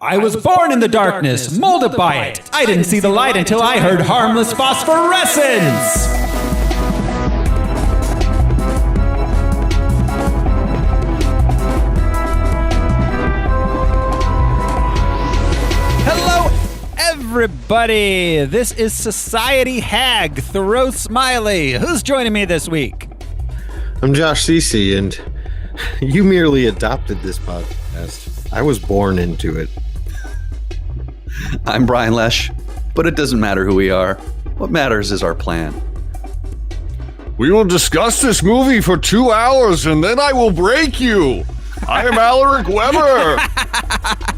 I was born in the darkness, molded by it. I didn't see the light until I heard Harmless Phosphorescence. Hello, everybody. This is Society Hag, Thoreau Smiley. Who's joining me this week? I'm Josh Cece, and you merely adopted this podcast. I was born into it. I'm Brian Lesh, but it doesn't matter who we are. What matters is our plan. We will discuss this movie for 2 hours, and then I will break you. I am Alaric Weber.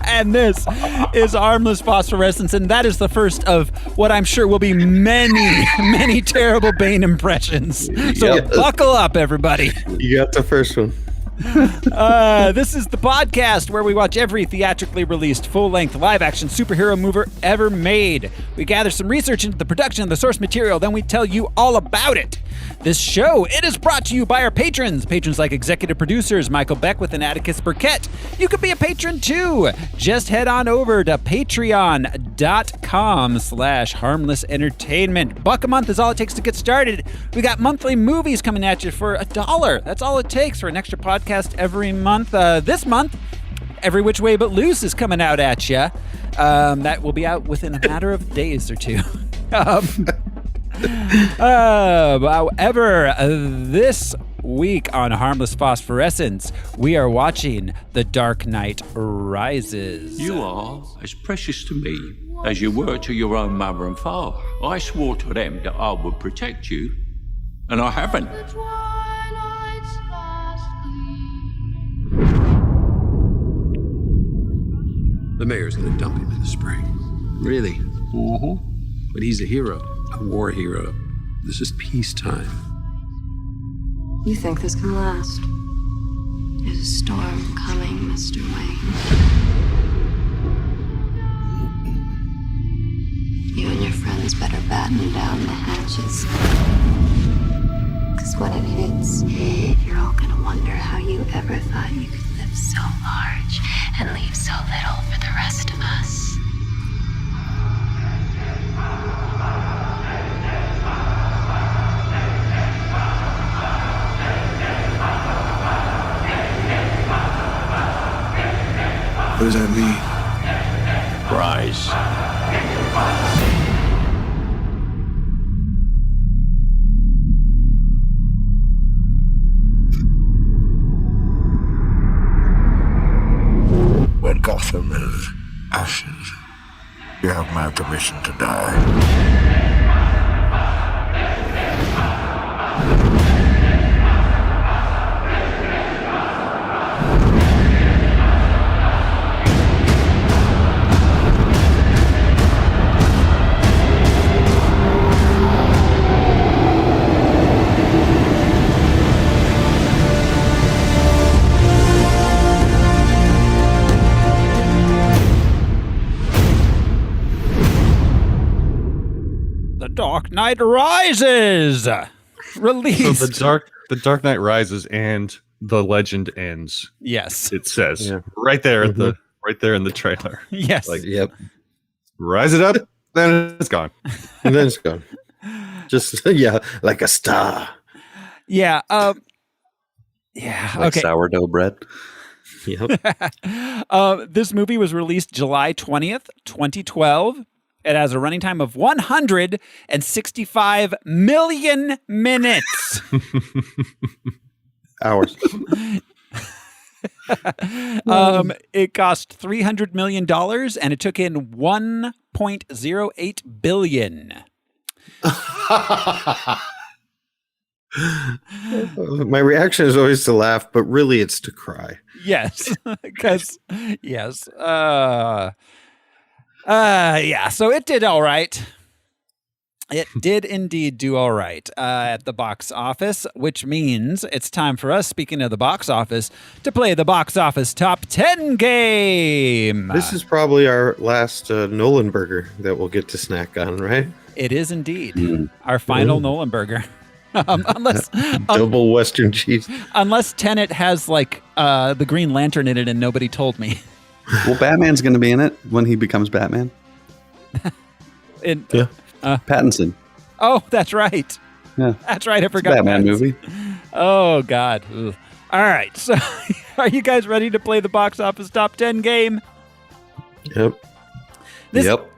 And this is Harmless Phosphorescence, and that is the first of what I'm sure will be many terrible Bane impressions. So buckle up, everybody. You got the first one. This is the podcast where we watch every theatrically released full-length live-action superhero movie ever made. We gather some research into the production of the source material, then we tell you all about it. This show, it is brought to you by our patrons like executive producers Michael Beckwith and Atticus Burkett. You could be a patron too. Just head on over to patreon.com/harmlessentertainment. $1 a month is all it takes to get started. We got monthly movies coming at you for $1. That's all it takes for an extra podcast every month. This month, Every Which Way But Loose is coming out at you. That will be out within a matter of days or two. However, this week on Harmless Phosphorescence, we are watching The Dark Knight Rises. You are as precious to me as you were to your own mother and father. I swore to them that I would protect you, and I haven't. The mayor's gonna dump him in the spring. Really? Mm-hmm. But he's a hero, a war hero. This is peacetime. You think this can last? There's a storm coming, Mr. Wayne. You and your friends better batten down the hatches. Because when it hits, you're all gonna wonder how you ever thought you could live so large and leave so little for the rest of us. What does that mean? Rise. When Gotham is ashes, you have my permission to die. Dark Knight Rises, released. So the Dark Knight Rises and the legend ends. Yes, it says right there at the right there in the trailer. Yes, Yep. Rise it up, then it's gone, And then it's gone. Just like a star. Yeah. Like Okay. sourdough bread. Yep. This movie was released July 20th, 2012. It has a running time of 165 million minutes. Hours. It cost $300 million and it took in $1.08 billion. My reaction is always to laugh, but really it's to cry. Yes, because yes. So it did all right. It did indeed do all right at the box office, which means it's time for us, speaking of the box office, to play the box office top 10 game. This is probably our last Nolan burger that we'll get to snack on, right? It is indeed our final Nolan burger. Unless double Western cheese. Unless Tenet has like the Green Lantern in it and nobody told me. Well, Batman's going to be in it when he becomes Batman. Yeah. Pattinson. Oh, that's right. Yeah. That's right. I It's a forgot. Batman that. movie. Oh, God. Ugh. All right. So are you guys ready to play the box office top 10 game? Yep.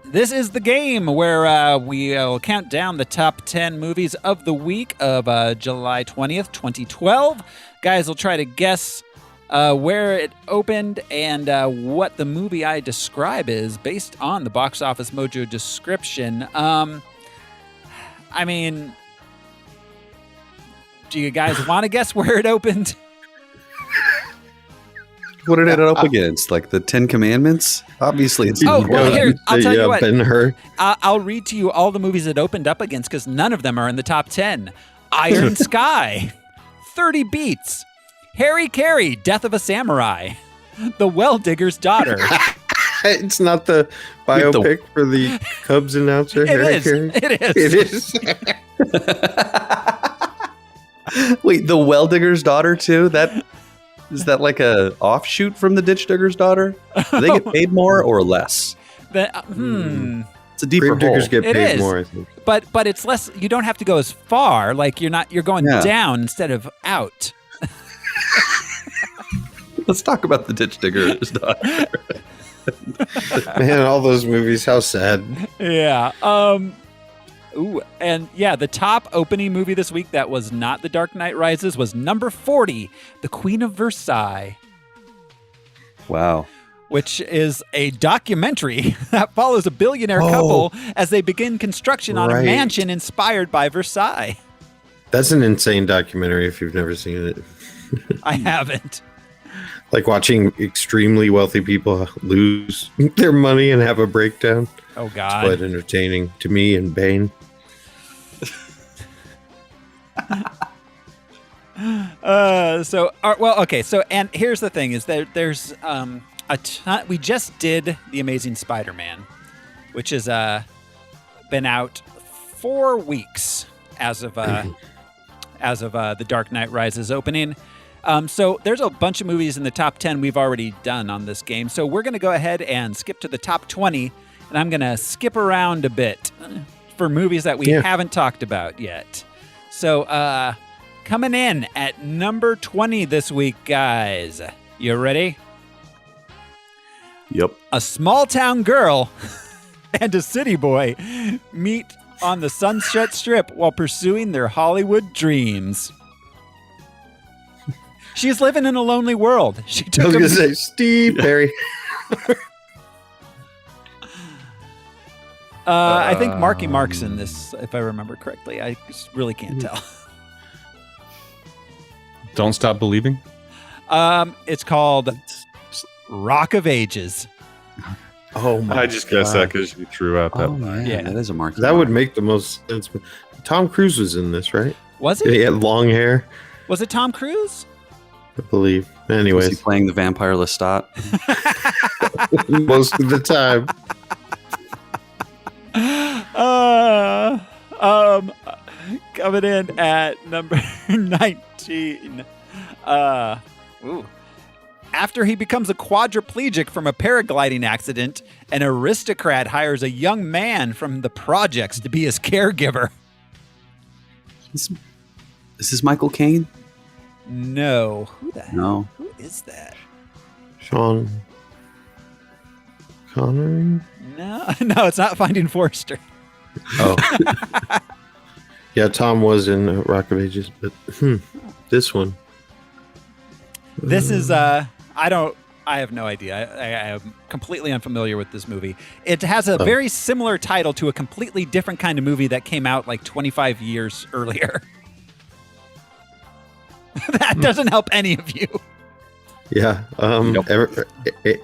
This is the game where we will count down the top 10 movies of the week of July 20th, 2012. Guys will try to guess where it opened and what the movie I describe is based on the Box Office Mojo description. I mean, do you guys want to guess where it opened? What did it up against? Like the 10 Commandments? Obviously, it's Oh, well, here, I'll tell you what. Ben-Hur. I'll read to you all the movies it opened up against because none of them are in the top 10. Iron Sky, 30 Beats, Harry Carey, Death of a Samurai, The Well Digger's Daughter. It's not the biopic for the Cubs announcer. Harry Carey? It is. It is. Wait, the Well Digger's Daughter too? Is that like a offshoot from the Ditch Digger's Daughter? Do they get paid more or less? It's It's a deeper Grave diggers hole. get It paid is. more, I think. But it's less. You don't have to go as far. Like you're going Yeah. down instead of out. Let's talk about the Ditch Digger's Daughter. Man, all those movies, how sad. Yeah. Ooh, and yeah, the top opening movie this week that was not The Dark Knight Rises was number 40, The Queen of Versailles, Wow. which is a documentary that follows a billionaire couple as they begin construction on a Right. mansion inspired by Versailles. That's an insane documentary if you've never seen it. I haven't. Like watching extremely wealthy people lose their money and have a breakdown. Oh, It's God. quite entertaining to me and Bane. So here's the thing: is there's a ton. We just did the Amazing Spider-Man, which has been out 4 weeks as of the Dark Knight Rises opening. So there's a bunch of movies in the top 10 we've already done on this game. So we're going to go ahead and skip to the top 20, and I'm going to skip around a bit for movies that we haven't talked about yet. So coming in at number 20 this week, guys. You ready? Yep. A small town girl and a city boy meet on the Sunset Strip while pursuing their Hollywood dreams. She's living in a lonely world. She I took was a- going to say, Steve Perry. I think Marky Mark's in this, if I remember correctly. I just really can't tell. Don't Stop Believing? It's called Rock of Ages. Oh my I just guessed that because you threw out that. Yeah. That is a mark. That would make the most sense. Tom Cruise was in this, right? Was He it? had long hair, Was it Tom Cruise? I believe. Was he Anyways, playing the vampire Lestat? most of the time. Coming in at number 19. After he becomes a quadriplegic from a paragliding accident, an aristocrat hires a young man from the projects to be his caregiver. Is this Michael Caine? No. Who the hell? No. Who is that? Sean Connery? No, it's not Finding Forrester. Oh. Yeah, Tom was in Rock of Ages, but this one. This is I have no idea. I am completely unfamiliar with this movie. It has a very similar title to a completely different kind of movie that came out like 25 years earlier. That doesn't help any of you. Yeah.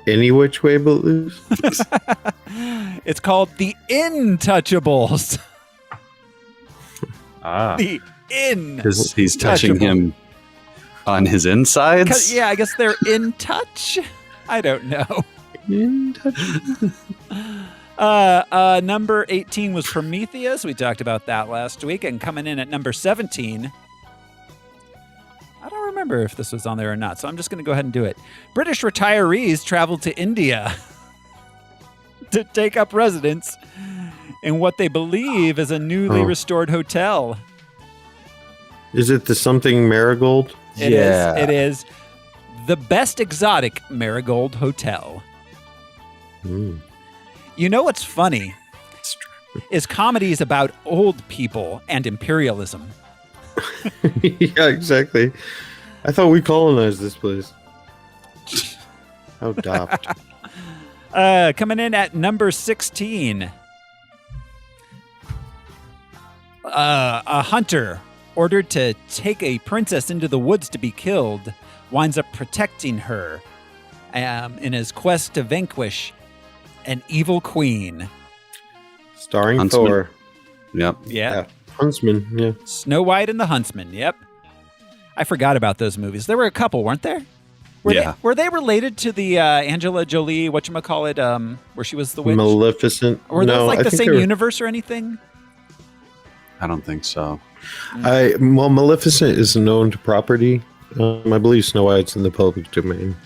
Any Which Way But Loose? It's called The Intouchables. The Because he's touching him on his insides? Yeah, I guess they're in touch. I don't know. Number 18 was Prometheus. We talked about that last week. And coming in at number 17, I don't remember remember if this was on there or not, so I'm just going to go ahead and do it. British retirees traveled to India to take up residence in what they believe is a newly restored hotel. Is it the something Marigold? It is the best exotic Marigold Hotel. Mm. You know what's funny? Is comedies about old people and imperialism. Yeah, exactly. I thought we colonized this place. How daft. Coming in at number 16. A hunter ordered to take a princess into the woods to be killed winds up protecting her in his quest to vanquish an evil queen. Starring Huntsman. Thor. Yep. Yeah. Huntsman, yeah. Snow White and the Huntsman. Yep. I forgot about those movies. There were a couple, weren't there? Were they related to the Angela Jolie, whatchamacallit, where she was the witch? Maleficent. Were those like I the think same they were- universe or anything? I don't think so. Well, Maleficent is known to property. I believe Snow White's in the public domain.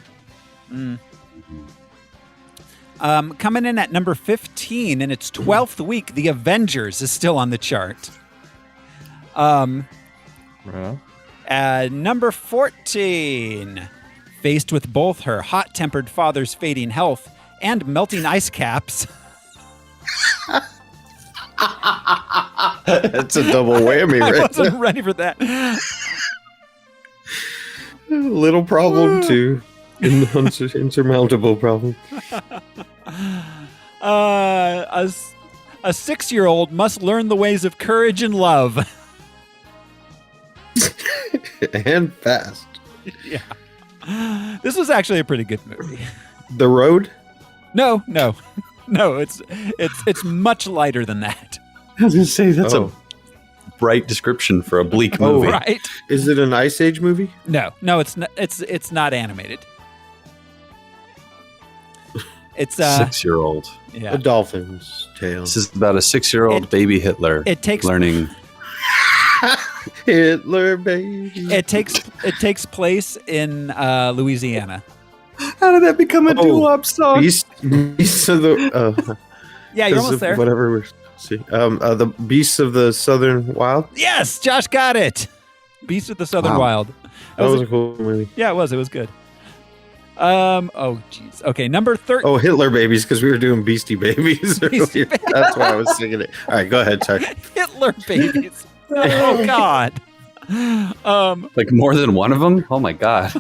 Coming in at number 15 in its 12th week, The Avengers is still on the chart. Number 14. Faced with both her hot-tempered father's fading health and melting ice caps. That's a double whammy, I right? wasn't ready for that. Little problem too. Insurmountable problem. A 6-year-old must learn the ways of courage and love. And fast. Yeah. This was actually a pretty good movie. The Road? No. It's much lighter than that. I was going to say, that's a bright description for a bleak movie. Right? Is it an Ice Age movie? No, it's not. It's not animated. It's 6-year-old. Yeah. A Dolphin's Tale. This is about a 6-year-old baby Hitler. It takes learning. Hitler, baby. It takes place in Louisiana. How did that become a doo-wop song? Beast of the. Yeah, you're almost there. Whatever we're see. The Beasts of the Southern Wild. Yes, Josh got it. Beast of the Southern Wow. Wild. That was a cool movie. Yeah, it was. It was good. Oh, jeez. Okay, number 13. Oh, Hitler babies, because we were doing Beastie Babies Beastie earlier. That's why I was singing it. All right, go ahead, sorry. Hitler babies. Oh God. Like more than one of them? Oh my god.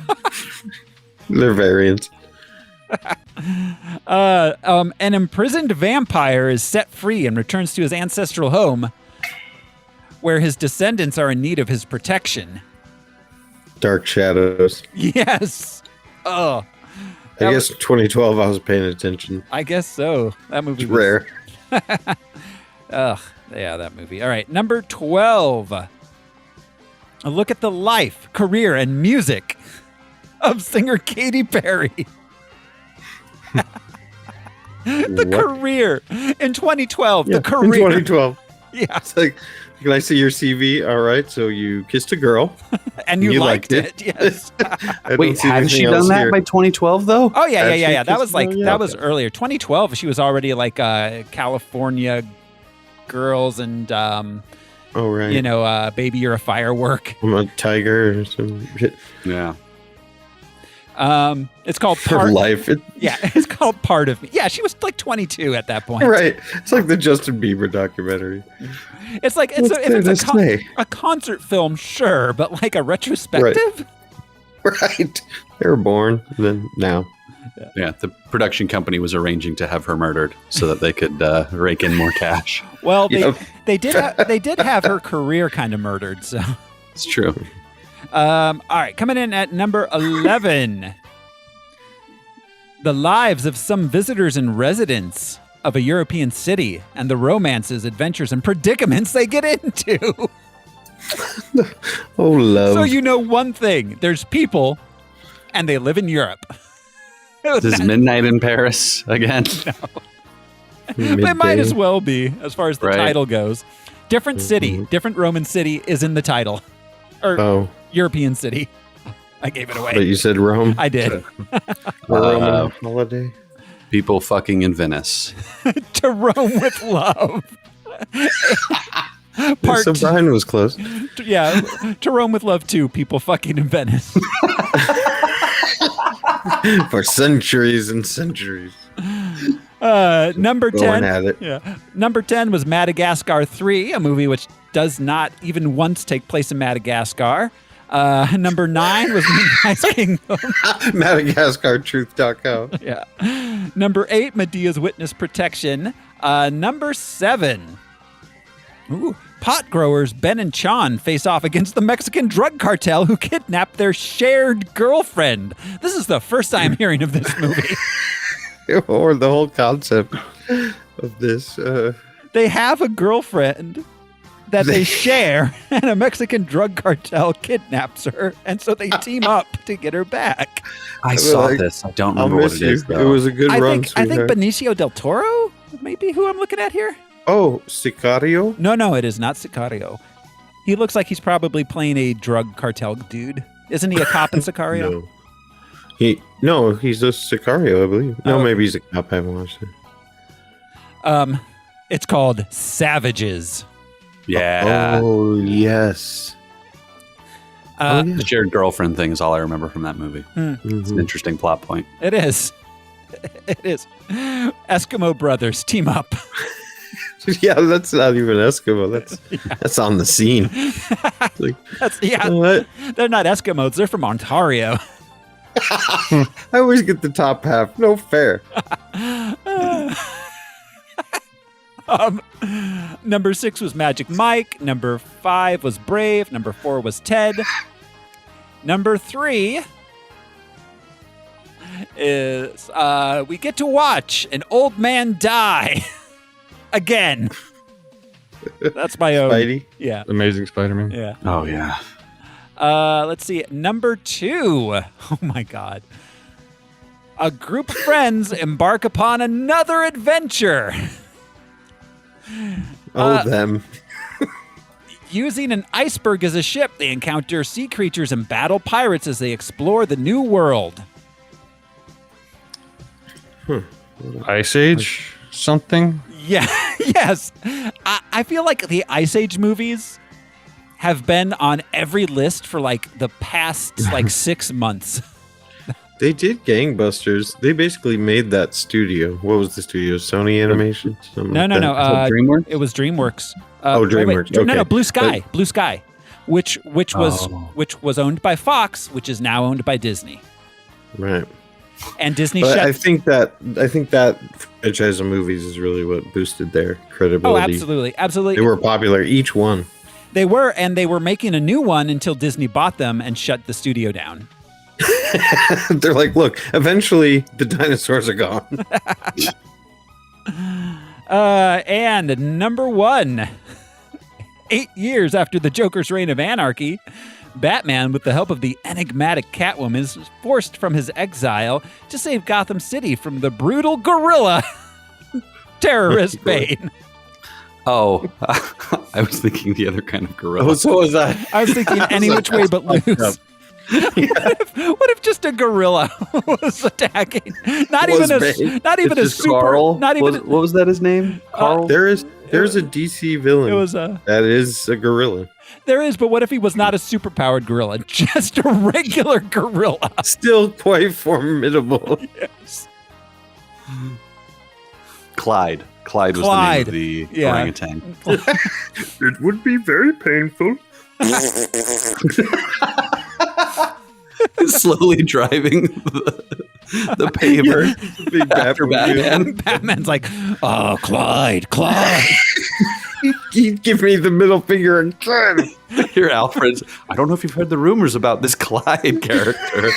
They're variants. An imprisoned vampire is set free and returns to his ancestral home, where his descendants are in need of his protection. Dark Shadows. Yes. Oh. I guess 2012 I was paying attention. I guess so. That movie It's was rare. Ugh. Yeah, that movie. All right, number 12. A look at the life, career, and music of singer Katy Perry. Career in 2012. Yeah, The career. In 2012. Yeah. It's like, can I see your CV? All right, so you kissed a girl. And you liked it. Yes. I don't Wait, see had anything she else done that here. by 2012 though? Oh yeah. Actually, That was like yeah. that was earlier. 2012. She was already like California Girls and Oh, right. Baby You're a Firework. I'm a tiger or some shit. Yeah. It's called For Part. life. Yeah, it's called Part of Me. Yeah, she was like 22 at that point. Right. It's like the Justin Bieber documentary. It's like What's there to say? a concert film, sure, but like a retrospective. Right. They were born, and then now. Yeah, the production company was arranging to have her murdered so that they could rake in more cash. Well, Yep. they did have her career kind of murdered. So, It's true. all right, coming in at number 11, the lives of some visitors and residents of a European city and the romances, adventures, and predicaments they get into. Oh, love. So you know one thing: there's people, and they live in Europe. This is Midnight in Paris again. They might as well be, as far as the Right. title goes. Different city, different Roman city is in the title. Or Oh. European city. I gave it away. But you said Rome. I did. Roman holiday. People fucking in Venice. To Rome with Love. Part So Brian was close. Yeah, To Rome with Love 2, people fucking in Venice. For centuries and centuries. Number Going 10. at it. Yeah. Number 10 was Madagascar 3, a movie which does not even once take place in Madagascar. Number 9 was Moonrise Kingdom. MadagascarTruth.com. Yeah. Number 8, Medea's Witness Protection. Number 7. Ooh. Pot growers Ben and Chan face off against the Mexican drug cartel who kidnapped their shared girlfriend. This is the first time hearing of this movie. Or the whole concept of this. They have a girlfriend that they share, and a Mexican drug cartel kidnaps her, and so they team up to get her back. I saw this. I don't I'll remember what miss it you. is, though. It was a good I run, think sweetheart. Benicio del Toro may be who I'm looking at here. Oh, Sicario? No, it is not Sicario. He looks like he's probably playing a drug cartel dude. Isn't he a cop in Sicario? No, he's a Sicario, I believe. No, Oh. maybe he's a cop. I haven't watched it. It's called Savages. Yeah. Oh, yes. The shared girlfriend thing is all I remember from that movie. It's an interesting plot point. It is. It is. Eskimo brothers team up. Yeah, that's not even Eskimo. That's on the scene. Like, what? They're not Eskimos. They're from Ontario. I always get the top half. No fair. Number 6 was Magic Mike. Number 5 was Brave. Number 4 was Ted. Number 3 is we get to watch an old man die again. That's my own. Spidey? Yeah. Amazing Spider-Man. Yeah. Oh, yeah. Let's see. Number 2. Oh my God. A group of friends embark upon another adventure. Them. Using an iceberg as a ship, they encounter sea creatures and battle pirates as they explore the new world. Ice Age something? Yeah, yes. I feel like the Ice Age movies have been on every list for like the past 6 months. They did gangbusters. They basically made that studio. What was the studio? Sony Animation? Something No. DreamWorks? It was DreamWorks. DreamWorks. No, Okay. Blue Sky. Blue Sky, which was owned by Fox, which is now owned by Disney. Right. And Disney But shut. I think that franchise of movies is really what boosted their credibility. Oh, absolutely. They were popular, each one. They were, and they were making a new one until Disney bought them and shut the studio down. They're like, look, eventually the dinosaurs are gone. And number 1, 8 years after the Joker's reign of anarchy, Batman, with the help of the enigmatic Catwoman, is forced from his exile to save Gotham City from the brutal gorilla terrorist Bane. Oh, I was thinking the other kind of gorilla. Oh, so was I. I was thinking any which way but loose. What if just a gorilla was attacking? Not even a super. Carl? Not even. What was that his name? Carl? There's a DC villain. It was that is a gorilla. There is, but what if he was not a superpowered gorilla, just a regular gorilla? Still quite formidable. Yes. Clyde. Clyde was Clyde. the name of the Yeah. orangutan. It would be very painful. Slowly driving the paver. Big After Batman. Batman's like, oh, Clyde. He'd give me the middle finger and turn. Here, Alfred's. I don't know if you've heard the rumors about this Clyde character.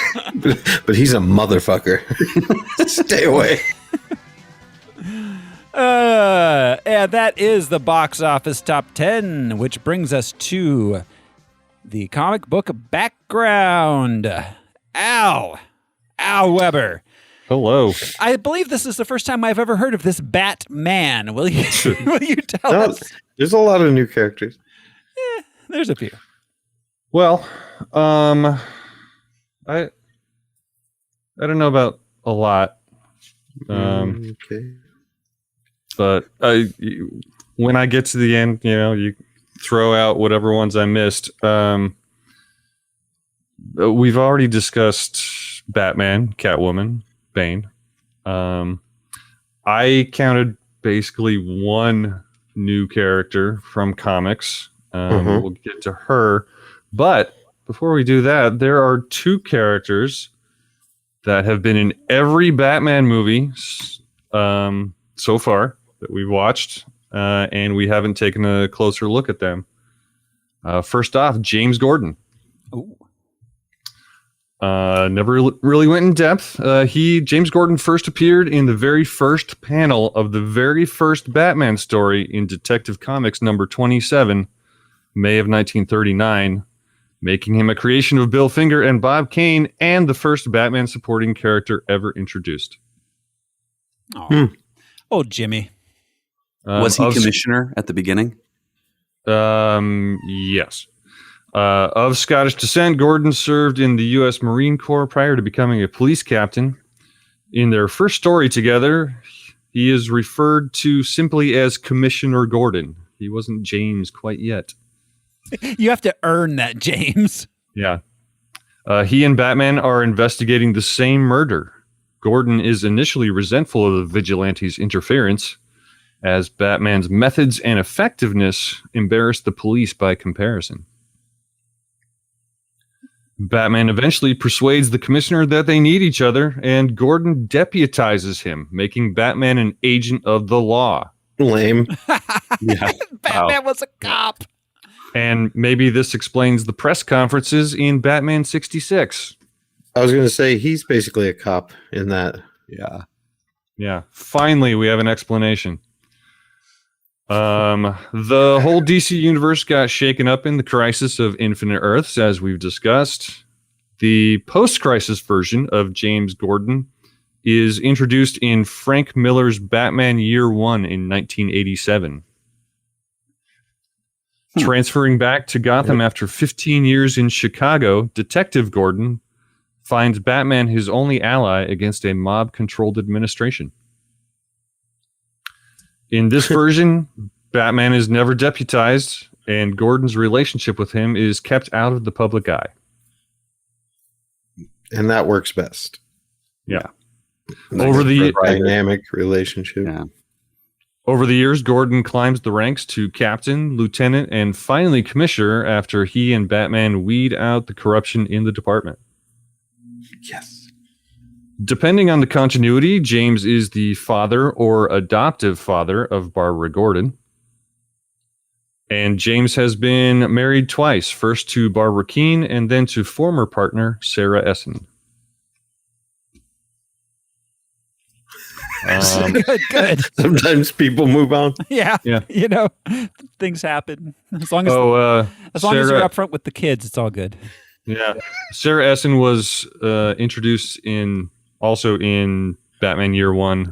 But he's a motherfucker. Stay away. And that is the box office top 10, which brings us to the comic book background. Al Weber. Hello. I believe this is the first time I've ever heard of this Batman. Will you tell us? There's a lot of new characters. There's a few. Well, I don't know about a lot. Okay. But when I get to the end, you throw out whatever ones I missed. We've already discussed Batman, Catwoman, Bane. I counted basically one new character from comics. We'll get to her. But before we do that, there are two characters that have been in every Batman movie so far that we've watched, and we haven't taken a closer look at them. First off, James Gordon. Ooh. Never really went in depth. James Gordon first appeared in the very first panel of the very first Batman story in Detective Comics number 27, May of 1939, making him a creation of Bill Finger and Bob Kane and the first Batman supporting character ever introduced. Oh, Jimmy. Was he commissioner at the beginning? Yes. Of Scottish descent, Gordon served in the U.S. Marine Corps prior to becoming a police captain. In their first story together, he is referred to simply as Commissioner Gordon. He wasn't James quite yet. You have to earn that, James. Yeah. He and Batman are investigating the same murder. Gordon is initially resentful of the vigilante's interference, as Batman's methods and effectiveness embarrass the police by comparison. Batman eventually persuades the commissioner that they need each other, and Gordon deputizes him, making Batman an agent of the law. Lame. Yeah. Batman was a cop. And maybe this explains the press conferences in Batman 66. I was going to say he's basically a cop in that. Yeah. Yeah. Finally, we have an explanation. The whole DC universe got shaken up in the Crisis of Infinite Earths, as we've discussed. The post-crisis version of James Gordon is introduced in Frank Miller's Batman Year One in 1987. Transferring back to Gotham after 15 years in Chicago, Detective Gordon finds Batman his only ally against a mob-controlled administration. In this version, Batman is never deputized, and Gordon's relationship with him is kept out of the public eye. And that works best. Yeah. Over the dynamic relationship. Yeah. Over the years, Gordon climbs the ranks to captain, lieutenant, and finally commissioner after he and Batman weed out the corruption in the department. Yes. Depending on the continuity, James is the father or adoptive father of Barbara Gordon. And James has been married twice, first to Barbara Keene and then to former partner Sarah Essen. Good. Sometimes people move on. Yeah. You know, things happen. As long as you're upfront with the kids, it's all good. Yeah. Sarah Essen was introduced also in Batman Year One,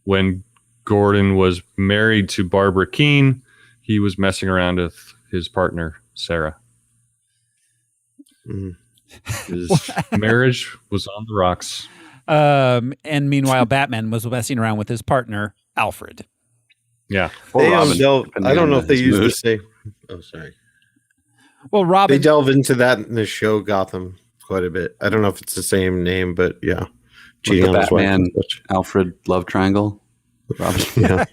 when Gordon was married to Barbara Keene. He was messing around with his partner, Sarah. His marriage was on the rocks. And meanwhile, Batman was messing around with his partner, Alfred. Yeah. I don't know if they use the same. Oh, sorry. Well, Robin. They delve into that in the show Gotham quite a bit. I don't know if it's the same name, but yeah. Cheating on Batman, Alfred love triangle. Robin. Yeah.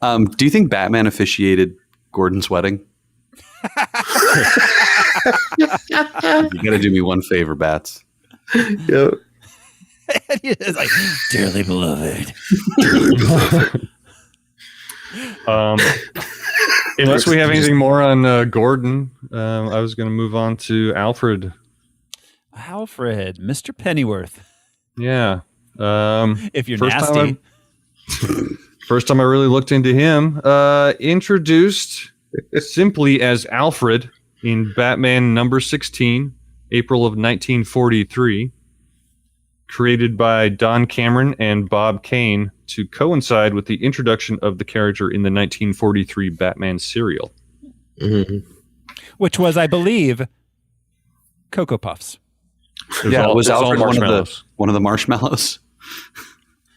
Do you think Batman officiated Gordon's wedding? You got to do me one favor, Bats. Yep. It's like, dearly beloved. Unless we have anything more on Gordon, I was going to move on to Alfred. Alfred, Mr. Pennyworth. Yeah. If you're nasty. First time I really looked into him. Introduced simply as Alfred in Batman number 16, April of 1943. Created by Don Cameron and Bob Kane to coincide with the introduction of the character in the 1943 Batman serial. Mm-hmm. Which was, I believe, Cocoa Puffs. Was Alfred marshmallows. one of the marshmallows?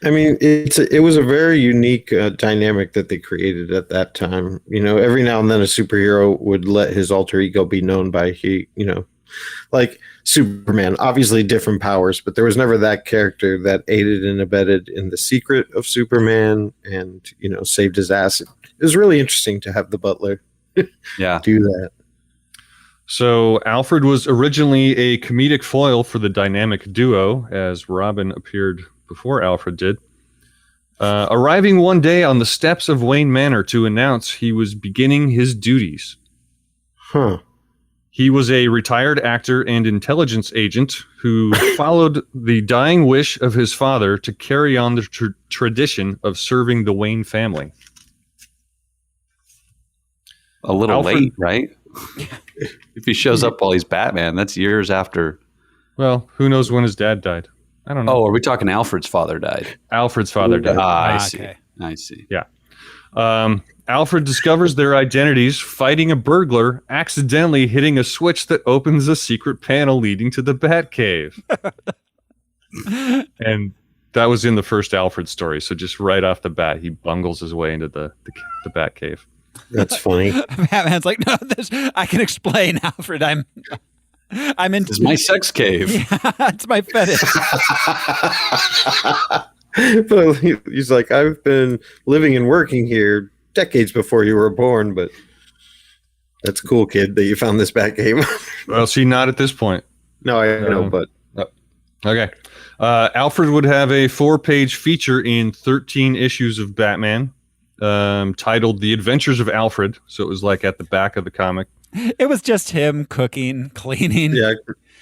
I mean, it was a very unique dynamic that they created at that time. Every now and then a superhero would let his alter ego be known by like Superman, obviously different powers, but there was never that character that aided and abetted in the secret of Superman and, saved his ass. It was really interesting to have the Butler do that. So Alfred was originally a comedic foil for the dynamic duo, as Robin appeared before Alfred did. Arriving one day on the steps of Wayne Manor to announce he was beginning his duties. Huh. He was a retired actor and intelligence agent who followed the dying wish of his father to carry on the tradition of serving the Wayne family. A little late, right? If he shows up while he's Batman, that's years after. Well, who knows when his dad died? I don't know. Oh, are we talking Alfred's father died? Alfred's father died. I see. Okay. I see. Yeah. Alfred discovers their identities fighting a burglar, accidentally hitting a switch that opens a secret panel leading to the Batcave. And that was in the first Alfred story. So just right off the bat, he bungles his way into the Batcave. That's funny. Batman's like, no, I can explain, Alfred. I'm in. This is my sex cave. Yeah, it's my fetish. But he's like, I've been living and working here decades before you were born, but that's cool, kid, that you found this Batcave. Well, see, not at this point. No, I know, but okay. Alfred would have a 4-page feature in 13 issues of Batman, titled "The Adventures of Alfred." So it was like at the back of the comic. It was just him cooking, cleaning. yeah,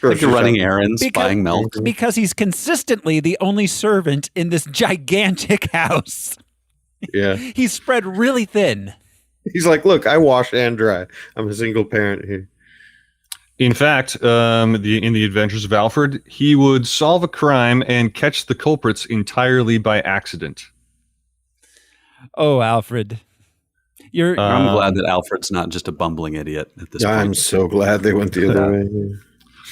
Like running errands, buying milk. Because he's consistently the only servant in this gigantic house. Yeah, He's spread really thin. he's like, look, I wash and dry. I'm a single parent here. In fact, in the Adventures of Alfred, he would solve a crime and catch the culprits entirely by accident. Oh, Alfred. I'm glad that Alfred's not just a bumbling idiot at this point. I'm so glad they went the other way.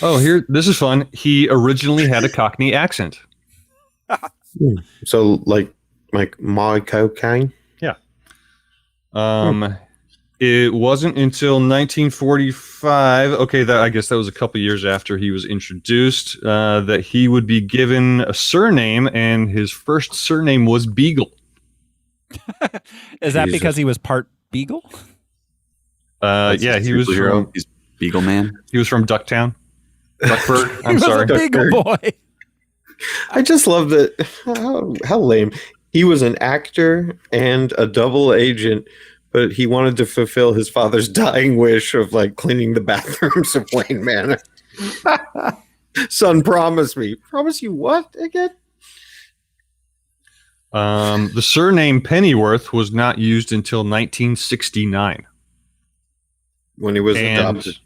Oh, this is fun. He originally had a Cockney accent. So, like my cocaine. Yeah. It wasn't until 1945. Okay, I guess that was a couple years after he was introduced. That he would be given a surname, and his first surname was Beagle. Is that because he was part Beagle? Yeah, he was from. He's Beagle Man. He was from Ducktown. Duckburg. He I'm was sorry. a Beagle boy. I just love that. How lame. He was an actor and a double agent, but he wanted to fulfill his father's dying wish of like cleaning the bathrooms of Wayne Manor. Son, promise me. Promise you what again? The surname Pennyworth was not used until 1969. When he was adopted.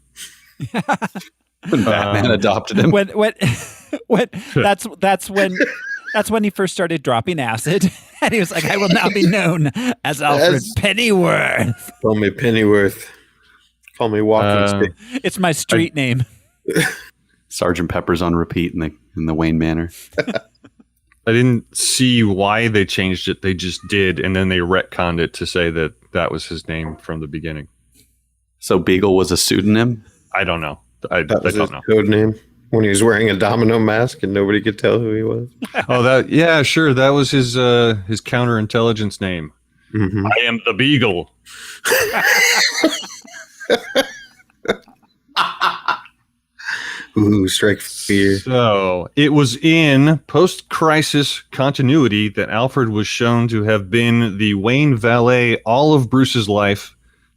When Batman adopted him. When that's when he first started dropping acid, and he was like, "I will now be known as Alfred Pennyworth." Call me Pennyworth. Call me Walking Stick. It's my street name. Sergeant Pepper's on repeat in the Wayne Manor. I didn't see why they changed it. They just did, and then they retconned it to say that was his name from the beginning. So Beagle was a pseudonym? I don't know. I That was don't his know. code name when he was wearing a domino mask and nobody could tell who he was. Yeah, sure. That was his counterintelligence name. Mm-hmm. I am the Beagle. Ooh, strike fear. So it was in post-crisis continuity that Alfred was shown to have been the Wayne valet all of Bruce's life,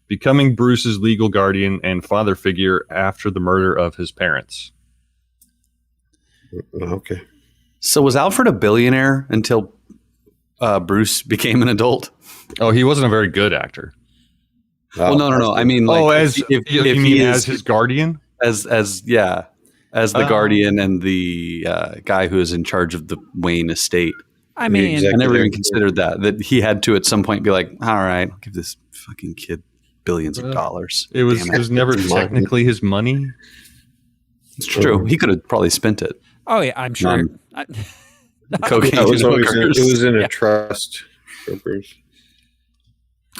becoming Bruce's legal guardian and father figure after the murder of his parents. Okay. So was Alfred a billionaire until Bruce became an adult? Oh, he wasn't a very good actor. Well, no. I mean, like, as his guardian? As the guardian and the guy who is in charge of the Wayne estate. I mean, I never even considered that he had to at some point be like, all right, I'll give this fucking kid billions of dollars. It was never technically his money. It's true. He could have probably spent it. Oh yeah, I'm sure. Cocaine It was and always hookers. it was in a trust.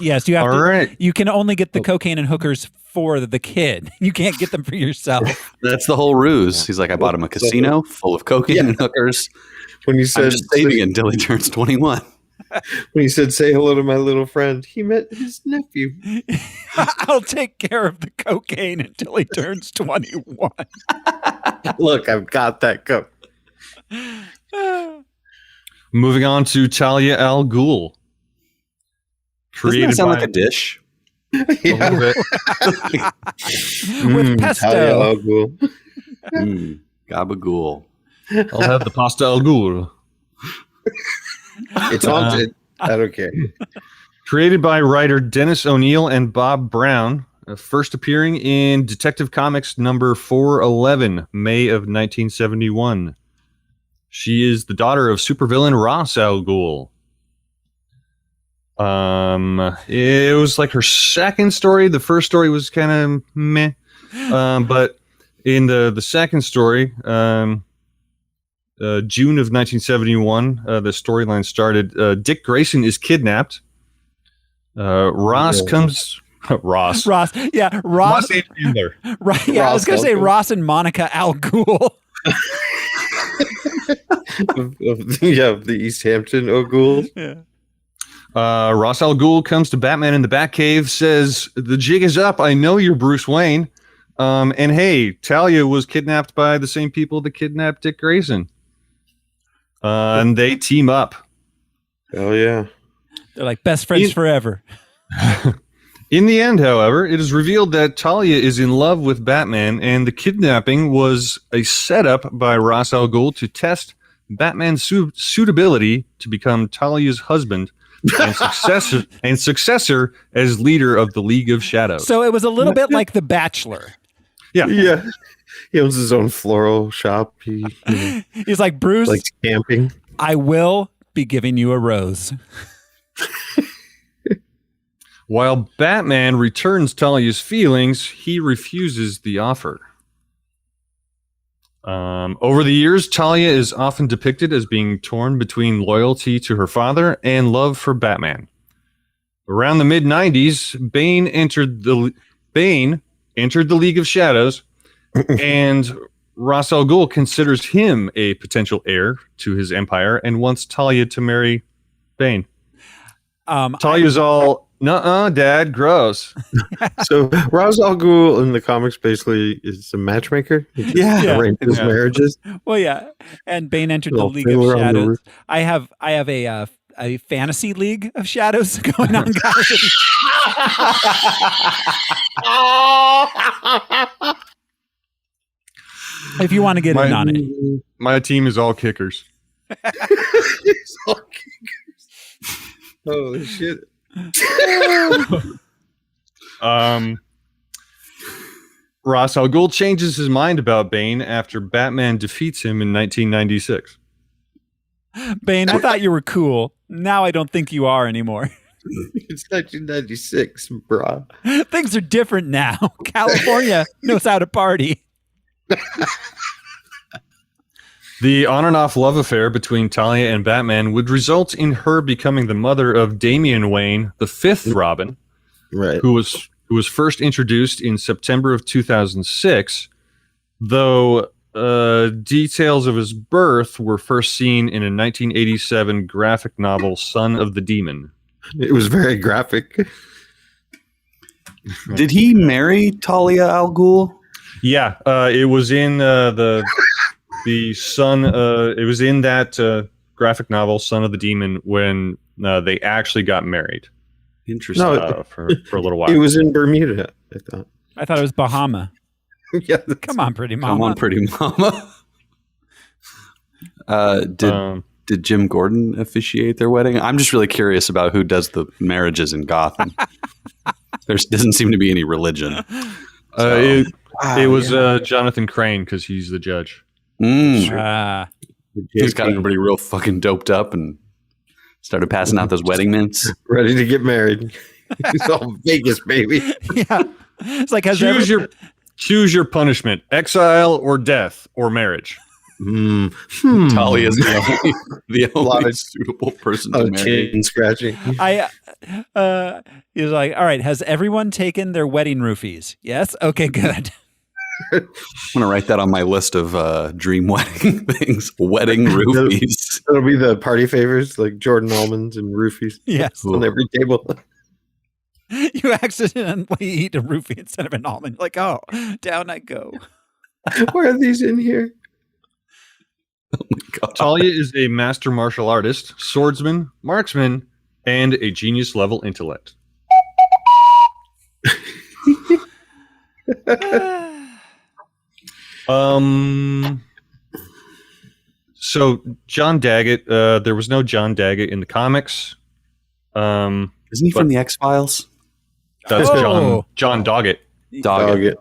Yes, you have All to. right. You can only get the cocaine and hookers for the kid. You can't get them for yourself. That's the whole ruse. He's like, I bought him a casino full of cocaine and hookers. When you I'm said just saving it until he turns 21. when he said say hello to my little friend, he meant his nephew. I'll take care of the cocaine until he turns 21. Look, I've got that coke. Moving on to Talia al Ghul. Doesn't that sound like a dish? a little bit. With pesto. Talia al Ghul. Gabagool. I'll have the pasta al Ghul. It's haunted. I don't care. Created by writer Dennis O'Neil and Bob Brown, first appearing in Detective Comics number 411, May of 1971. She is the daughter of supervillain Ra's al Ghul. It was like her second story. The first story was kind of meh. But in the second story, June of 1971, the storyline started. Dick Grayson is kidnapped. Ross comes. Ross. Yeah, Ross. ain't in there. Right. Yeah, I was going to say Ross and Monica Al Ghul. of the East Hampton O'Ghouls. Yeah. Ra's al Ghul comes to Batman in the Batcave, says, "The jig is up. I know you're Bruce Wayne. And hey, Talia was kidnapped by the same people that kidnapped Dick Grayson." And they team up. Oh yeah. They're like best friends forever. In the end, however, it is revealed that Talia is in love with Batman, and the kidnapping was a setup by Ra's al Ghul to test Batman's suitability to become Talia's husband and successor as leader of the League of Shadows. So it was a little bit like The Bachelor. Yeah. Yeah. He owns his own floral shop. He's like, Bruce, Likes camping. I will be giving you a rose. While Batman returns Talia's feelings, he refuses the offer. Over the years, Talia is often depicted as being torn between loyalty to her father and love for Batman. Around the mid-90s, Bane entered the League of Shadows, and Ra's al Ghul considers him a potential heir to his empire and wants Talia to marry Bane. Talia's all, nuh-uh, Dad, gross. So Ra's al Ghul in the comics basically is a matchmaker. He just arranges marriages. Well, yeah. And Bane entered the Little League of fiddler on the Shadows. roof. I have a fantasy League of Shadows going on, guys. If you want to get in on it. My team is all kickers. It's all kickers. Holy shit. Ra's al Ghul changes his mind about Bane after Batman defeats him in 1996. Bane, I thought you were cool. Now I don't think you are anymore. It's 1996, brah. Things are different now. California knows how to party. The on and off love affair between Talia and Batman would result in her becoming the mother of Damian Wayne, the fifth Robin, Right. who was first introduced in September of 2006, though details of his birth were first seen in a 1987 graphic novel, Son of the Demon. It was very graphic. Did he marry Talia al Ghul? Yeah, it was in the Son. It was in that graphic novel, Son of the Demon, when they actually got married. Interesting. No, For a little while. it was in Bermuda, I thought. I thought it was Bahama. Yeah, Come on, pretty mama. Come on, pretty mama. Did Jim Gordon officiate their wedding? I'm just really curious about who does the marriages in Gotham. There doesn't seem to be any religion. It was Jonathan Crane because he's the judge. He's got everybody real fucking doped up and started passing out those wedding mints. ready to get married. It's all Vegas, baby. Yeah. It's like, Choose your Choose your punishment: exile or death or marriage. Talia is the only suitable person to marry. Chin scratching. He's like, all right, has everyone taken their wedding roofies? Yes? Okay, good. I'm going to write that on my list of dream wedding things. Wedding roofies. It'll be the party favors, like Jordan almonds and roofies. Yes. On every table. You accidentally eat a roofie instead of an almond. Like, oh, down I go. Why are these in here? Oh my God. Talia is a master martial artist, swordsman, marksman, and a genius level intellect. So John Daggett, there was no John Daggett in the comics. Isn't he from the X-Files? That's John Doggett. Doggett.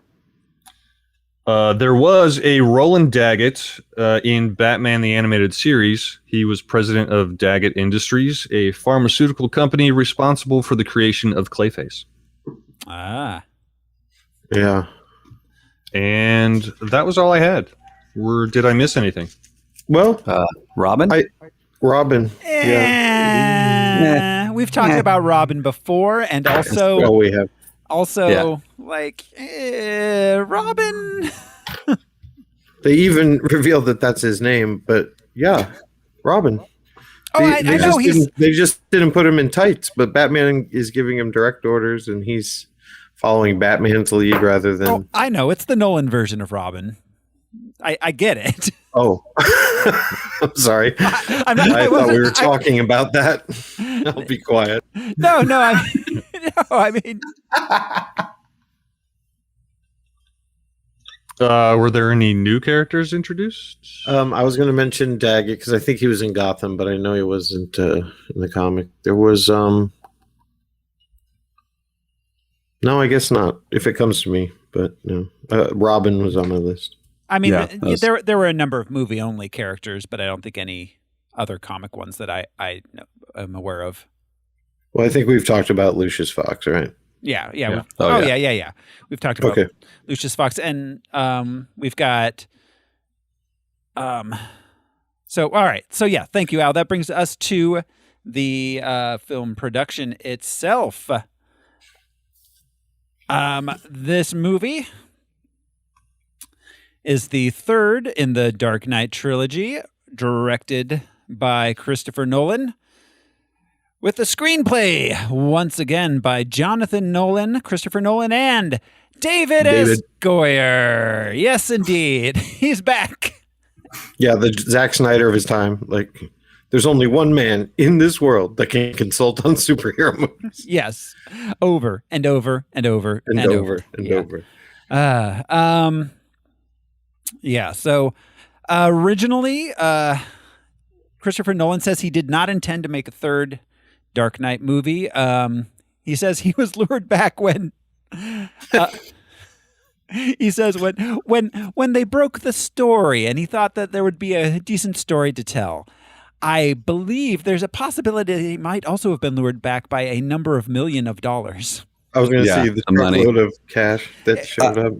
There was a Roland Daggett in Batman the Animated Series. He was president of Daggett Industries, a pharmaceutical company responsible for the creation of Clayface. Ah. Yeah. And that was all I had. Did I miss anything? Well, Robin? Robin. Yeah. We've talked about Robin before, and also... Well, we have. Also, Robin. They even revealed that that's his name, but yeah, Robin. I know they just didn't put him in tights, but Batman is giving him direct orders, and he's following Batman's lead rather than. Oh, I know it's the Nolan version of Robin. I get it. Oh, I'm sorry. I thought we were talking about that. I'll be quiet. No. I mean. Were there any new characters introduced? I was going to mention Daggett because I think he was in Gotham, but I know he wasn't in the comic. There was no, I guess not. If it comes to me, but no, Robin was on my list. I mean, there were a number of movie only characters, but I don't think any other comic ones that I am aware of. Well, I think we've talked about Lucius Fox, right? Yeah. Yeah. Yeah. We've talked about Lucius Fox, and we've got. So all right. So yeah, thank you, Al. That brings us to the film production itself. This movie is the third in the Dark Knight trilogy, directed by Christopher Nolan, with a screenplay once again by Jonathan Nolan, Christopher Nolan, and David S. Goyer. Yes, indeed. He's back. Yeah, the Zack Snyder of his time. Like, there's only one man in this world that can consult on superhero movies. Yes. Over and over and over and over. Yeah, so originally, Christopher Nolan says he did not intend to make a third Dark Knight movie. He says he was lured back when he says when they broke the story, and he thought that there would be a decent story to tell. I believe there's a possibility that he might also have been lured back by a number of millions of dollars. I was going to see the truckload of cash that showed up.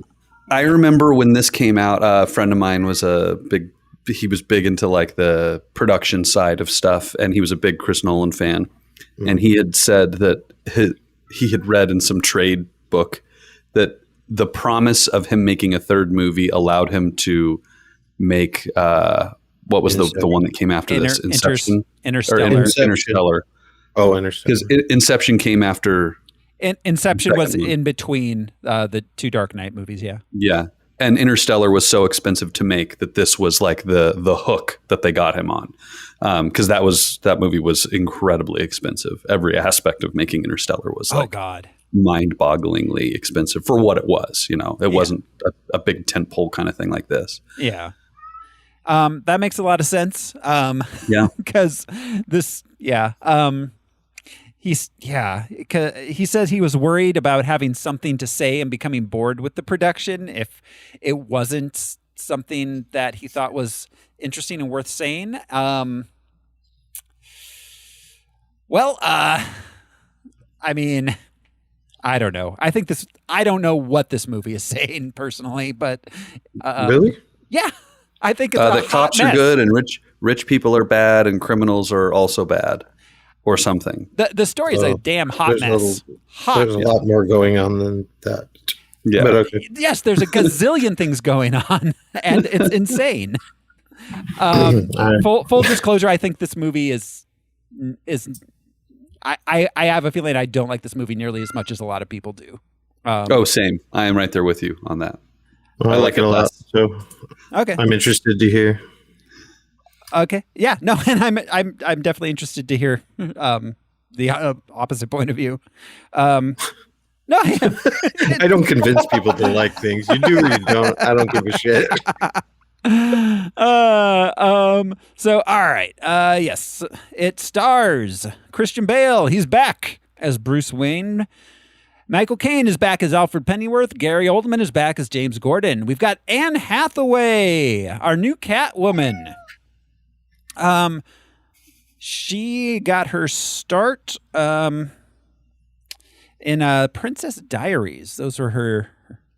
I remember when this came out, a friend of mine was he was big into like the production side of stuff, and he was a big Chris Nolan fan. Mm-hmm. And he had said that he had read in some trade book that the promise of him making a third movie allowed him to make what was the one that came after this? Inception? Interstellar. Oh, Interstellar. Because Inception came after. Inception was in between the two Dark Knight movies, yeah. Yeah. And Interstellar was so expensive to make that this was like the hook that they got him on. Because that movie was incredibly expensive. Every aspect of making Interstellar was mind-bogglingly expensive for what it was. You know, it wasn't a big tentpole kind of thing like this. Yeah. That makes a lot of sense. Because this, he says he was worried about having something to say and becoming bored with the production if it wasn't something that he thought was interesting and worth saying. I mean, I don't know. I don't know what this movie is saying personally, but Really? yeah, I think it's that cops are good and rich people are bad and criminals are also bad, or something. The story is a damn hot mess. There's a lot more going on than that. Yeah. But okay. Yes, there's a gazillion things going on, and it's insane. Full disclosure, I think this movie is. I have a feeling I don't like this movie nearly as much as a lot of people do. Same. I am right there with you on that. Well, I like it a lot. So okay, I'm interested to hear. Okay, yeah, no, and I'm definitely interested to hear the opposite point of view. No, I don't convince people to like things. You do or you don't. I don't give a shit. So all right. Yes, it stars Christian Bale. He's back as Bruce Wayne. Michael Caine is back as Alfred Pennyworth. Gary Oldman is back as James Gordon. We've got Anne Hathaway, our new Catwoman. She got her start in Princess Diaries. Those were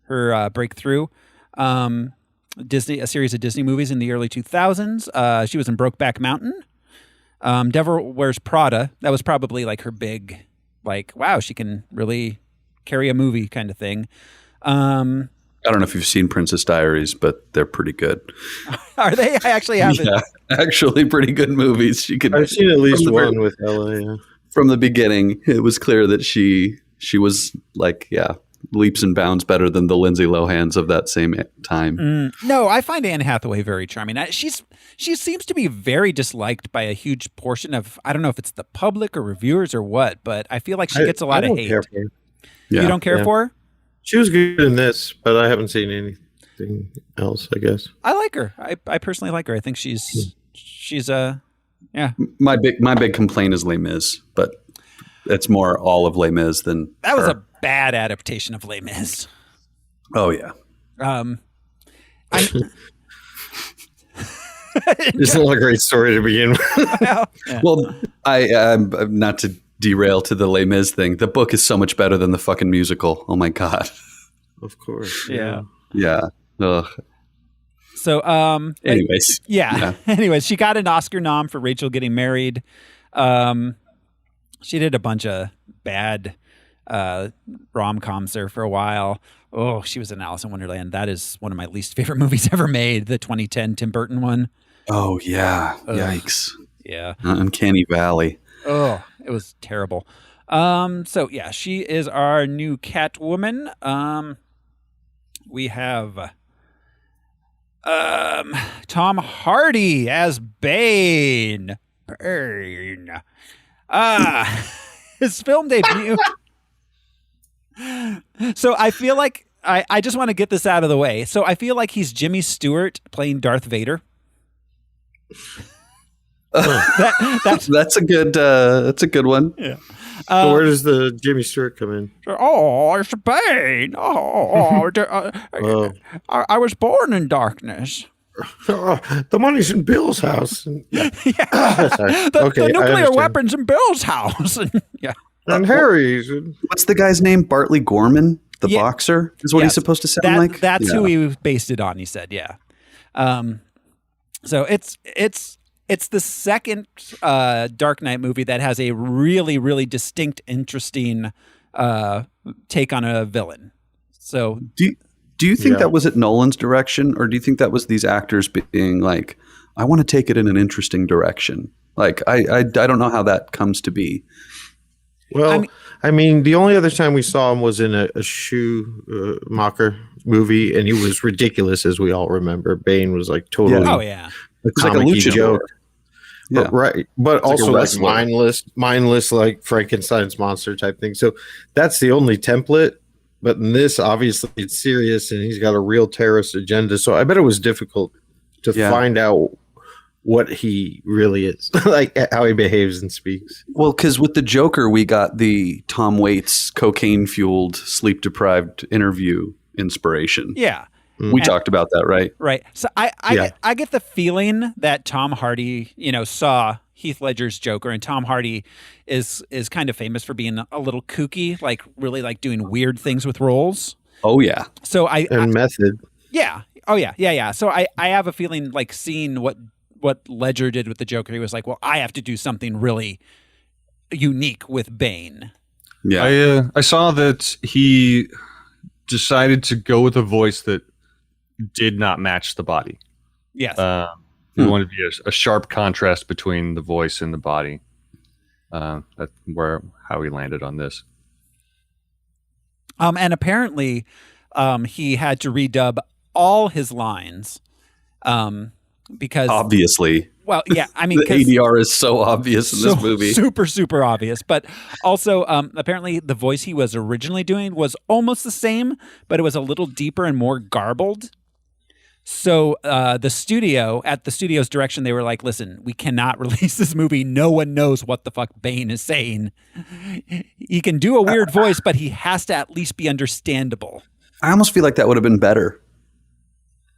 her breakthrough. A series of Disney movies in the early 2000s. She was in Brokeback Mountain. Devil Wears Prada. That was probably like her big, like, wow, she can really carry a movie kind of thing. I don't know if you've seen Princess Diaries, but they're pretty good. Are they? I actually haven't. Yeah, actually pretty good movies. I've seen at least one with Ella. Yeah. From the beginning, it was clear that she was like, leaps and bounds better than the Lindsay Lohans of that same time. No, I find Anne Hathaway very charming. She seems to be very disliked by a huge portion of, I don't know if it's the public or reviewers or what, but I feel like she gets a lot of hate. Care for her. You don't care for her? She was good in this, but I haven't seen anything else, I guess. I like her. I personally like her. I think she's yeah. My big complaint is Les Mis, but it's more all of Les Mis than that was a bad adaptation of Les Mis. Oh yeah. It's not a great story to begin with. Well, I'm not to derail to the Les Mis thing. The book is so much better than the fucking musical. Oh my god. Of course. Yeah. Yeah. Ugh. So, anyways. Yeah. Anyways, she got an Oscar nom for Rachel Getting Married. She did a bunch of bad rom-coms there for a while. Oh, she was in Alice in Wonderland. That is one of my least favorite movies ever made, the 2010 Tim Burton one. Oh, yeah. Yikes. Yeah. Uncanny Valley. Oh, it was terrible. So, yeah, she is our new Catwoman. We have Tom Hardy as Bane. His film debut. So I feel like I just want to get this out of the way. So I feel like he's Jimmy Stewart playing Darth Vader. That's a good one. Yeah. So where does the Jimmy Stewart come in? Oh, it's Bane. I was born in darkness. The money's in Bill's house. Yeah. The nuclear weapons in Bill's house. Yeah. And Harry's. What's the guy's name? Bartley Gorman, the boxer, is what he's supposed to sound like. That's who he based it on. He said, "Yeah." So it's the second Dark Knight movie that has a really, really distinct, interesting take on a villain. So do you think that was at Nolan's direction, or do you think that was these actors being like, I want to take it in an interesting direction? Like, I don't know how that comes to be. Well, I mean, the only other time we saw him was in a Schumacher movie, and he was ridiculous, as we all remember. Bane was like totally a comic joke. Yeah. But also like mindless, like Frankenstein's monster type thing. So that's the only template. But in this, obviously, it's serious, and he's got a real terrorist agenda. So I bet it was difficult to find out what he really is, like how he behaves and speaks. Well, because with the Joker, we got the Tom Waits cocaine-fueled, sleep-deprived interview inspiration. Yeah. We talked about that, right? Right. So I get the feeling that Tom Hardy, saw Heath Ledger's Joker, and Tom Hardy is kind of famous for being a little kooky, like really like doing weird things with roles. Oh yeah. So method. Yeah. Oh yeah. So I have a feeling like seeing what Ledger did with the Joker, he was like, well, I have to do something really unique with Bane. Yeah. I saw that he decided to go with a voice that did not match the body. Yes. He wanted to be a sharp contrast between the voice and the body. That's how he landed on this. And apparently, he had to redub all his lines, because obviously, well, yeah, I mean, the ADR is so obvious in this movie, super obvious. But also, apparently, the voice he was originally doing was almost the same, but it was a little deeper and more garbled. So at the studio's direction, they were like, listen, we cannot release this movie. No one knows what the fuck Bane is saying. He can do a weird voice, but he has to at least be understandable. I almost feel like that would have been better.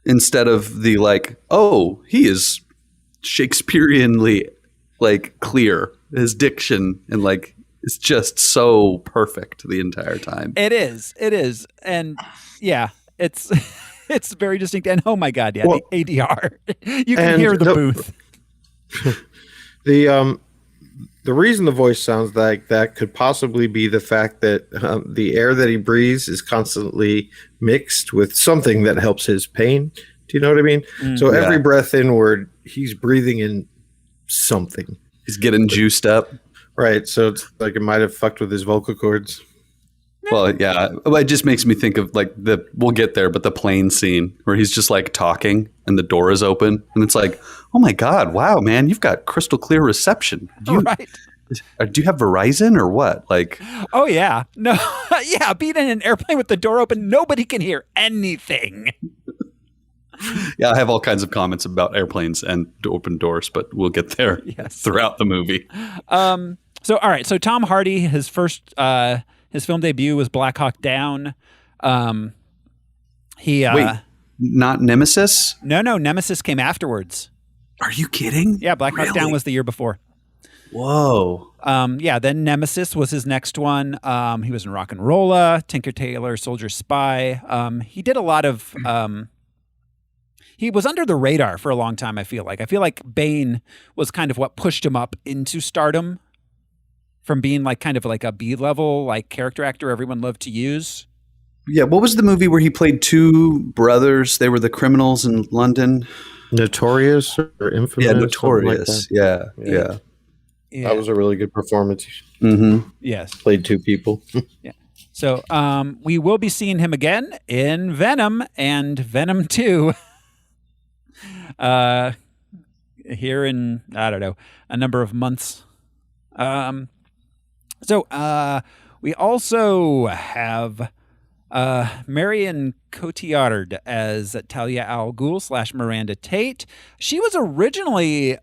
Instead of the like, oh, he is Shakespeareanly like clear. His diction and like it's just so perfect the entire time. It is. And yeah, it's it's very distinct. And oh my God, yeah, the ADR. You can hear the booth. The reason the voice sounds like that could possibly be the fact that the air that he breathes is constantly mixed with something that helps his pain. Do you know what I mean? So every breath inward, he's breathing in something. He's getting juiced up. Right. So it's like it might have fucked with his vocal cords. Well, yeah. It just makes me think of like we'll get there, but the plane scene where he's just like talking and the door is open and it's like, oh my God, wow, man, you've got crystal clear reception. Do you have Verizon or what? Like, oh yeah, no, yeah, being in an airplane with the door open, nobody can hear anything. Yeah, I have all kinds of comments about airplanes and open doors, but we'll get there throughout the movie. So all right, so Tom Hardy, his first his film debut was Black Hawk Down. Wait, not Nemesis? No, Nemesis came afterwards. Are you kidding? Yeah, Black Hawk Down was the year before. Whoa. Yeah, then Nemesis was his next one. He was in Rock and Rolla, Tinker Tailor Soldier Spy. He did a lot of he was under the radar for a long time, I feel like Bane was kind of what pushed him up into stardom from being like kind of like a B-level like character actor everyone loved to use. Yeah, what was the movie where he played two brothers? They were the criminals in London. Notorious or Infamous? Yeah, Notorious. Like Yeah. That was a really good performance. Mm-hmm. Yes. Played two people. Yeah. So we will be seeing him again in Venom and Venom 2 here in, I don't know, a number of months. So we also have Marion Cotillard as Talia al Ghul / Miranda Tate. She was originally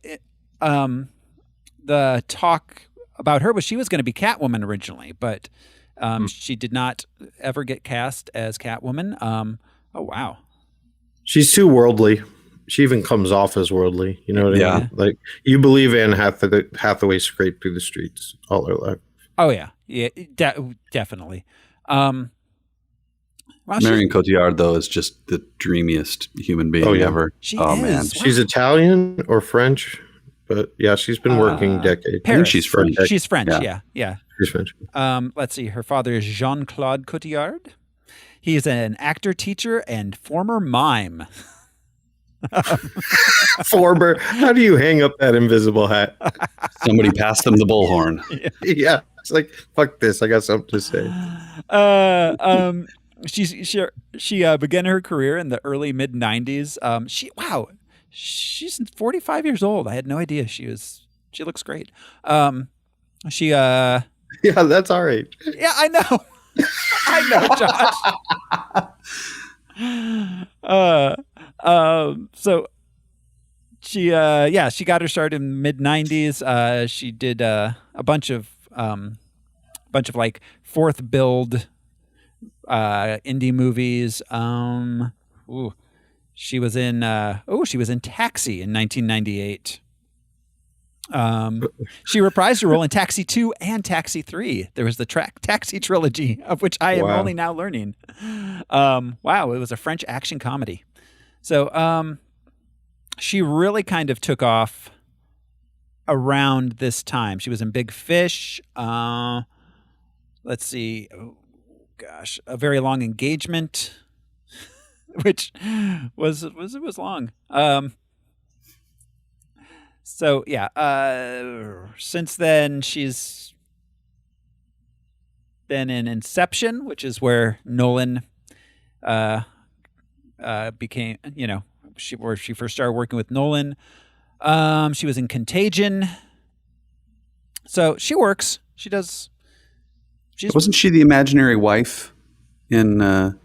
the talk about her was she was going to be Catwoman originally, but she did not ever get cast as Catwoman. Oh wow, she's too worldly. She even comes off as worldly. You know what I mean? Like you believe Anne Hathaway scraped through the streets all her life. Oh yeah, definitely. Marion Cotillard, though, is just the dreamiest human being ever. She is. Man, she's Italian or French, but yeah, she's been working decades. Paris. I think she's French. She's French. Yeah. She's French. Let's see. Her father is Jean-Claude Cotillard. He is an actor, teacher, and former mime. Former. How do you hang up that invisible hat? Somebody passed them the bullhorn. Yeah, it's like fuck this. I got something to say. She began her career in the early mid 90s. She's 45 years old. I had no idea she looks great. Yeah, that's all right. Yeah, I know. I know, Josh. So she got her start in mid 90s. She did a bunch of like fourth build indie movies. She was in Taxi in 1998. She reprised her role in Taxi 2 and Taxi 3. There was the Taxi trilogy, of which I am only now learning. Wow, it was a French action comedy. So she really kind of took off around this time. She was in Big Fish. Let's see. Oh, gosh. A Very Long Engagement, which was long. So yeah, since then she's been in Inception, which is where Nolan became, where she first started working with Nolan. She was in Contagion. So she works. She does. Wasn't she the imaginary wife in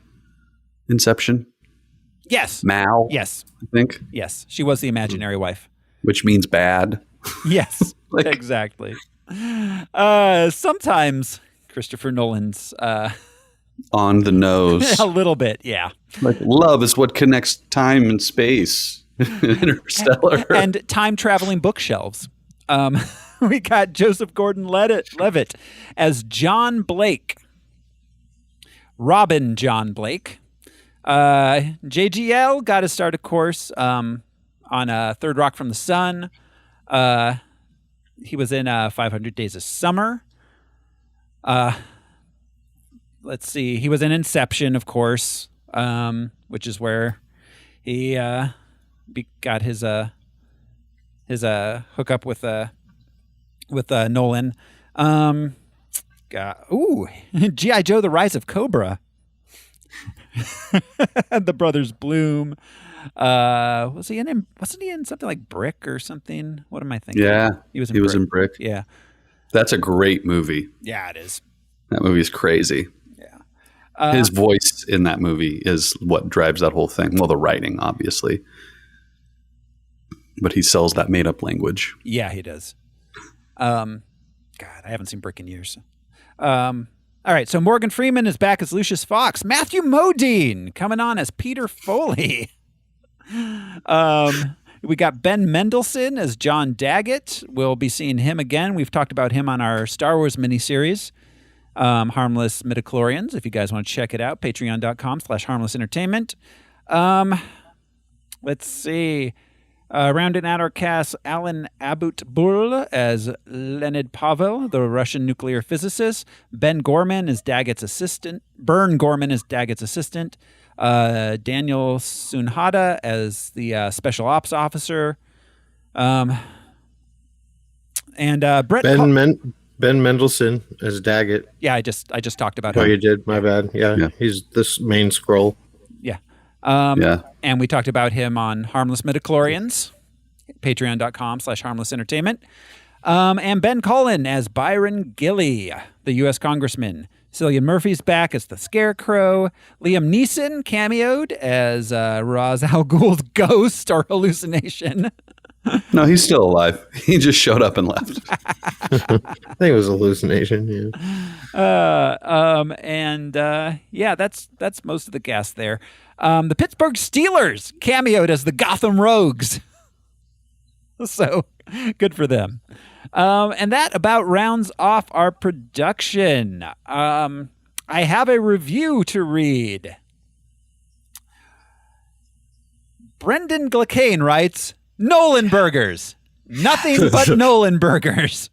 Inception? Yes. Mal? Yes. I think. Yes. She was the imaginary wife. Which means bad. Yes. Exactly. Sometimes Christopher Nolan's on the nose. A little bit, yeah. Like love is what connects time and space. Interstellar. And time-traveling bookshelves. We got Joseph Gordon-Levitt as John Blake. Robin John Blake. JGL got his start, of course, on Third Rock from the Sun. He was in 500 Days of Summer. Let's see. He was in Inception, of course, which is where he got his hookup with Nolan. G.I. Joe: The Rise of Cobra. The Brothers Bloom. Wasn't he in something like Brick or something? What am I thinking? Yeah, he was in Brick. Yeah, that's a great movie. Yeah, it is. That movie is crazy. Yeah, his voice in that movie is what drives that whole thing. Well, the writing, obviously, but he sells that made-up language. Yeah, he does. God, I haven't seen Brick in years. All right, so Morgan Freeman is back as Lucius Fox. Matthew Modine coming on as Peter Foley. We got Ben Mendelsohn as John Daggett. We'll be seeing him again. We've talked about him on our Star Wars miniseries, Harmless Midichlorians. If you guys want to check it out, patreon.com/harmlessentertainment. Let's see. Rounding out our cast, Alan Abutbul as Leonid Pavel, the Russian nuclear physicist. Ben Gorman is Daggett's assistant. Bern Gorman is Daggett's assistant. Daniel Sunhata as the special ops officer. And Brett Ben Mendelsohn as Daggett. Yeah, I just talked about him. Oh, you did? My bad. Yeah. He's this main scroll. Yeah. And we talked about him on Harmless Midichlorians, patreon.com/harmlessentertainment. And Ben Cullen as Byron Gilly, the U.S. Congressman. Cillian Murphy's back as the Scarecrow. Liam Neeson cameoed as Ra's al Ghul's ghost or hallucination. No, he's still alive. He just showed up and left. I think it was a hallucination. Yeah. That's most of the cast there. The Pittsburgh Steelers cameoed as the Gotham Rogues. So good for them. And that about rounds off our production. I have a review to read. Brendan Glacane writes, Nolan burgers. Nothing but Nolan burgers.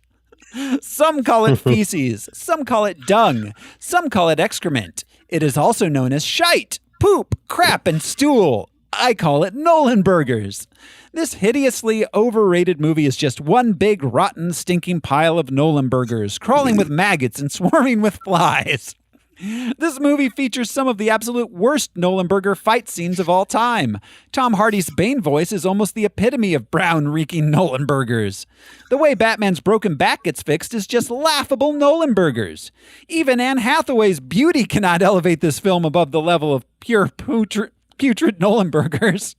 Some call it feces. Some call it dung. Some call it excrement. It is also known as shite, poop, crap, and stool. I call it Nolan burgers. This hideously overrated movie is just one big, rotten, stinking pile of Nolan burgers, crawling with maggots and swarming with flies. This movie features some of the absolute worst Nolan burger fight scenes of all time. Tom Hardy's Bane voice is almost the epitome of brown, reeking Nolan burgers. The way Batman's broken back gets fixed is just laughable Nolan burgers. Even Anne Hathaway's beauty cannot elevate this film above the level of pure putrid Nolan burgers.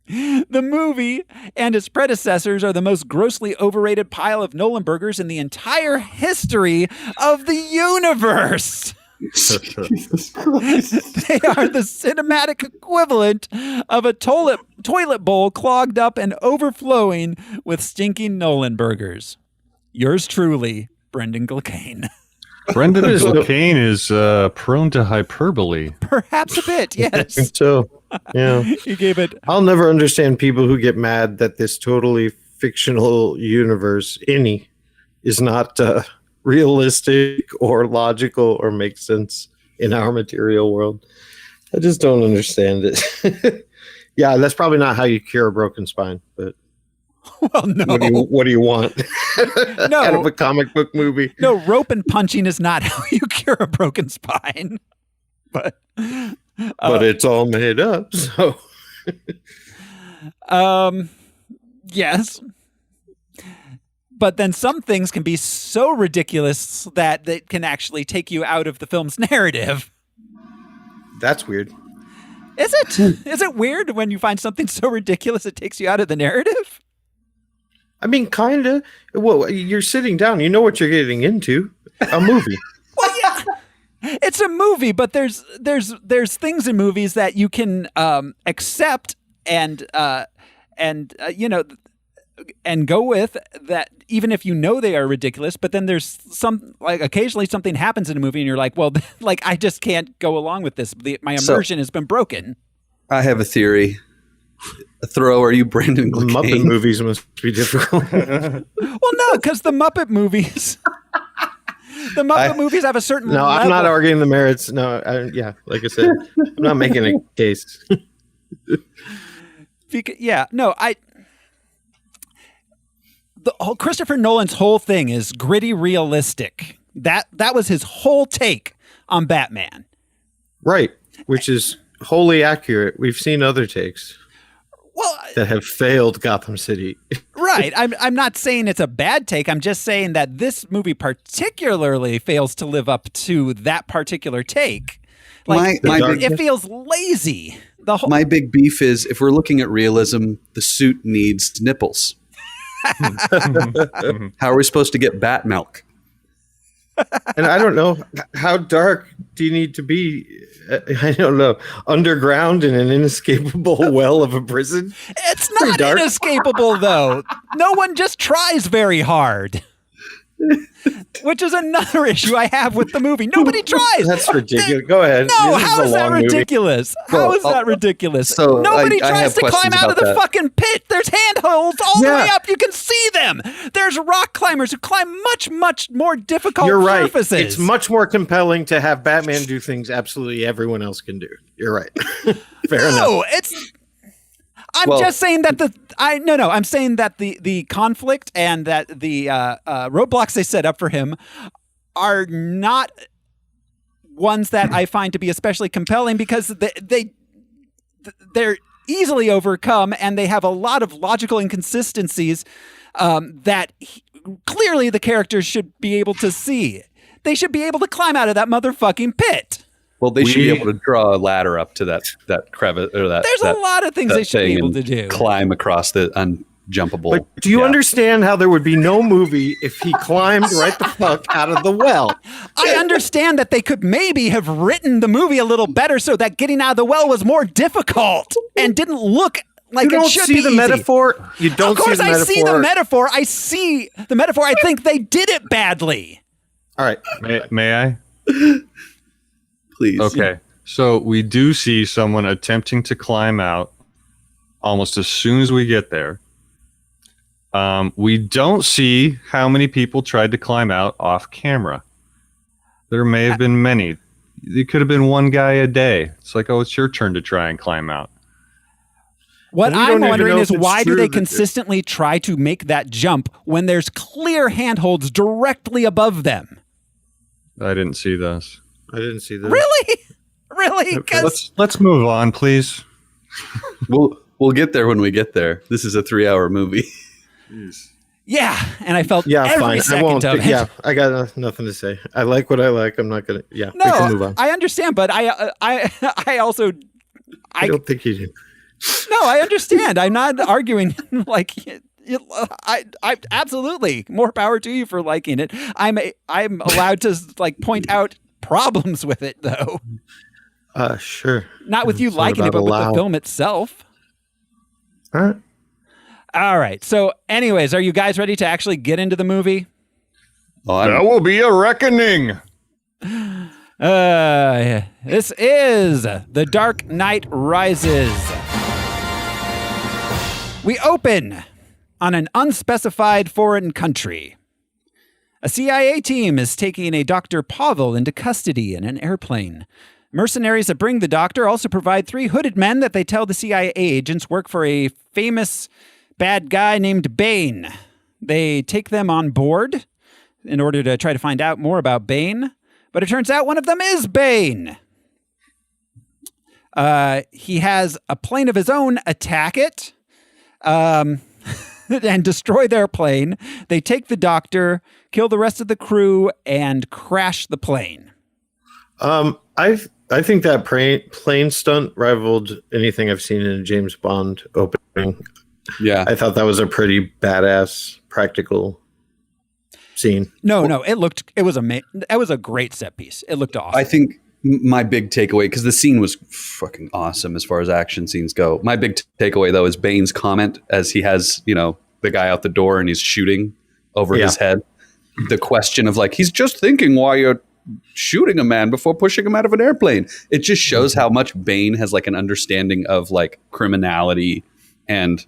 The movie and its predecessors are the most grossly overrated pile of Nolan burgers in the entire history of the universe. They are the cinematic equivalent of a toilet bowl clogged up and overflowing with stinking Nolan burgers. Yours truly, Brendan Gilkane. Brendan Gilkane is prone to hyperbole. Perhaps a bit, yes. So, yeah. He gave it. I'll never understand people who get mad that this totally fictional universe, is not realistic or logical or makes sense in our material world. I just don't understand it. Yeah, that's probably not how you cure a broken spine, but Well, no. what do you want? No. Out of a comic book movie? No, rope and punching is not how you cure a broken spine. But it's all made up, so. Yes. But then some things can be so ridiculous that they can actually take you out of the film's narrative. That's weird. Is it? Is it weird when you find something so ridiculous it takes you out of the narrative? I mean, kind of. Well, you're sitting down. You know what you're getting into. A movie. Well, yeah. It's a movie, but there's things in movies that you can accept and go with that, even if you know they are ridiculous. But then there's occasionally something happens in a movie and you're like, well, like I just can't go along with this. My immersion has been broken. I have a theory. Throw, are you Brendan Gilkane? Muppet movies must be difficult. Well, no, because the Muppet movies. The Muppet movies have a certain level. I'm not arguing the merits. No, like I said, I'm not making a case. Christopher Nolan's whole thing is gritty, realistic. That was his whole take on Batman. Right, which is wholly accurate. We've seen other takes that have failed Gotham City. Right. I'm not saying it's a bad take. I'm just saying that this movie particularly fails to live up to that particular take. Like, it feels lazy. My big beef is if we're looking at realism, the suit needs nipples. How are we supposed to get bat milk? And I don't know, how dark do you need to be? I don't know. Underground in an inescapable well of a prison? It's not inescapable, though. No one just tries very hard. Which is another issue I have with the movie. Nobody tries. That's ridiculous. Go ahead. No, how is that ridiculous? How is that ridiculous? So Nobody tries to climb out of the fucking pit. There's handholds all the way up. You can see them. There's rock climbers who climb much, much more difficult surfaces. Right. It's much more compelling to have Batman do things absolutely everyone else can do. You're right. Fair enough. I'm just saying that I'm saying that the conflict and that the roadblocks they set up for him are not ones that I find to be especially compelling because they're easily overcome and they have a lot of logical inconsistencies that clearly the characters should be able to see. They should be able to climb out of that motherfucking pit. Well, they should be able to draw a ladder up to that crevice or that. There's a lot of things they should be able to do. Climb across the unjumpable. But do you understand how there would be no movie if he climbed right the fuck out of the well? I understand that they could maybe have written the movie a little better so that getting out of the well was more difficult and didn't look like it should be You don't see the metaphor? You don't see the metaphor? Of course I see the metaphor. I see the metaphor. I think they did it badly. All right. May I? Please. Okay. So we do see someone attempting to climb out almost as soon as we get there. We don't see how many people tried to climb out off camera. There may have been many. It could have been one guy a day. It's like, oh, it's your turn to try and climb out. What I'm wondering is why do they consistently try to make that jump when there's clear handholds directly above them? I didn't see those. I didn't see that. Really? Really? Let's move on, please. We'll get there when we get there. This is a 3-hour movie. Yeah, and I felt fine. second of it. Yeah, I got nothing to say. I like what I like. I'm not gonna. Yeah, no, we can move on. I understand, but I also I don't think you do. No, I understand. I'm not arguing. Like, I absolutely more power to you for liking it. I'm allowed to like point out problems with it, though. Sure. Not with you It's not liking it, about but with the allow. film itself. All right. All right. So, anyways, are you guys ready to actually get into the movie? There will be a reckoning. This is The Dark Knight Rises. We open on an unspecified foreign country. A CIA team is taking a Dr. Pavel into custody in an airplane. Mercenaries that bring the doctor also provide 3 hooded men that they tell the CIA agents work for a famous bad guy named Bane. They take them on board in order to try to find out more about Bane, but it turns out one of them is Bane. He has a plane of his own attack it and destroy their plane. They take the doctor, kill the rest of the crew, and crash the plane. I think that plane stunt rivaled anything I've seen in a James Bond opening. Yeah. I thought that was a pretty badass practical scene. No, it was a great set piece. It looked awesome. I think my big takeaway, because the scene was fucking awesome as far as action scenes go. My big takeaway, though, is Bane's comment as he has, the guy out the door and he's shooting over his head. The question of he's just thinking why you're shooting a man before pushing him out of an airplane. It just shows how much Bane has an understanding of criminality and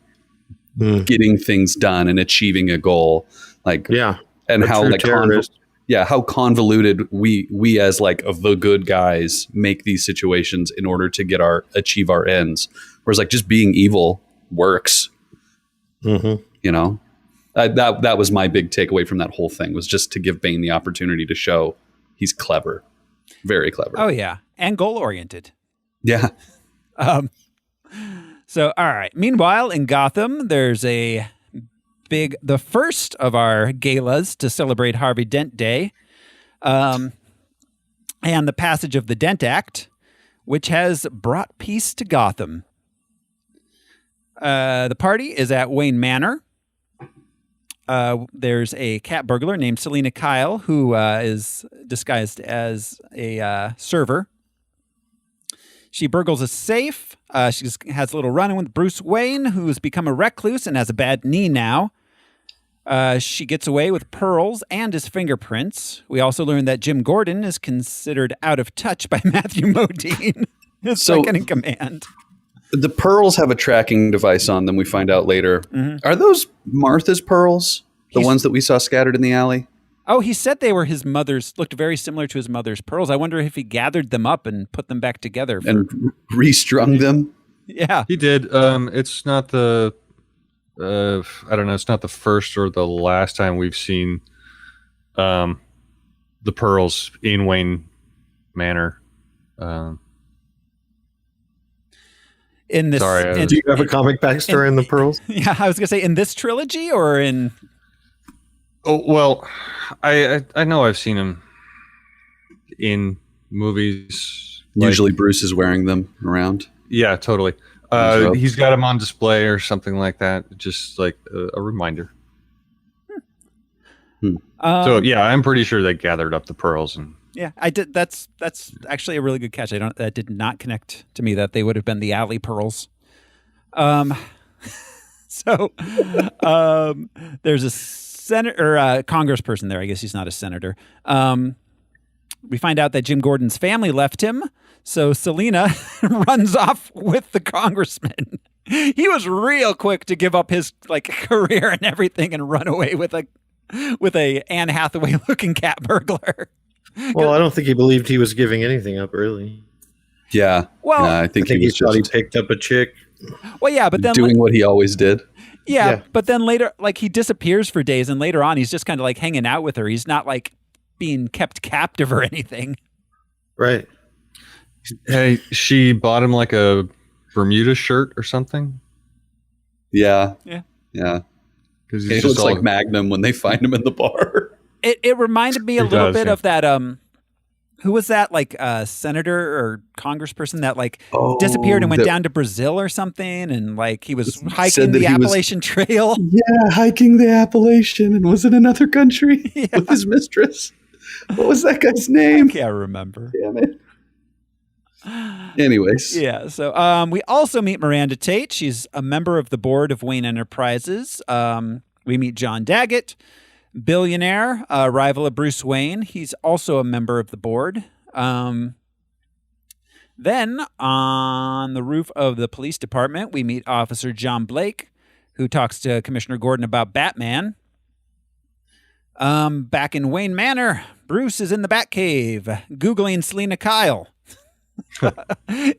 getting things done and achieving a goal. And how how convoluted we as the good guys make these situations in order to achieve our ends. Whereas just being evil works. Mm-hmm. That was my big takeaway from that whole thing, was just to give Bane the opportunity to show he's clever, very clever. Oh yeah, and goal oriented. Yeah. So all right. Meanwhile, in Gotham, there's the first of our galas to celebrate Harvey Dent Day, and the passage of the Dent Act, which has brought peace to Gotham. The party is at Wayne Manor. There's a cat burglar named Selena Kyle who is disguised as a server. She burgles a safe. She just has a little run-in with Bruce Wayne, who's become a recluse and has a bad knee now. She gets away with pearls and his fingerprints. We also learn that Jim Gordon is considered out of touch by Matthew Modine, his second in command. The pearls have a tracking device on them, we find out later. Mm-hmm. Are those Martha's pearls? The ones that we saw scattered in the alley? Oh, he said they were his mother's, looked very similar to his mother's pearls. I wonder if he gathered them up and put them back together. And restrung them? Yeah. He did. It's not the, I don't know, it's not the first or the last time we've seen the pearls in Wayne Manor. In this, do you have a comic backstory in the pearls? Yeah, I was gonna say in this trilogy or in. Oh well, I know I've seen him in movies. Usually, Bruce is wearing them around. Yeah, totally. He's got them on display or something like that, just like a reminder. So yeah, I'm pretty sure they gathered up the pearls and. Yeah, I did. That's actually a really good catch. That did not connect to me that they would have been the alley pearls. So there's a senator or a congressperson there. I guess he's not a senator. We find out that Jim Gordon's family left him, so Selena runs off with the congressman. He was real quick to give up his career and everything and run away with a Anne Hathaway looking cat burglar. Well, I don't think he believed he was giving anything up, really. Yeah. Well, I think he thought he picked up a chick. Well, yeah, but then doing what he always did. Yeah, but then later, he disappears for days, and later on, he's just kind of hanging out with her. He's not being kept captive or anything. Right. Hey, she bought him a Bermuda shirt or something. Yeah. Yeah. Yeah. Because he looks like Magnum when they find him in the bar. It reminded me a little bit of that. Who was that? Senator or congressperson that disappeared and went down to Brazil or something, and he was hiking the Appalachian Trail. Yeah, hiking the Appalachian and was in another country with his mistress. What was that guy's name? I can't remember. Damn it. Anyways. Yeah, so we also meet Miranda Tate. She's a member of the board of Wayne Enterprises. We meet John Daggett, billionaire, rival of Bruce Wayne. He's also a member of the board. Then on the roof of the police department, we meet Officer John Blake, who talks to Commissioner Gordon about Batman. Back in Wayne Manor, Bruce is in the Batcave, Googling Selena Kyle.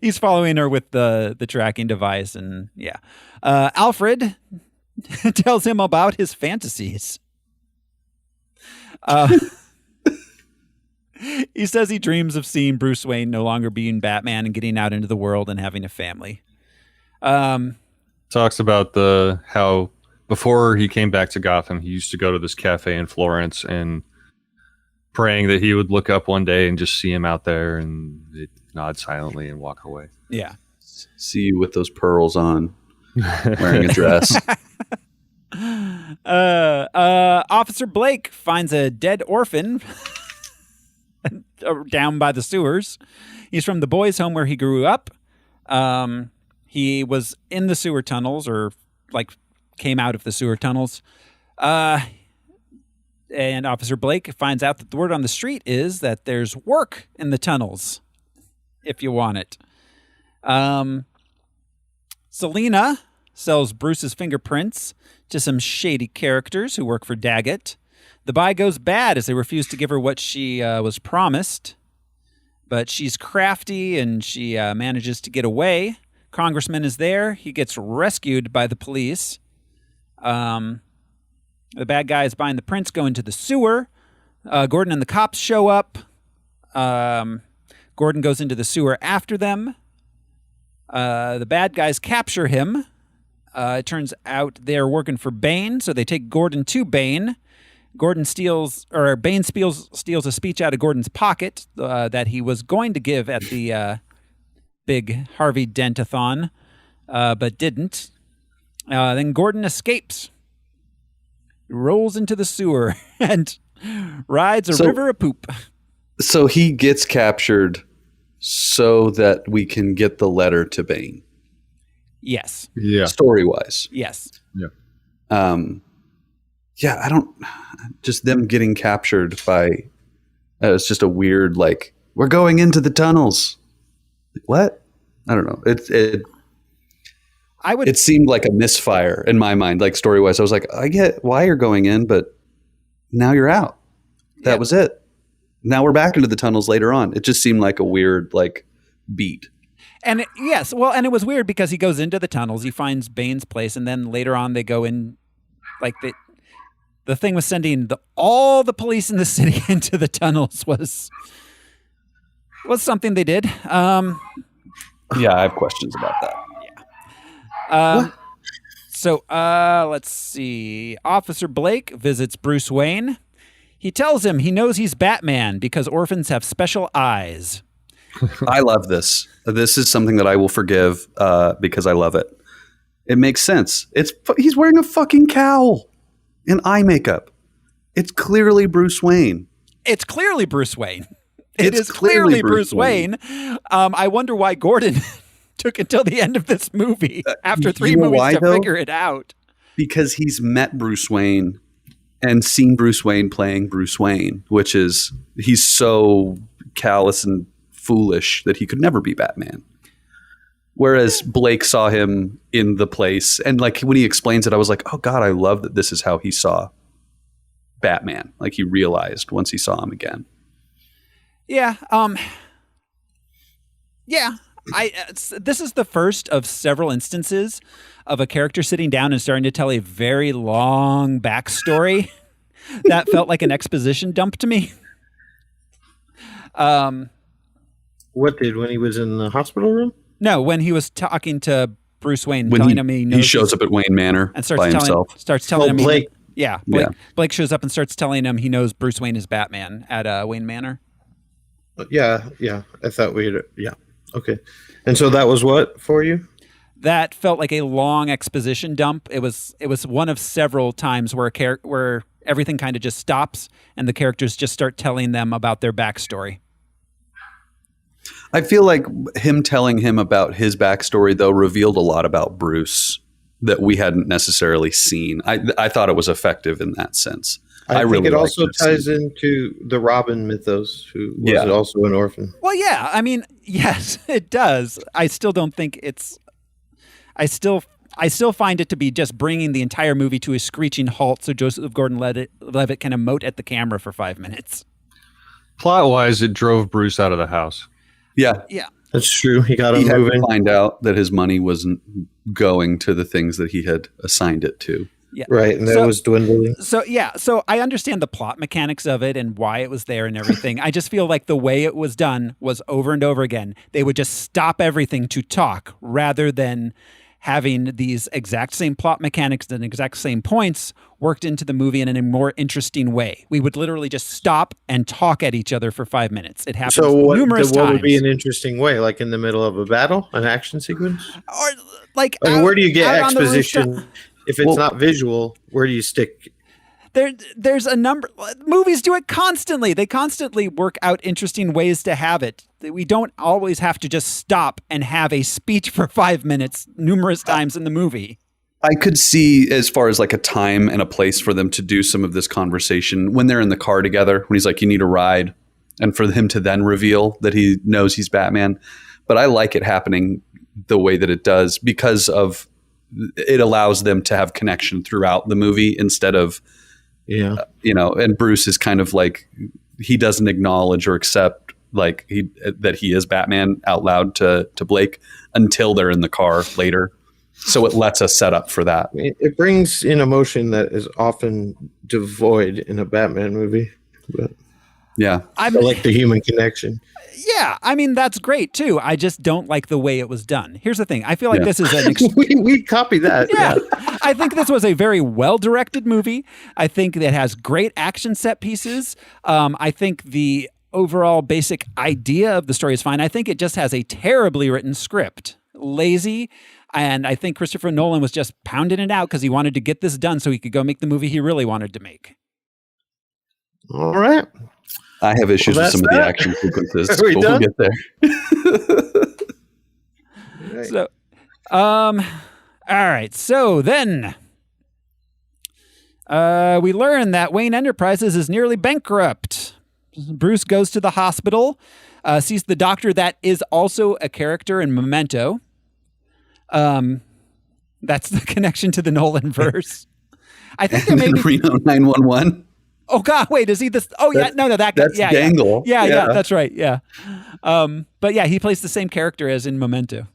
He's following her with the tracking device, and yeah. Alfred tells him about his fantasies. He says he dreams of seeing Bruce Wayne no longer being Batman and getting out into the world and having a family. Talks about how before he came back to Gotham, he used to go to this cafe in Florence and praying that he would look up one day and just see him out there and they'd nod silently and walk away. Yeah. See you with those pearls on, wearing a dress. Officer Blake finds a dead orphan down by the sewers. He's from the boys' home where he grew up. He was in the sewer tunnels, or like came out of the sewer tunnels. And Officer Blake finds out that the word on the street is that there's work in the tunnels, if you want it. Selena sells Bruce's fingerprints to some shady characters who work for Daggett. The buy goes bad as they refuse to give her what she was promised. But she's crafty and she manages to get away. Congressman is there. He gets rescued by the police. The bad guys buying the prints go into the sewer. Gordon and the cops show up. Gordon goes into the sewer after them. The bad guys capture him. It turns out they're working for Bane, so they take Gordon to Bane. Bane steals a speech out of Gordon's pocket that he was going to give at the big Harvey Dent-a-thon, but didn't. Then Gordon escapes, rolls into the sewer, and rides a river of poop. So he gets captured so that we can get the letter to Bane. Yes. Yeah. Story-wise. Yes. Yeah. Yeah, I don't... Just them getting captured by... it's just a weird, like, we're going into the tunnels. What? I don't know. It seemed like a misfire in my mind, like story-wise. I was like, I get why you're going in, but now you're out. That was it. Now we're back into the tunnels later on. It just seemed like a weird, like, beat. And and it was weird because he goes into the tunnels, he finds Bane's place, and then later on they go in, like, the thing was sending all the police in the city into the tunnels was something they did. Yeah, I have questions about that. So let's see. Officer Blake visits Bruce Wayne. He tells him he knows he's Batman because orphans have special eyes. I love this. This is something that I will forgive because I love it. It makes sense. He's wearing a fucking cowl and eye makeup. It's clearly Bruce Wayne. It's clearly Bruce Wayne. It is clearly Bruce Wayne. I wonder why Gordon took until the end of this movie after 3 movies to figure it out. Because he's met Bruce Wayne and seen Bruce Wayne playing Bruce Wayne, which is he's so callous and foolish that he could never be Batman. Whereas Blake saw him in the place, and like when he explains it, I was like, oh God, I love that this is how he saw Batman. Like he realized once he saw him again. Yeah. Yeah. This is the first of several instances of a character sitting down and starting to tell a very long backstory that felt like an exposition dump to me. What did when he was in the hospital room? No, when he was talking to Bruce Wayne, telling him he shows up at Wayne Manor and by himself. Starts telling him Blake. Blake shows up and starts telling him he knows Bruce Wayne is Batman at Wayne Manor. Yeah. I thought okay. And so that was what for you? That felt like a long exposition dump. It was one of several times where everything kind of just stops and the characters just start telling them about their backstory. I feel like him telling him about his backstory, though, revealed a lot about Bruce that we hadn't necessarily seen. I thought it was effective in that sense. I think really it also liked ties into the Robin mythos, who was also an orphan. Well, yeah, I mean, yes, it does. I still don't think it's. I still find it to be just bringing the entire movie to a screeching halt, so Joseph Gordon-Levitt can emote at the camera for 5 minutes. Plot-wise, it drove Bruce out of the house. Yeah, That's true. He got him he had moving. to find out that his money wasn't going to the things that he had assigned it to. Yeah. Right, and that was dwindling. So I understand the plot mechanics of it and why it was there and everything. I just feel like the way it was done was over and over again. They would just stop everything to talk rather than having these exact same plot mechanics and exact same points worked into the movie in a more interesting way. We would literally just stop and talk at each other for 5 minutes. It happens numerous times. What would be an interesting way? Like in the middle of a battle, an action sequence? Or like where do you get exposition? If it's not visual, where do you stick? There's a number. Movies do it constantly. They constantly work out interesting ways to have it. We don't always have to just stop and have a speech for 5 minutes numerous times in the movie. I could see, as far as like a time and a place for them to do some of this conversation when they're in the car together, when he's like, you need a ride, and for him to then reveal that he knows he's Batman. But I like it happening the way that it does because of it allows them to have connection throughout the movie instead of, and Bruce is kind of like, he doesn't acknowledge or accept like that he is Batman out loud to Blake until they're in the car later. So it lets us set up for that. It brings in emotion that is often devoid in a Batman movie. But yeah. I like the human connection. Yeah, I mean, that's great too. I just don't like the way it was done. Here's the thing. I feel like this is an... we copy that. Yeah. I think this was a very well-directed movie. I think it has great action set pieces. I think the overall basic idea of the story is fine. I think it just has a terribly written script. Lazy. And I think Christopher Nolan was just pounding it out because he wanted to get this done so he could go make the movie he really wanted to make. All right. I have issues with some of the action sequences. We'll get there. Right. So, all right. So then we learn that Wayne Enterprises is nearly bankrupt. Bruce goes to the hospital, sees the doctor that is also a character in Memento. That's the connection to the Nolan verse. I think there may be Reno 911. Oh God! Wait, is he this? Oh yeah, no, that guy. That's Dangle. Yeah, that's right. Yeah, but yeah, he plays the same character as in Memento.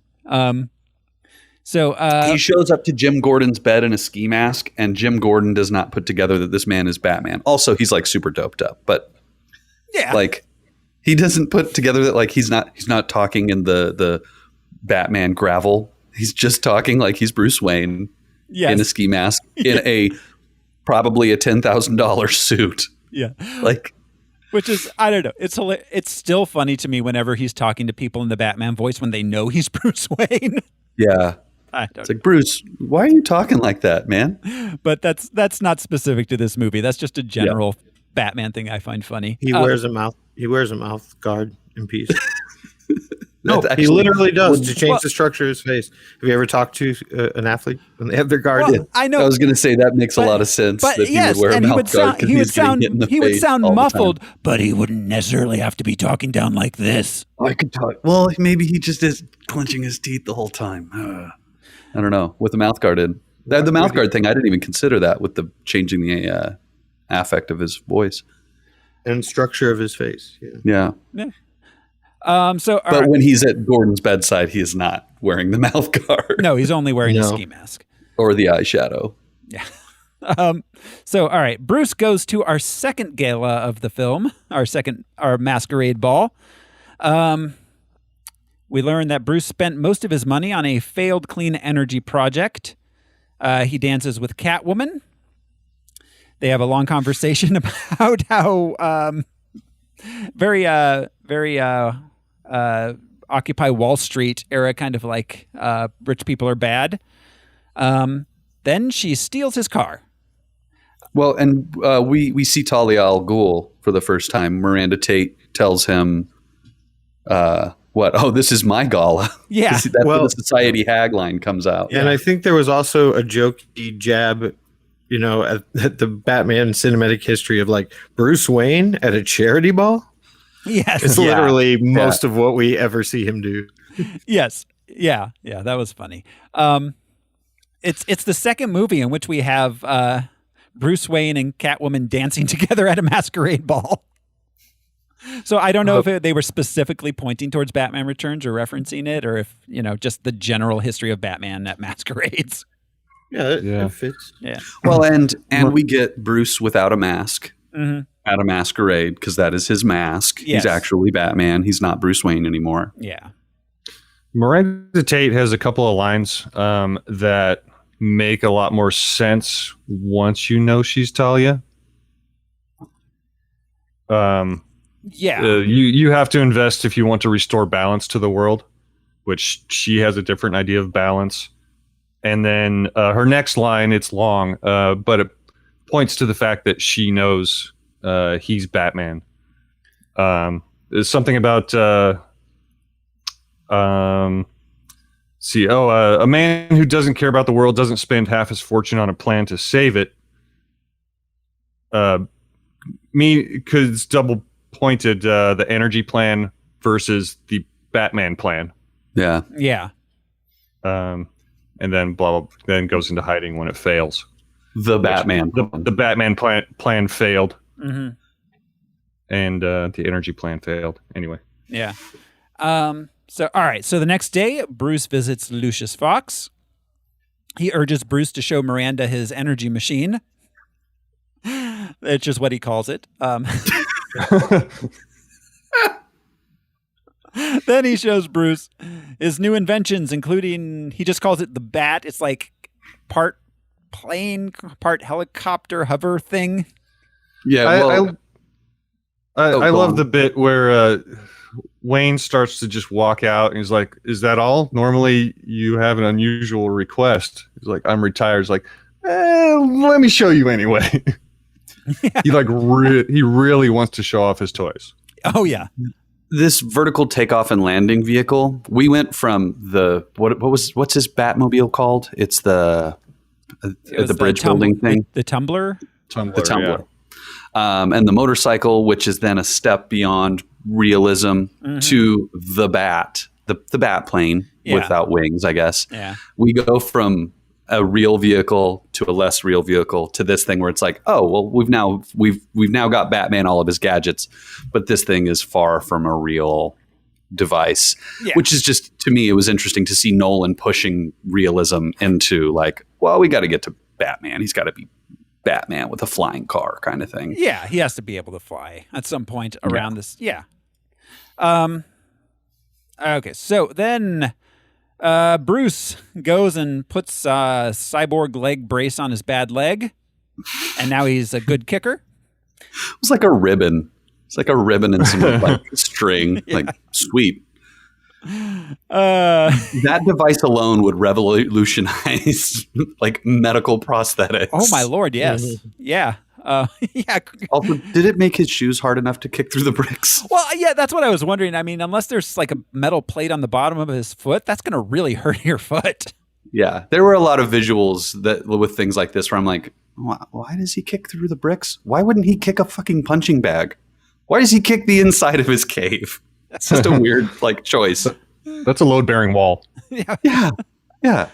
So he shows up to Jim Gordon's bed in a ski mask, and Jim Gordon does not put together that this man is Batman. Also, he's like super doped up, but like he doesn't put together that like he's not talking in the Batman gravel. He's just talking like he's Bruce Wayne in a ski mask in a probably a $10,000 suit. Yeah. Like, which is, I don't know. It's still funny to me whenever he's talking to people in the Batman voice when they know he's Bruce Wayne. Yeah. It's like, Bruce, why are you talking like that, man? But that's not specific to this movie. That's just a general Batman thing I find funny. He wears a mouth guard in peace. No, he literally does to change the structure of his face. Have you ever talked to an athlete when they have their guard in? I know. I was going to say that makes a lot of sense. But that yes, he would wear a mouth guard he would sound muffled, but he wouldn't necessarily have to be talking down like this. I could talk. Well, maybe he just is clenching his teeth the whole time. I don't know. With the mouth guard in. The mouth guard thing, I didn't even consider that with the changing the affect of his voice. And structure of his face. Yeah. But when he's at Gordon's bedside, he is not wearing the mouth guard. No, he's only wearing a ski mask. Or the eyeshadow. Yeah. So, all right. Bruce goes to our second gala of the film, our masquerade ball. We learn that Bruce spent most of his money on a failed clean energy project. He dances with Catwoman. They have a long conversation about how very Occupy Wall Street era kind of like rich people are bad. Then she steals his car. Well, and we see Talia al Ghul for the first time. Miranda Tate tells him, what? Oh, this is my gala. Yeah. That's where the Society Hag line comes out. And I think there was also a jokey jab, at the Batman cinematic history of like Bruce Wayne at a charity ball. Yes. It's literally most of what we ever see him do. Yes. Yeah. Yeah. That was funny. It's the second movie in which we have Bruce Wayne and Catwoman dancing together at a masquerade ball. So I don't know if they were specifically pointing towards Batman Returns or referencing it, or if, just the general history of Batman at masquerades. Yeah, it fits. Yeah. Well, and we get Bruce without a mask at a masquerade because that is his mask. Yes. He's actually Batman. He's not Bruce Wayne anymore. Yeah. Miranda Tate has a couple of lines that make a lot more sense once you know she's Talia. You have to invest if you want to restore balance to the world, which she has a different idea of balance. And then her next line, it's long, but it points to the fact that she knows he's Batman. There's something about a man who doesn't care about the world doesn't spend half his fortune on a plan to save it. Because it's double pointed, the energy plan versus the Batman plan. Yeah. Yeah. And then then goes into hiding when it fails. The Batman. The Batman plan failed. Mm-hmm. And the energy plan failed. Anyway. Yeah. So, all right. So the next day, Bruce visits Lucius Fox. He urges Bruce to show Miranda his energy machine. It's just what he calls it. Then he shows Bruce his new inventions, including, he just calls it the Bat. It's like part plane, part helicopter hover thing. Yeah. I love the bit where Wayne starts to just walk out and he's like, is that all? Normally you have an unusual request. He's like, I'm retired. He's like, let me show you anyway. Yeah. He he really wants to show off his toys. Oh yeah. This vertical takeoff and landing vehicle, we went from the what's his Batmobile called? It's the bridge building thing. The Tumbler. The Tumbler. Yeah. And the motorcycle, which is then a step beyond realism to the Bat, the Bat plane without wings, I guess. Yeah. We go from a real vehicle to a less real vehicle to this thing where it's like, oh, well, we've now got Batman, all of his gadgets, but this thing is far from a real device, which is just, to me, it was interesting to see Nolan pushing realism into like, well, we got to get to Batman. He's got to be Batman with a flying car kind of thing. Yeah. He has to be able to fly at some point around this. Yeah. Okay. So then, Bruce goes and puts a cyborg leg brace on his bad leg, and now he's a good kicker. It's like a ribbon. It's like a ribbon and some like string. Yeah. Like, sweet. That device alone would revolutionize like medical prosthetics. Oh my Lord, yes. Yeah. Yeah. Also, did it make his shoes hard enough to kick through the bricks? Well, yeah, that's what I was wondering. I mean, unless there's like a metal plate on the bottom of his foot, that's going to really hurt your foot. Yeah. There were a lot of visuals that with things like this where I'm like, why does he kick through the bricks? Why wouldn't he kick a fucking punching bag? Why does he kick the inside of his cave? That's just a weird like choice. That's a load-bearing wall. Yeah. Yeah.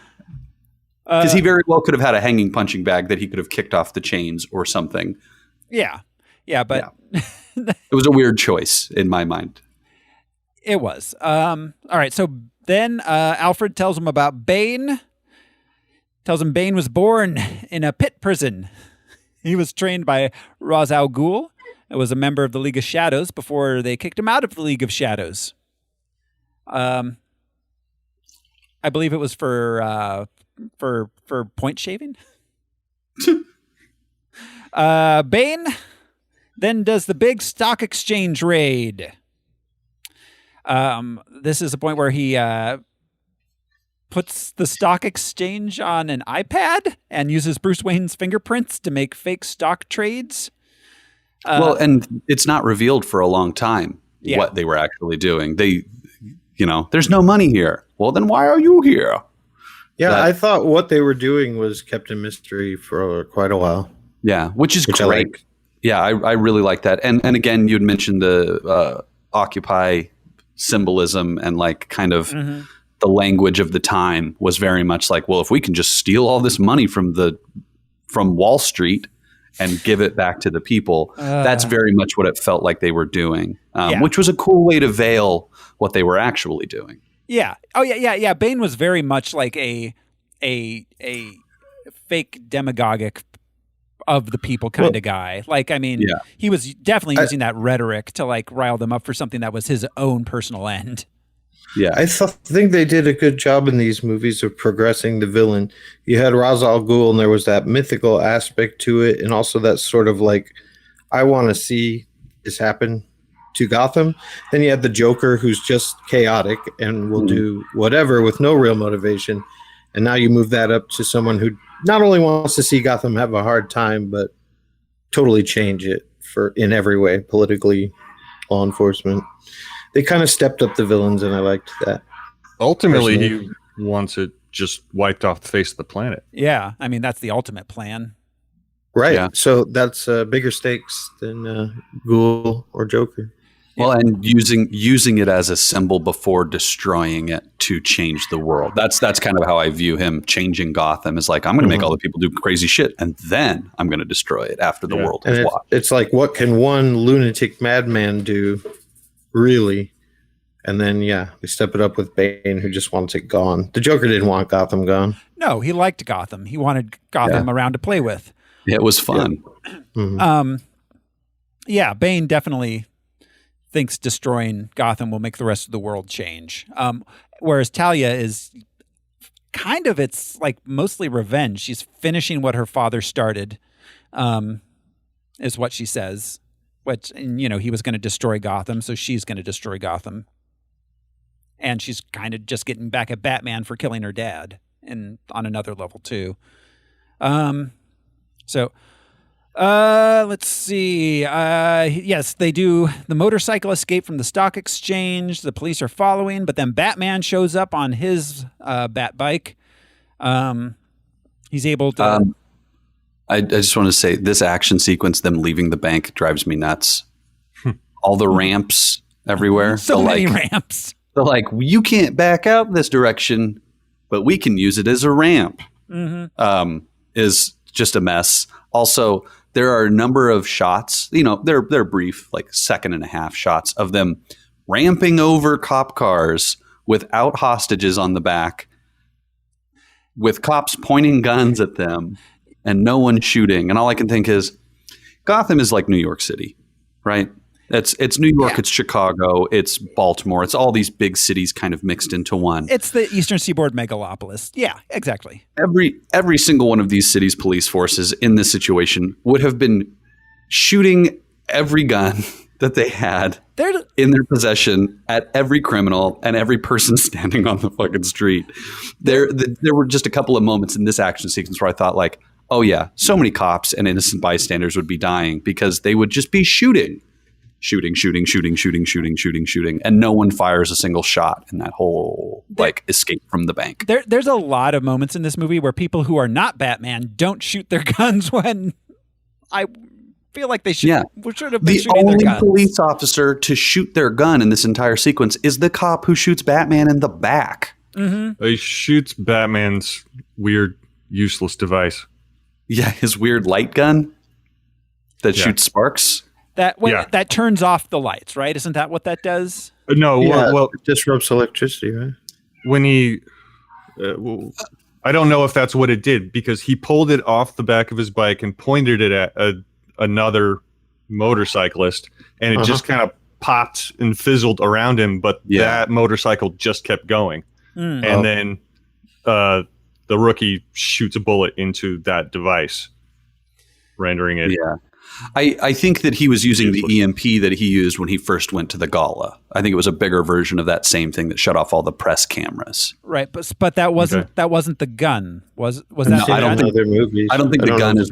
Because he very well could have had a hanging punching bag that he could have kicked off the chains or something. Yeah. Yeah, but... Yeah. It was a weird choice in my mind. It was. All right, so then Alfred tells him about Bane. Tells him Bane was born in a pit prison. He was trained by Ra's al Ghul. It was a member of the League of Shadows before they kicked him out of the League of Shadows. I believe it was for point shaving. Bane then does the big stock exchange raid. This is the point where he puts the stock exchange on an iPad and uses Bruce Wayne's fingerprints to make fake stock trades. Well, and it's not revealed for a long time what they were actually doing. They, there's no money here. Well, then why are you here? Yeah, I thought what they were doing was kept a mystery for quite a while. Yeah, which is great. I like. Yeah, I really like that. And again, you'd mentioned the Occupy symbolism and like kind of the language of the time was very much like, well, if we can just steal all this money from Wall Street and give it back to the people, that's very much what it felt like they were doing, which was a cool way to veil what they were actually doing. Yeah. Oh, yeah. Bane was very much like a fake demagogic of the people kind of guy. Like, I mean, he was definitely using that rhetoric to like rile them up for something that was his own personal end. Yeah, I think they did a good job in these movies of progressing the villain. You had Ra's al Ghul, and there was that mythical aspect to it, and also that sort of like, I want to see this happen to Gotham. Then you had the Joker, who's just chaotic and will do whatever with no real motivation. And now you move that up to someone who not only wants to see Gotham have a hard time, but totally change it in every way, politically, law enforcement. They kind of stepped up the villains, and I liked that. Ultimately, he wants it just wiped off the face of the planet. Yeah, I mean, that's the ultimate plan. Right. Yeah. So that's bigger stakes than Ghoul or Joker. Well, and using it as a symbol before destroying it to change the world. That's kind of how I view him changing Gotham. Is like, I'm going to make all the people do crazy shit, and then I'm going to destroy it after the world has watched. It's like, what can one lunatic madman do, really? And then, they step it up with Bane, who just wants it gone. The Joker didn't want Gotham gone. No, he liked Gotham. He wanted Gotham around to play with. It was fun. Yeah. Bane definitely thinks destroying Gotham will make the rest of the world change. Whereas Talia is kind of, it's like mostly revenge. She's finishing what her father started, is what she says. He was going to destroy Gotham, so she's going to destroy Gotham. And she's kind of just getting back at Batman for killing her dad, and on another level too. Let's see. Yes, they do the motorcycle escape from the stock exchange. The police are following, but then Batman shows up on his bat bike. He's able to. I just want to say this action sequence, them leaving the bank, drives me nuts. All the ramps everywhere. So many ramps. They're like, you can't back out this direction, but we can use it as a ramp. Is just a mess. Also, there are a number of shots, they're brief, like second and a half shots of them ramping over cop cars without hostages on the back, with cops pointing guns at them and no one shooting. And all I can think is Gotham is like New York City, right? It's New York, it's Chicago, it's Baltimore, it's all these big cities kind of mixed into one. It's the Eastern Seaboard megalopolis. Yeah, exactly. Every single one of these cities' police forces in this situation would have been shooting every gun that they had in their possession at every criminal and every person standing on the fucking street. There were just a couple of moments in this action sequence where I thought like, oh yeah, so many cops and innocent bystanders would be dying because they would just be shooting, and no one fires a single shot in that whole escape from the bank. There's a lot of moments in this movie where people who are not Batman don't shoot their guns when I feel like they should have been shooting their guns. The only police officer to shoot their gun in this entire sequence is the cop who shoots Batman in the back. Mm-hmm. He shoots Batman's weird, useless device. Yeah, his weird light gun that shoots sparks. That turns off the lights, right? Isn't that what that does? No, well, it disrupts electricity, right? When he, I don't know if that's what it did, because he pulled it off the back of his bike and pointed it at another motorcyclist, and it just kind of popped and fizzled around him, but that motorcycle just kept going. And then the rookie shoots a bullet into that device, rendering it I think that he was using the EMP that he used when he first went to the gala. I think it was a bigger version of that same thing that shut off all the press cameras. Right, but that wasn't the gun. Was that? No, I don't think the gun is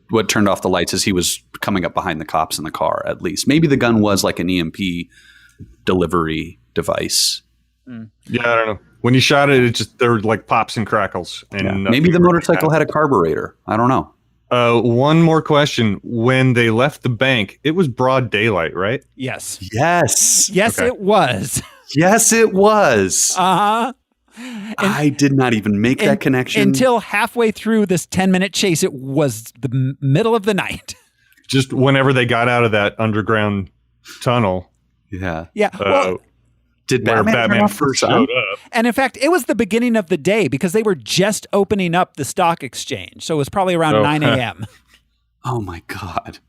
what turned off the lights as he was coming up behind the cops in the car, at least. Maybe the gun was like an EMP delivery device. Yeah, I don't know. When he shot it, there were like pops and crackles. And maybe the motorcycle had a carburetor. I don't know. One more question. When they left the bank, it was broad daylight, right? Yes. Yes. Yes, Okay. it was. Yes, it was. Uh-huh. I did not even make that connection. Until halfway through this 10-minute chase, it was the middle of the night. Just whenever they got out of that underground tunnel. Yeah. Yeah. Well, did where Batman first showed up. and in fact, it was the beginning of the day because they were just opening up the stock exchange. So it was probably around 9 a.m. Oh my God.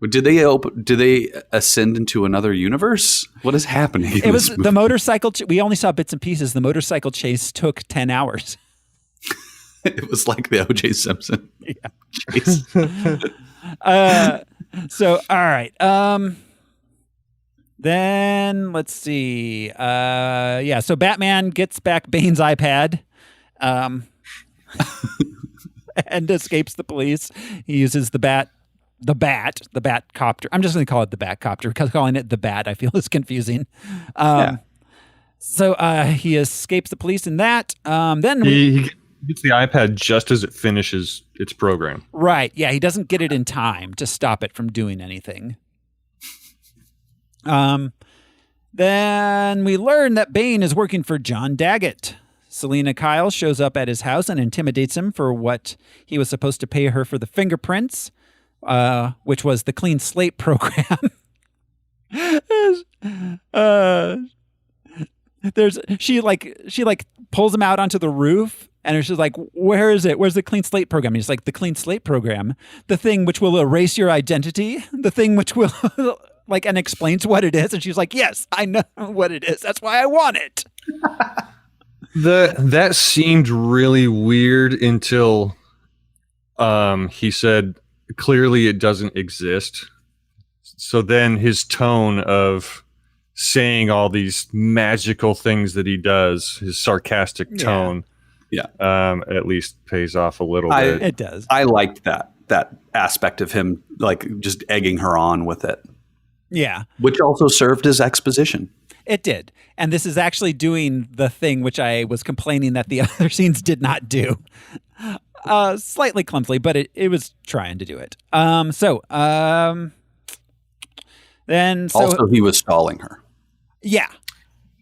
Did they ascend into another universe? What is happening? It was the motorcycle. We only saw bits and pieces. The motorcycle chase took 10 hours. It was like the O.J. Simpson chase. So, all right. Then let's see. So Batman gets back Bane's iPad, and escapes the police. He uses the bat copter. I'm just going to call it the bat copter because calling it the bat I feel is confusing. So he escapes the police in that. Then he gets the iPad just as it finishes its program. Right. Yeah, he doesn't get it in time to stop it from doing anything. Then we learn that Bane is working for John Daggett. Selena Kyle shows up at his house and intimidates him for what he was supposed to pay her for the fingerprints, which was the clean slate program. She pulls him out onto the roof and she's like, where is it? Where's the clean slate program? And he's like, the clean slate program, the thing which will erase your identity, the thing which will and explains what it is. And she's like, yes, I know what it is. That's why I want it. That seemed really weird until he said, clearly it doesn't exist. So then his tone of saying all these magical things that he does, his sarcastic tone, at least pays off a little bit. It does. I liked that aspect of him, like just egging her on with it. Yeah. Which also served as exposition. It did. And this is actually doing the thing which I was complaining that the other scenes did not do. Slightly clumsily, but it was trying to do it. Then also he was stalling her. Yeah.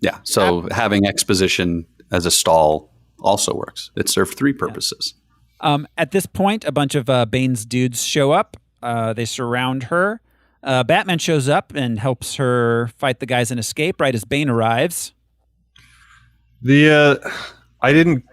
Yeah. So having exposition as a stall also works. It served three purposes. At this point, a bunch of Bane's dudes show up. They surround her. Batman shows up and helps her fight the guys and escape right as Bane arrives. I didn't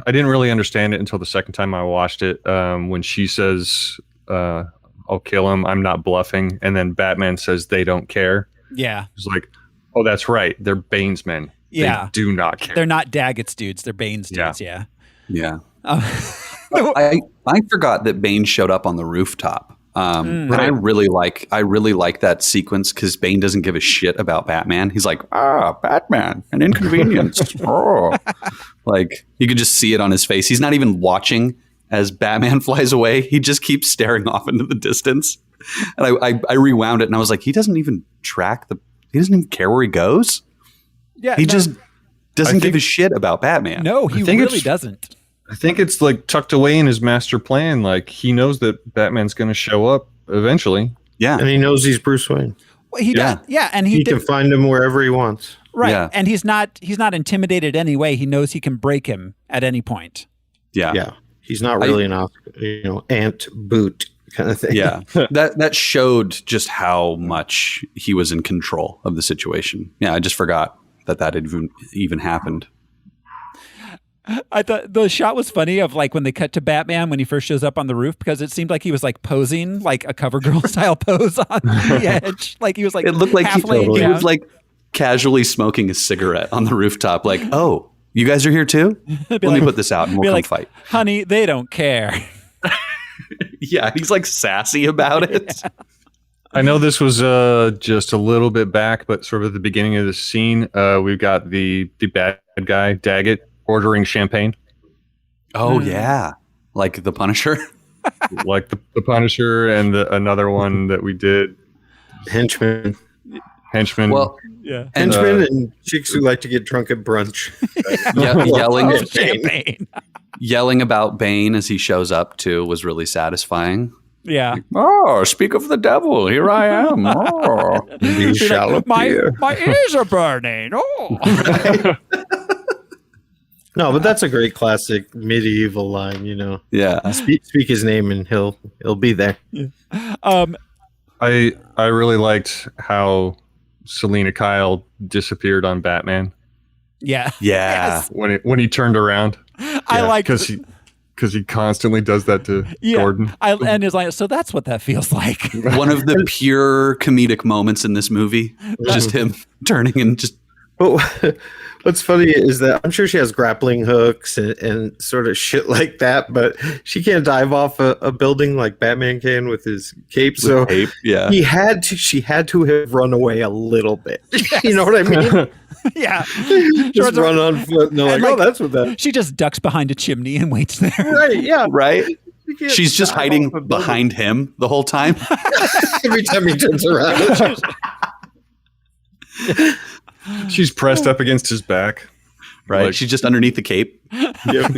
really understand it until the second time I watched it. When she says, I'll kill him, I'm not bluffing. And then Batman says they don't care. Yeah. It's like, oh, that's right. They're Bane's men. Yeah. They do not care. They're not Daggett's dudes. They're Bane's dudes. Yeah. Yeah. I forgot that Bane showed up on the rooftop. And I really like that sequence because Bane doesn't give a shit about Batman. He's like, Batman, an inconvenience. Like you could just see it on his face. He's not even watching as Batman flies away. He just keeps staring off into the distance. And I rewound it and I was like, he doesn't even he doesn't even care where he goes. Yeah. He just doesn't give a shit about Batman. No, he really doesn't. I think it's like tucked away in his master plan. Like he knows that Batman's going to show up eventually. Yeah. And he knows he's Bruce Wayne. Well, he does. Yeah. And he can find him wherever he wants. Right. Yeah. And he's not intimidated anyway. He knows he can break him at any point. Yeah. Yeah. He's not really an ant boot kind of thing. Yeah. That showed just how much he was in control of the situation. Yeah. I just forgot that had even happened. I thought the shot was funny of like when they cut to Batman when he first shows up on the roof because it seemed like he was like posing like a CoverGirl style pose on the edge. Like he was like it looked like he down. was like casually smoking a cigarette on the rooftop. Like, oh, you guys are here too? Let me put this out and we'll come fight. Honey, they don't care. Yeah, he's like sassy about it. Yeah. I know this was just a little bit back, but sort of at the beginning of the scene, we've got the bad guy, Daggett, ordering champagne. Oh, yeah. Like the Punisher? Like the Punisher and another one that we did. Henchman. Well, Yeah. Henchmen and chicks who like to get drunk at brunch. yelling, Champagne. yelling about Bane as he shows up, too, was really satisfying. Yeah. Oh, speak of the devil. Here I am. Oh. You shall appear. My ears are burning. Oh. No, but that's a great classic medieval line, you know. Yeah. Speak his name and he'll be there. I really liked how Selena Kyle disappeared on Batman Yeah. Yeah. Yes. when he turned around. I like because he constantly does that to Gordon. And is like, so that's what that feels like. One of the pure comedic moments in this movie. Just him turning and just. But what's funny is that I'm sure she has grappling hooks and sort of shit like that, but she can't dive off a building like Batman can with his cape. So cape, yeah. She had to have run away a little bit. Yes. You know what I mean? Yeah. Just run on foot and they're like, oh, that's what that. She just ducks behind a chimney and waits there. Right, yeah. Right? She's just hiding behind him the whole time. Every time he turns around. She's pressed up against his back. Right? Like, She's just underneath the cape. Yep.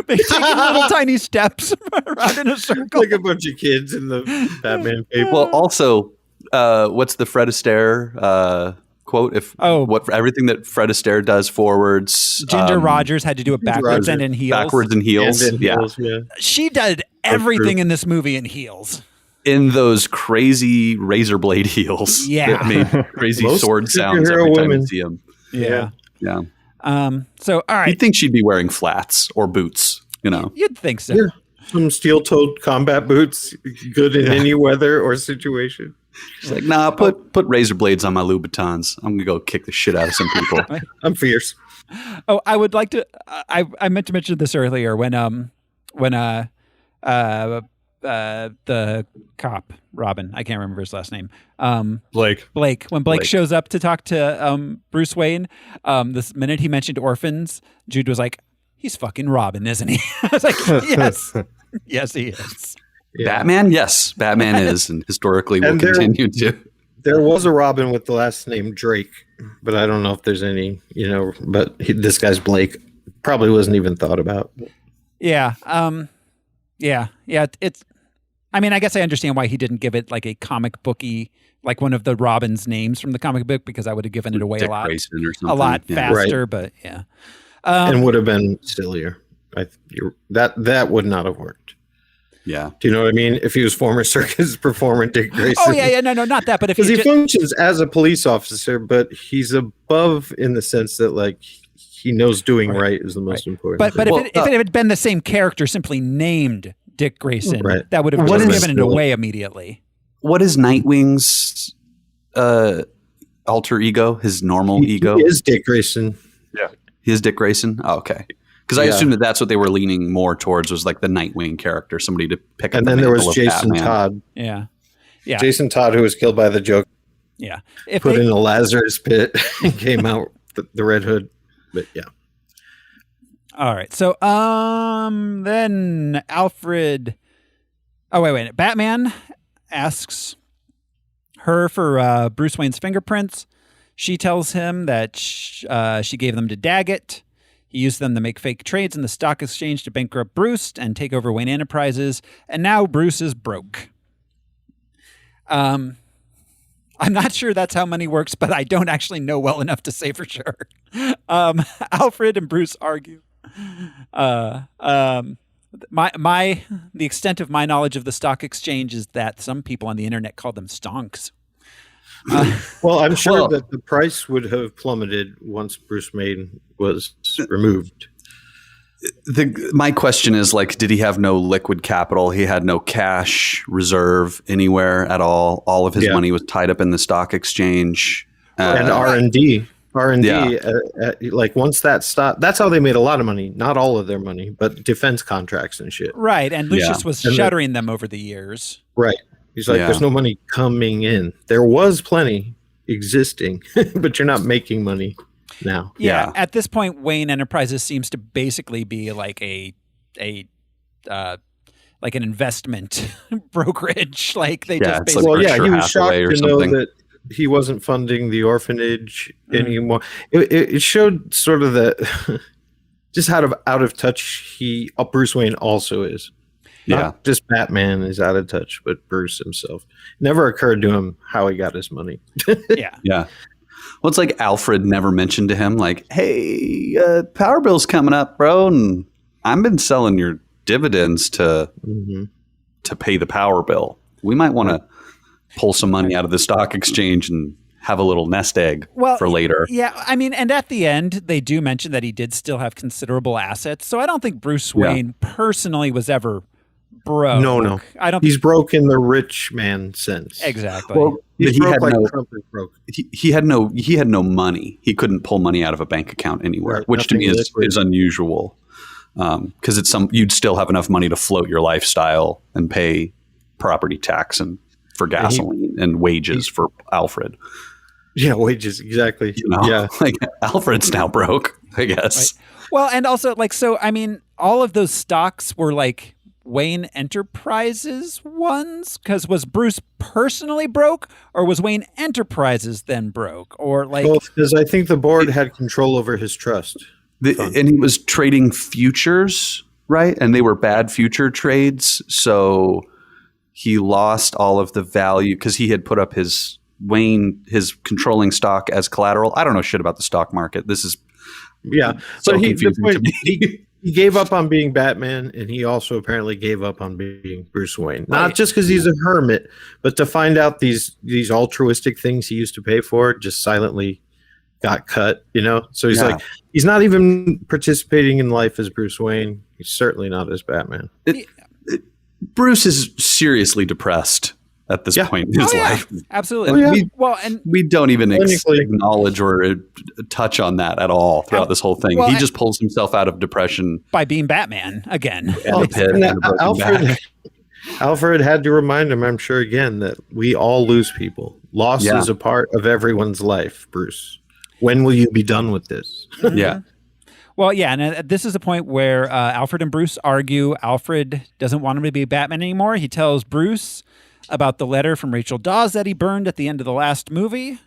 They take little tiny steps around in a circle. Like a bunch of kids in the Batman cape. Well, also, what's the Fred Astaire quote? Everything that Fred Astaire does forwards. Ginger Rogers had to do it backwards and in heels. Backwards and heels. And in heels, yeah. She did everything in this movie in heels. In those crazy razor blade heels. Yeah. That made crazy Most sword sounds superhero every time women. you see them. Yeah. Yeah. So, all right. You'd think she'd be wearing flats or boots, you know. You'd think so. Yeah. Some steel-toed combat boots, good in any weather or situation. She's like, nah, put razor blades on my Louboutins. I'm gonna go kick the shit out of some people. I'm fierce. Oh, I would like to. I meant to mention this earlier when the cop Robin, I can't remember his last name. Blake. When Blake shows up to talk to Bruce Wayne, this minute he mentioned orphans, Jude was like, "He's fucking Robin, isn't he?" I was like, "Yes, yes, he is." Yeah. Batman, yes, Batman is, and historically will continue to. There was a Robin with the last name Drake, but I don't know if there's any, but this guy's Blake. Probably wasn't even thought about. Yeah. Yeah. It's, I mean, I guess I understand why he didn't give it like a comic booky, like one of the Robin's names from the comic book, because I would have given it away Dick a lot Grayson or something. faster, Right. But yeah. And would have been sillier. That would not have worked. Yeah. Do you know what I mean? If he was former circus performer Dick Grayson. Oh yeah, no, not that. But if because he functions as a police officer, but he's above in the sense that like he knows doing right is the most important. But thing. if it had been the same character, simply named Dick Grayson, that would have What just is- given it away immediately. What is Nightwing's alter ego? His normal ego? He is Dick Grayson. Yeah. He is Dick Grayson? Oh, okay. Because I assumed that's what they were leaning more towards, was like the Nightwing character, somebody to pick up. And the then there was mantle of Jason Batman. Todd. Yeah. Jason Todd, who was killed by the Joker, Yeah. put in a Lazarus pit and came out the Red Hood. But yeah. All right. So then Alfred. Oh wait. Batman asks her for Bruce Wayne's fingerprints. She tells him that she gave them to Daggett. He used them to make fake trades in the stock exchange to bankrupt Bruce and take over Wayne Enterprises. And now Bruce is broke. I'm not sure that's how money works, but I don't actually know well enough to say for sure. Alfred and Bruce argue. The extent of my knowledge of the stock exchange is that some people on the internet call them stonks. Well, I'm sure that the price would have plummeted once Bruce Wayne was removed. My question is, like, did he have no liquid capital? He had no cash reserve anywhere at all. All of his money was tied up in the stock exchange. And R&D. R&D. Like once that stopped, that's how they made a lot of money. Not all of their money, but defense contracts and shit. Right, and Lucius was shuttering them over the years. Right. He's like, there's no money coming in. There was plenty existing, but you're not making money now. Yeah. At this point, Wayne Enterprises seems to basically be like like an investment brokerage. Like they just basically. Like he was shocked to know that he wasn't funding the orphanage anymore. It showed sort of that just out of touch Bruce Wayne also is. Not just Batman is out of touch, but Bruce himself. Never occurred to him how he got his money. Yeah. Well, it's like Alfred never mentioned to him, like, hey, power bill's coming up, bro, and I've been selling your dividends to pay the power bill. We might want to pull some money out of the stock exchange and have a little nest egg for later. Yeah, I mean, and at the end, they do mention that he did still have considerable assets, so I don't think Bruce Wayne personally was ever broke. No. I don't. He's broke in the rich man sense. Exactly. Well, he had Trump is broke. He had no money. He couldn't pull money out of a bank account anywhere, which to me is unusual. Because you'd still have enough money to float your lifestyle and pay property tax and for gasoline and wages for Alfred. Yeah, wages, exactly. Yeah, like Alfred's now broke, I guess. Right. Well, and also I mean, all of those stocks were like Wayne Enterprises ones? Because was Bruce personally broke, or was Wayne Enterprises then broke? Or like both, because I think the board had control over his trust. And he was trading futures, right? And they were bad future trades. So he lost all of the value because he had put up his controlling stock as collateral. I don't know shit about the stock market. This is so confusing to me. He gave up on being Batman, and he also apparently gave up on being Bruce Wayne. Not just because he's a hermit, but to find out these altruistic things he used to pay for just silently got cut, So he's like, he's not even participating in life as Bruce Wayne. He's certainly not as Batman. Bruce is seriously depressed at this point in his life. Absolutely. We don't even acknowledge or touch on that at all throughout this whole thing. He just pulls himself out of depression by being Batman again. Alfred had to remind him, I'm sure, again, that we all lose people. Loss is a part of everyone's life, Bruce. When will you be done with this? Yeah. Well, and this is a point where Alfred and Bruce argue. Alfred doesn't want him to be Batman anymore. He tells Bruce about the letter from Rachel Dawes that he burned at the end of the last movie.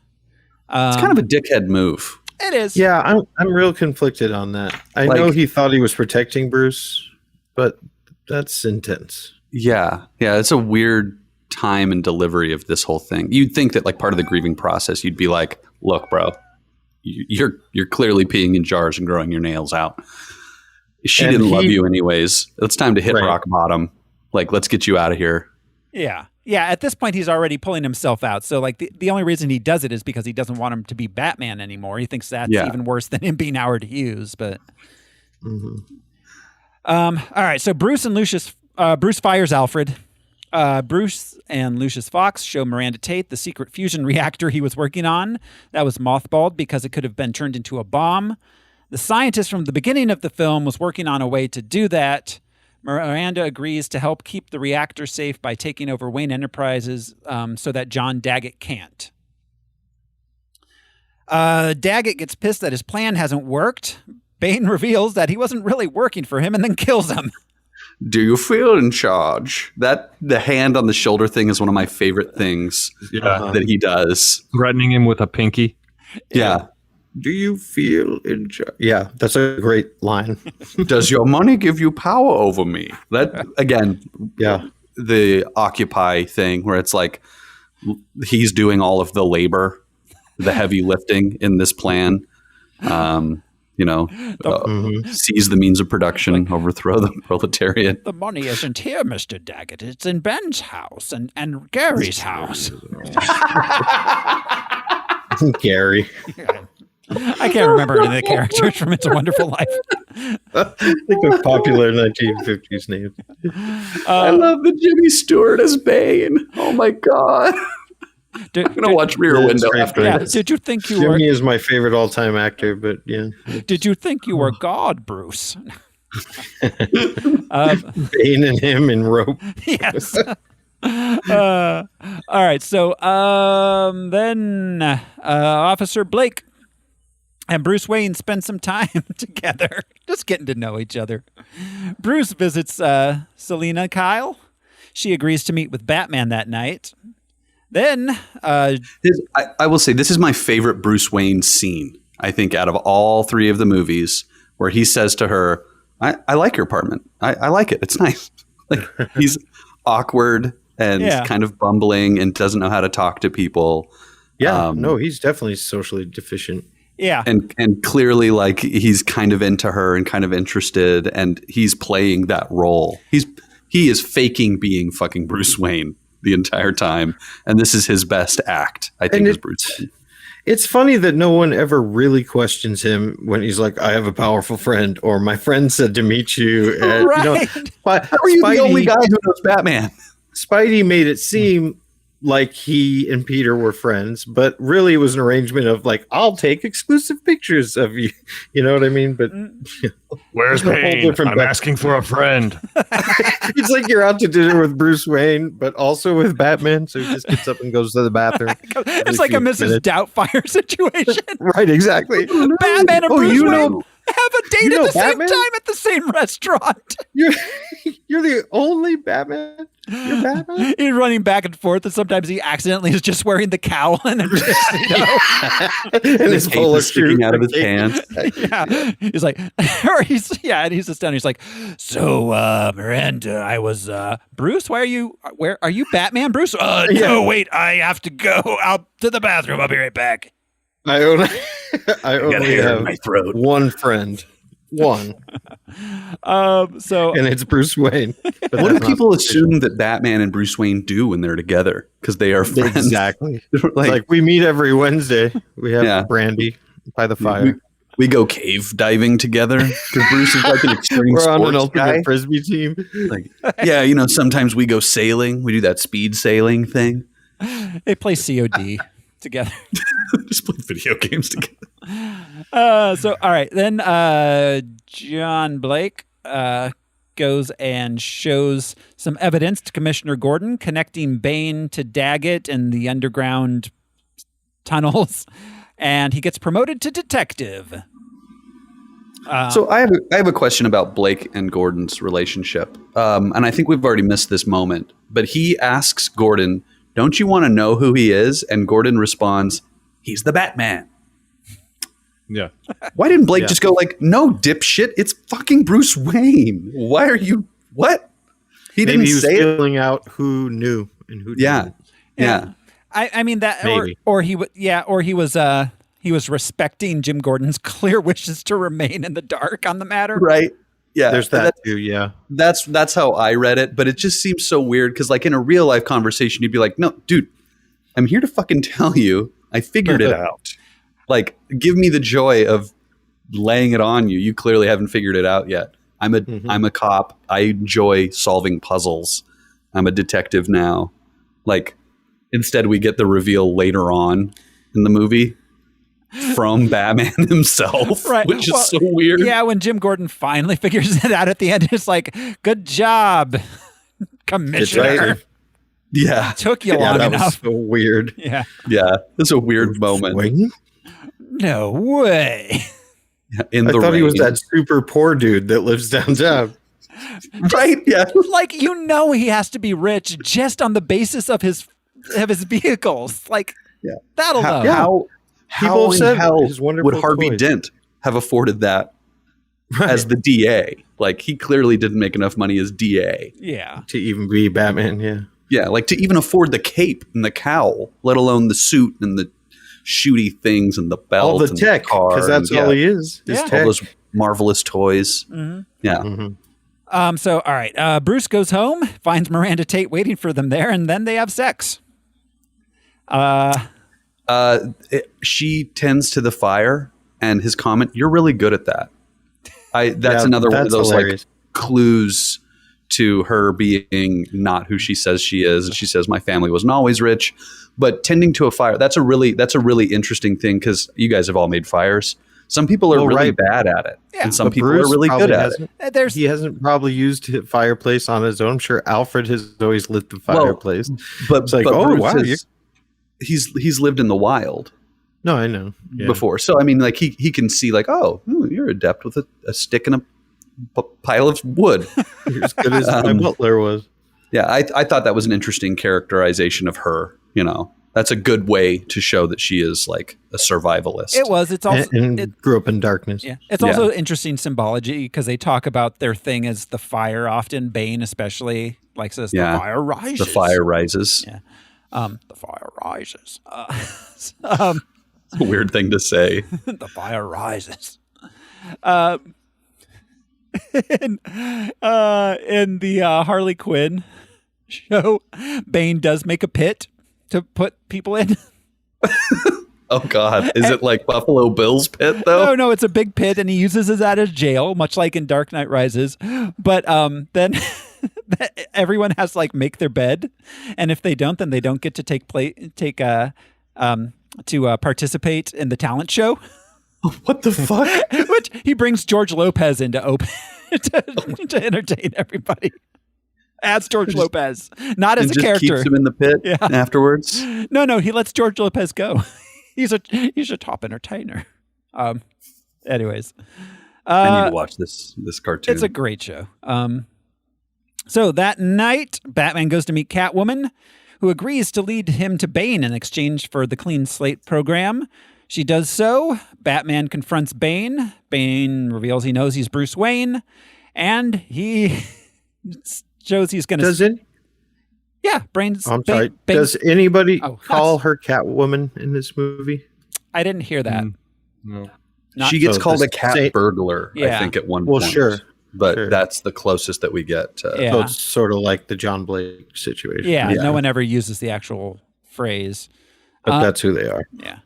It's kind of a dickhead move. It is. Yeah, I'm real conflicted on that. I know he thought he was protecting Bruce, but that's intense. Yeah, it's a weird time and delivery of this whole thing. You'd think that part of the grieving process, you'd be like, look, bro, you're clearly peeing in jars and growing your nails out. She didn't love you anyways. It's time to hit rock bottom. Let's get you out of here. Yeah. Yeah, at this point, he's already pulling himself out. So, the only reason he does it is because he doesn't want him to be Batman anymore. He thinks that's even worse than him being Howard Hughes. But, all right. So Bruce fires Alfred. Bruce and Lucius Fox show Miranda Tate the secret fusion reactor he was working on that was mothballed because it could have been turned into a bomb. The scientist from the beginning of the film was working on a way to do that. Miranda agrees to help keep the reactor safe by taking over Wayne Enterprises so that John Daggett can't. Daggett gets pissed that his plan hasn't worked. Bane reveals that he wasn't really working for him and then kills him. Do you feel in charge? The hand on the shoulder thing is one of my favorite things that he does. Threatening him with a pinky. Yeah. Do you feel in charge? Yeah, that's a great line. Does your money give you power over me? That, again, the Occupy thing where it's like he's doing all of the labor, the heavy lifting in this plan. Seize the means of production, overthrow the proletariat. The money isn't here, Mr. Daggett. It's in Ben's house and Gary's house. Gary. I can't remember any of the characters from It's a Wonderful Life. I think of popular 1950s names. I love the Jimmy Stewart as Bane. Oh my God. I'm gonna watch Rear Window after this. Did you think you were? Jimmy is my favorite all-time actor, but yeah. Did you think you were God, Bruce? Bane and him and rope. Yes. All right. So then Officer Blake and Bruce Wayne spend some time together, just getting to know each other. Bruce visits Selina Kyle. She agrees to meet with Batman that night. Then I will say this is my favorite Bruce Wayne scene, I think, out of all three of the movies, where he says to her, I like your apartment. I like it. It's nice. Like, he's awkward and kind of bumbling and doesn't know how to talk to people. Yeah, no, he's definitely socially deficient. Yeah. And clearly, like, he's kind of into her and kind of interested, and he's playing that role. He is faking being fucking Bruce Wayne the entire time, and this is his best act, I think, as Bruce Wayne. It's funny that no one ever really questions him when he's like, I have a powerful friend, or my friend said to meet you. And, right. How are you the only guy who knows Batman? Spidey made it seem like he and Peter were friends, but really it was an arrangement of like, I'll take exclusive pictures of you. You know what I mean? But where's Payne? I'm asking for a friend. It's like you're out to dinner with Bruce Wayne, but also with Batman. So he just gets up and goes to the bathroom. It's like a Mrs. Doubtfire situation. Right, exactly. Batman and Bruce Wayne have a date at the Batman? same time at the same restaurant. You're the only Batman. You're Batman. He's running back and forth, and sometimes he accidentally is just wearing the cowl and just, and his polo sticking out of his pants. Yeah, he's like, and he's just down. He's like, so Miranda, I was Bruce. Where are you, Batman, Bruce? No, wait, I have to go out to the bathroom. I'll be right back. I only have my throat. One friend. One. And it's Bruce Wayne. What do people assume that Batman and Bruce Wayne do when they're together? Because they are friends. Exactly. like we meet every Wednesday. We have brandy by the fire. We go cave diving together because Bruce is like an extreme We're on an sports ultimate guy. frisbee team. Like, yeah, sometimes we go sailing. We do that speed sailing thing. They play COD together. Just play video games together. So all right, then John Blake goes and shows some evidence to Commissioner Gordon connecting Bane to Daggett and the underground tunnels, and he gets promoted to detective. So I have a question about Blake and Gordon's relationship, and I think we've already missed this moment. But he asks Gordon, "Don't you want to know who he is?" And Gordon responds, "He's the Batman." Yeah. Why didn't Blake just go like, "No, dipshit, it's fucking Bruce Wayne"? Why are you what? He Maybe didn't he was say it. feeling out who knew and who didn't. Yeah. I mean that, Maybe. or he was respecting Jim Gordon's clear wishes to remain in the dark on the matter. Right. Yeah. There's that too, yeah. That's how I read it, but it just seems so weird because like in a real life conversation, you'd be like, "No, dude, I'm here to fucking tell you I figured it out. Like, give me the joy of laying it on you. You clearly haven't figured it out yet. I'm a cop. I enjoy solving puzzles. I'm a detective now." Like, instead we get the reveal later on in the movie from Batman himself, Right. which is so weird. Yeah, when Jim Gordon finally figures it out at the end, it's like, "Good job, Commissioner." Right. Yeah. Took you long that enough. was so weird. Yeah. Yeah. It's a weird moment. Wayne? No way. In I the thought he was rain. that super poor dude that lives downtown. Right? Yeah. Like, he has to be rich just on the basis of his vehicles. Like, that alone. How People in said hell his wonderful would Harvey toys. Dent have afforded that as the DA? Like, he clearly didn't make enough money as DA. Yeah. To even be Batman, yeah. Yeah, like to even afford the cape and the cowl, let alone the suit and the shooty things and the belt All the and tech, the car. because that's and, all he is. Yeah. all Tech. those marvelous toys. Mhm. Yeah. Mm-hmm. So, all right. Bruce goes home, finds Miranda Tate waiting for them there, and then they have sex. She tends to the fire, and his comment, "You're really good at that." That's Yeah, another one of that's those hilarious. like clues to her being not who she says she is. She says, my family wasn't always rich, but tending to a fire, that's a really interesting thing, because you guys have all made fires. Some people are really bad at it, and some people are really good at it. He hasn't probably used his fireplace on his own. I'm sure Alfred has always lit the fireplace. But it's like, he's lived in the wild. No, I know. Before. So, I mean, like, he can see, like, you're adept with a stick and a pile of wood. You're as good as my butler was. Yeah, I thought that was an interesting characterization of her, you know. That's a good way to show that she is, like, a survivalist. It was. It's also and grew up in darkness. Yeah, it's also interesting symbology, because they talk about their thing as the fire often. Bane especially says the fire rises. The fire rises. Yeah, the fire rises. It's a weird thing to say. The fire rises. In the Harley Quinn show, Bane does make a pit to put people in. Oh God! Is it like Buffalo Bill's pit though? No, it's a big pit, and he uses it as jail, much like in Dark Knight Rises. But then everyone has to make their bed, and if they don't, then they don't get to participate in the talent show. What the fuck? Which he brings George Lopez in to to entertain everybody. As George Lopez, not as a character. Keeps him in the pit afterwards. No, he lets George Lopez go. He's a top entertainer. Anyways, I need to watch this cartoon. It's a great show. So that night, Batman goes to meet Catwoman, who agrees to lead him to Bane in exchange for the Clean Slate program. She does so. Batman confronts Bane. Bane reveals he knows he's Bruce Wayne, and he shows he's going to... Does it? Yeah, Brains. I'm sorry. Does anybody call her Catwoman in this movie? I didn't hear that. No. She gets called a cat burglar, I think, at one point. Well, sure. But that's the closest that we get. So it's sort of like the John Blake situation. Yeah, no one ever uses the actual phrase. But that's who they are. Yeah.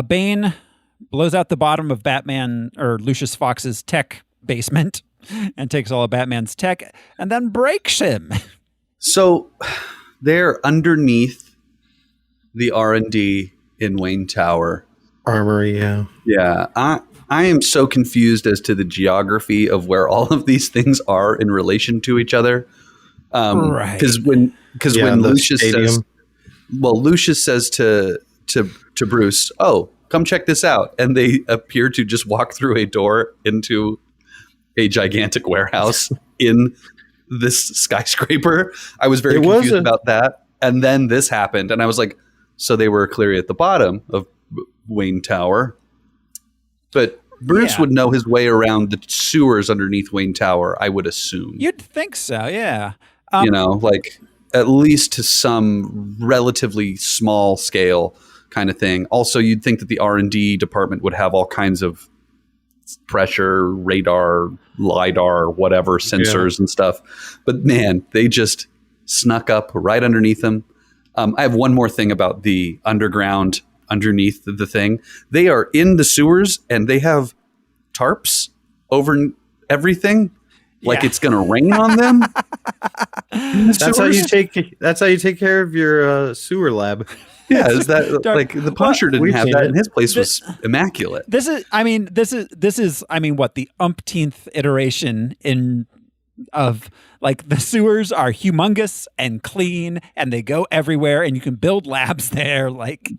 Bane blows out the bottom of Batman or Lucius Fox's tech basement and takes all of Batman's tech and then breaks him. So they're underneath the R&D in Wayne Tower. Armory, yeah. Yeah. I am so confused as to the geography of where all of these things are in relation to each other. Right. Because when Lucius says to Bruce, "Oh, come check this out," and they appear to just walk through a door into a gigantic warehouse in this skyscraper. I was very confused about that, and then this happened, and I was like, "So they were clearly at the bottom of Wayne Tower," but Bruce would know his way around the sewers underneath Wayne Tower, I would assume. You'd think so, yeah. At least to some relatively small scale kind of thing. Also, you'd think that the R&D department would have all kinds of pressure, radar, LiDAR, whatever, sensors and stuff. But man, they just snuck up right underneath them. I have one more thing about the underground underneath the thing. They are in the sewers and they have tarps over everything. Like it's going to rain on them. That's how you take care of your sewer lab. Yeah, is that like the Punisher didn't have that, and his place was immaculate. This is what, the umpteenth iteration of like the sewers are humongous and clean, and they go everywhere, and you can build labs there. Like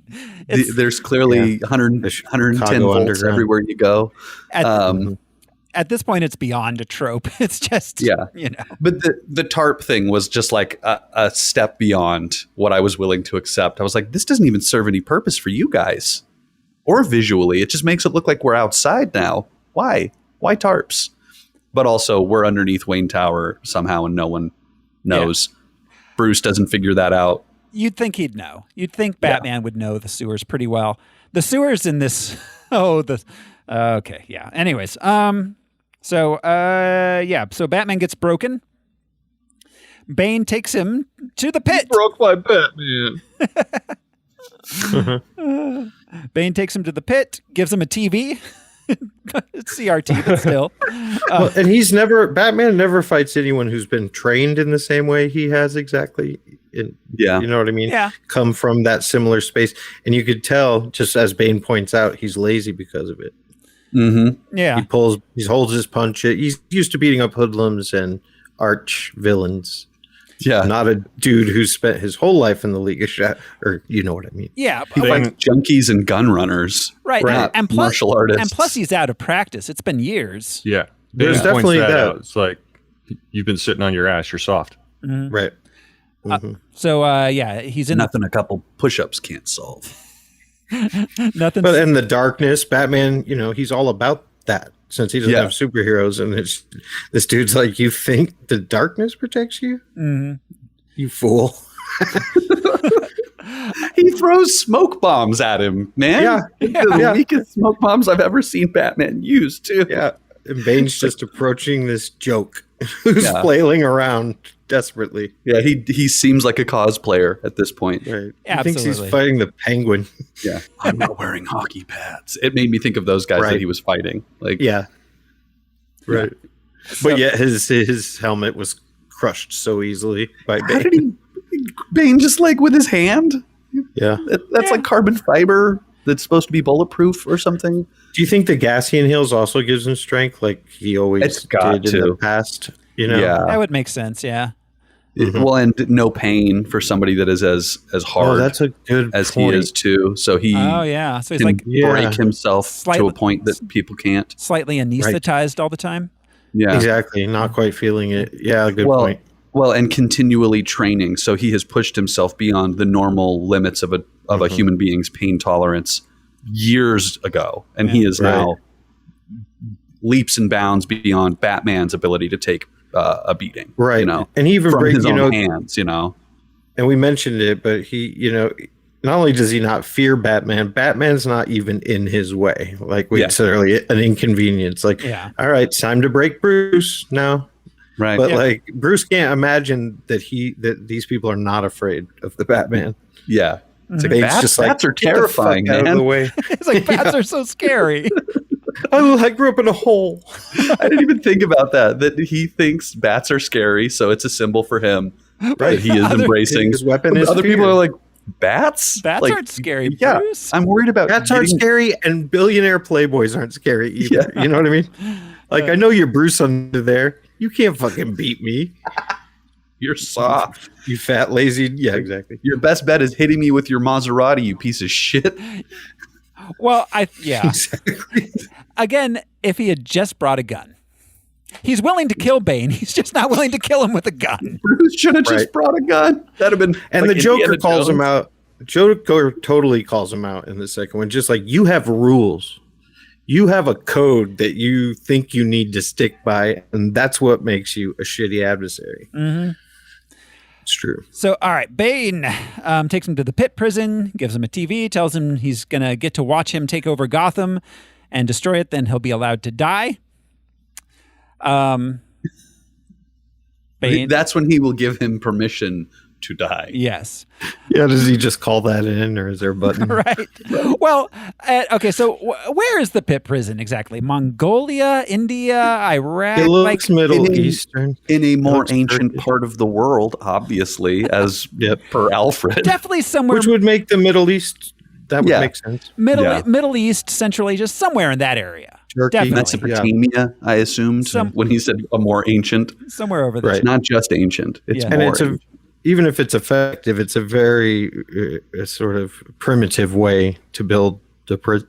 there's clearly 110 volts everywhere you go. At this point, it's beyond a trope. It's just, But the tarp thing was just like a step beyond what I was willing to accept. I was like, this doesn't even serve any purpose for you guys or visually. It just makes it look like we're outside now. Why? Why tarps? But also, we're underneath Wayne Tower somehow, and no one knows. Yeah. Bruce doesn't figure that out. You'd think he'd know. You'd think Batman would know the sewers pretty well. The sewers in this... okay, yeah. Anyways, So Batman gets broken. Bane takes him to the pit. You broke my Batman. Bane takes him to the pit, gives him a TV, It's CRT, but still. Well, and Batman never fights anyone who's been trained in the same way he has exactly. You know what I mean? Yeah. Come from that similar space. And you could tell, just as Bane points out, he's lazy because of it. Mm-hmm. Yeah. He holds his punch. He's used to beating up hoodlums and arch villains. Yeah. Not a dude who's spent his whole life in the League of or you know what I mean. Yeah. He fights junkies and gun runners. Right. And plus, martial artists. And plus he's out of practice. It's been years. Yeah. There's Bane definitely points that. out. It's like, you've been sitting on your ass. You're soft. Mm-hmm. Right. Mm-hmm. He's in nothing a couple push-ups can't solve. nothing. But in the darkness, Batman, he's all about that. Since he doesn't have superheroes, and this dude's like, you think the darkness protects you? Mm-hmm. You fool. He throws smoke bombs at him, man. Yeah. The weakest smoke bombs I've ever seen Batman use, too. Yeah. And Bane's just approaching this joke who's flailing around desperately. Yeah, he seems like a cosplayer at this point. Right. Yeah, he thinks he's fighting the Penguin. Yeah. I'm not wearing hockey pads. It made me think of those guys that he was fighting. Like, yeah. Right. But yet his helmet was crushed so easily by Bane. How did Bane just like with his hand? Yeah. That's like carbon fiber that's supposed to be bulletproof or something. Do you think the gas he inhales also gives him strength like he always did in the past? Yeah. That would make sense, yeah. Mm-hmm. Well, and no pain for somebody that is as hard that's a good as point. he is too. So he so he's can like break himself to a point that people can't. Slightly anesthetized all the time. Yeah. Exactly. Not quite feeling it. Yeah, good point. Well, and continually training. So he has pushed himself beyond the normal limits of a human being's pain tolerance years ago. And he is now leaps and bounds beyond Batman's ability to take a beating. Right. And he even from his own hands, And we mentioned it, but he, not only does he not fear Batman, Batman's not even in his way. Like we said earlier, an inconvenience. Like, all right, it's time to break Bruce now. Right. But like Bruce can't imagine that these people are not afraid of the Batman. Yeah. It's like, bats are terrifying, man. Out of the way. It's like bats are so scary. I grew up in a hole. I didn't even think about that he thinks bats are scary, so it's a symbol for him. Right. He is embracing. His weapon is other fear. people are like, bats? Bats like, aren't scary, yeah, Bruce. I'm worried about bats aren't scary, and billionaire playboys aren't scary either. Yeah. You know what I mean? Like, I know you're Bruce under there. You can't fucking beat me. You're soft. You fat, lazy. Yeah, exactly. Your best bet is hitting me with your Maserati, you piece of shit. Well, exactly. Again, if he had just brought a gun. He's willing to kill Bane. He's just not willing to kill him with a gun. Bruce should have just brought a gun. That'd have been. And like the Joker Indiana calls Jones. him out. Joker totally calls him out in the second one. Just like, you have rules. You have a code that you think you need to stick by, and that's what makes you a shitty adversary. Mm-hmm. It's true. So, all right, Bane takes him to the pit prison, gives him a TV, tells him he's going to get to watch him take over Gotham and destroy it, then he'll be allowed to die. Bane. That's when he will give him permission to die. Yes. Yeah, does he just call that in, or is there a button? Right. Well, okay, so where is the pit prison exactly? Mongolia, India, Iraq? It looks Middle Eastern. In a more ancient part of the world, obviously, as per Alfred. Definitely somewhere. Which would make the Middle East, that would make sense. Middle East, Central Asia, somewhere in that area. Turkey. Definitely. Mesopotamia, I assumed, when he said a more ancient. Somewhere over there. It's not just ancient. It's more and it's even if it's effective, it's a very sort of primitive way to build the prison.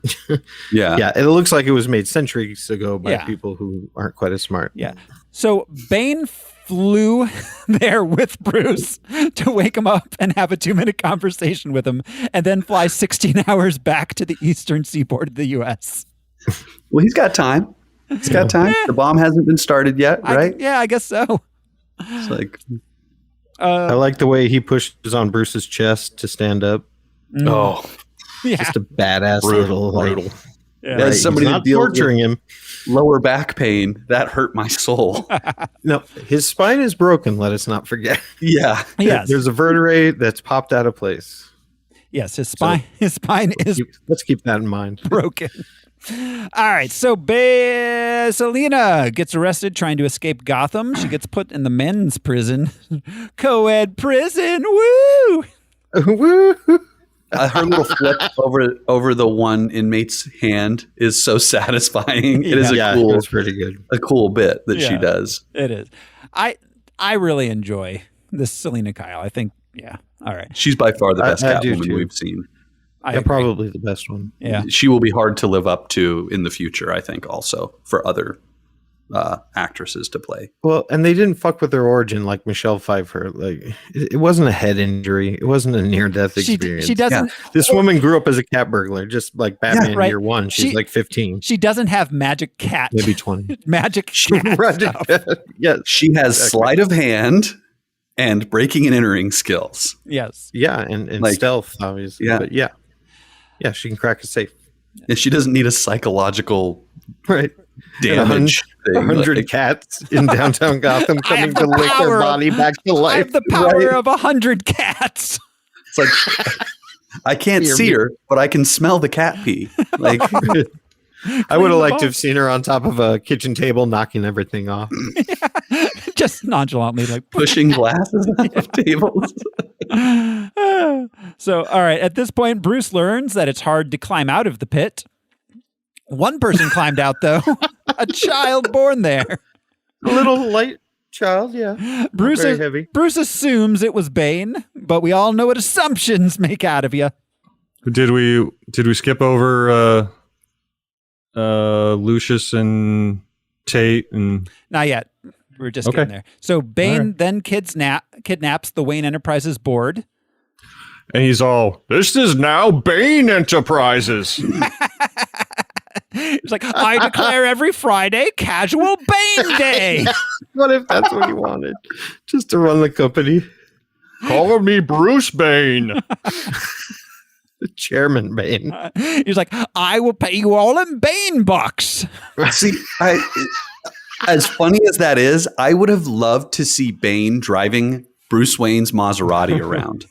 Yeah. It looks like it was made centuries ago by people who aren't quite as smart. Yeah. So Bane flew there with Bruce to wake him up and have a 2-minute conversation with him, and then fly 16 hours back to the eastern seaboard of the U.S. Well, he's got time. He's got time. The bomb hasn't been started yet, right? I guess so. It's like... I like the way he pushes on Bruce's chest to stand up. Oh, just a badass little. Brutal. Yeah. As somebody not torturing him. Lower back pain that hurt my soul. No, his spine is broken. Let us not forget. Yeah. Yes. There's a vertebrae that's popped out of place. Yes, his spine is Let's keep that in mind. broken. All right, so Selena gets arrested trying to escape Gotham. She gets put in the men's prison. Co-ed prison, woo! Woo! Her little flip over the one inmate's hand is so satisfying. It is it's pretty good. a cool bit that she does. It is. I really enjoy this Selena Kyle. I think, all right. She's by far the best I do Catwoman too. we've seen. Yeah, probably the best one. Yeah. She will be hard to live up to in the future, I think, also for other actresses to play. Well, and they didn't fuck with her origin like Michelle Pfeiffer. Like it wasn't a head injury. It wasn't a near-death experience. She doesn't. This woman grew up as a cat burglar, just like Batman right. Year One. She's like 15, She doesn't have magic cat. maybe 20. Magic cat stuff. Yes. She has sleight of hand and breaking and entering skills. Yes. Yeah, and Like, stealth, obviously. yeah. But yeah, she can crack a safe. And she doesn't need a psychological Right. damage thing. 100 Like, cats in downtown Gotham I have coming to the lick power their of- body back to I life. have the power Right. of 100 cats. it's like I can't see her, but I can smell the cat pee. Like I would have liked to have seen her on top of a kitchen table knocking everything off. Just nonchalantly, like pushing glasses off tables. So, all right. At this point, Bruce learns that it's hard to climb out of the pit. One person climbed out, though. A child born there. A little light child, yeah. Very heavy. Bruce assumes it was Bane, but we all know what assumptions make out of you. Did we skip over Lucius and Tate and Not yet. We're just getting there. So Bane then kidnaps the Wayne Enterprises board. and he's all, "This is now Bane Enterprises." He's like, I declare every Friday casual Bane Day. What if that's what he wanted? Just to run the company. Call me Bruce Bane. Chairman Bane. He's like, I will pay you all in Bane bucks. See, as funny as that is, I would have loved to see Bane driving Bruce Wayne's Maserati around.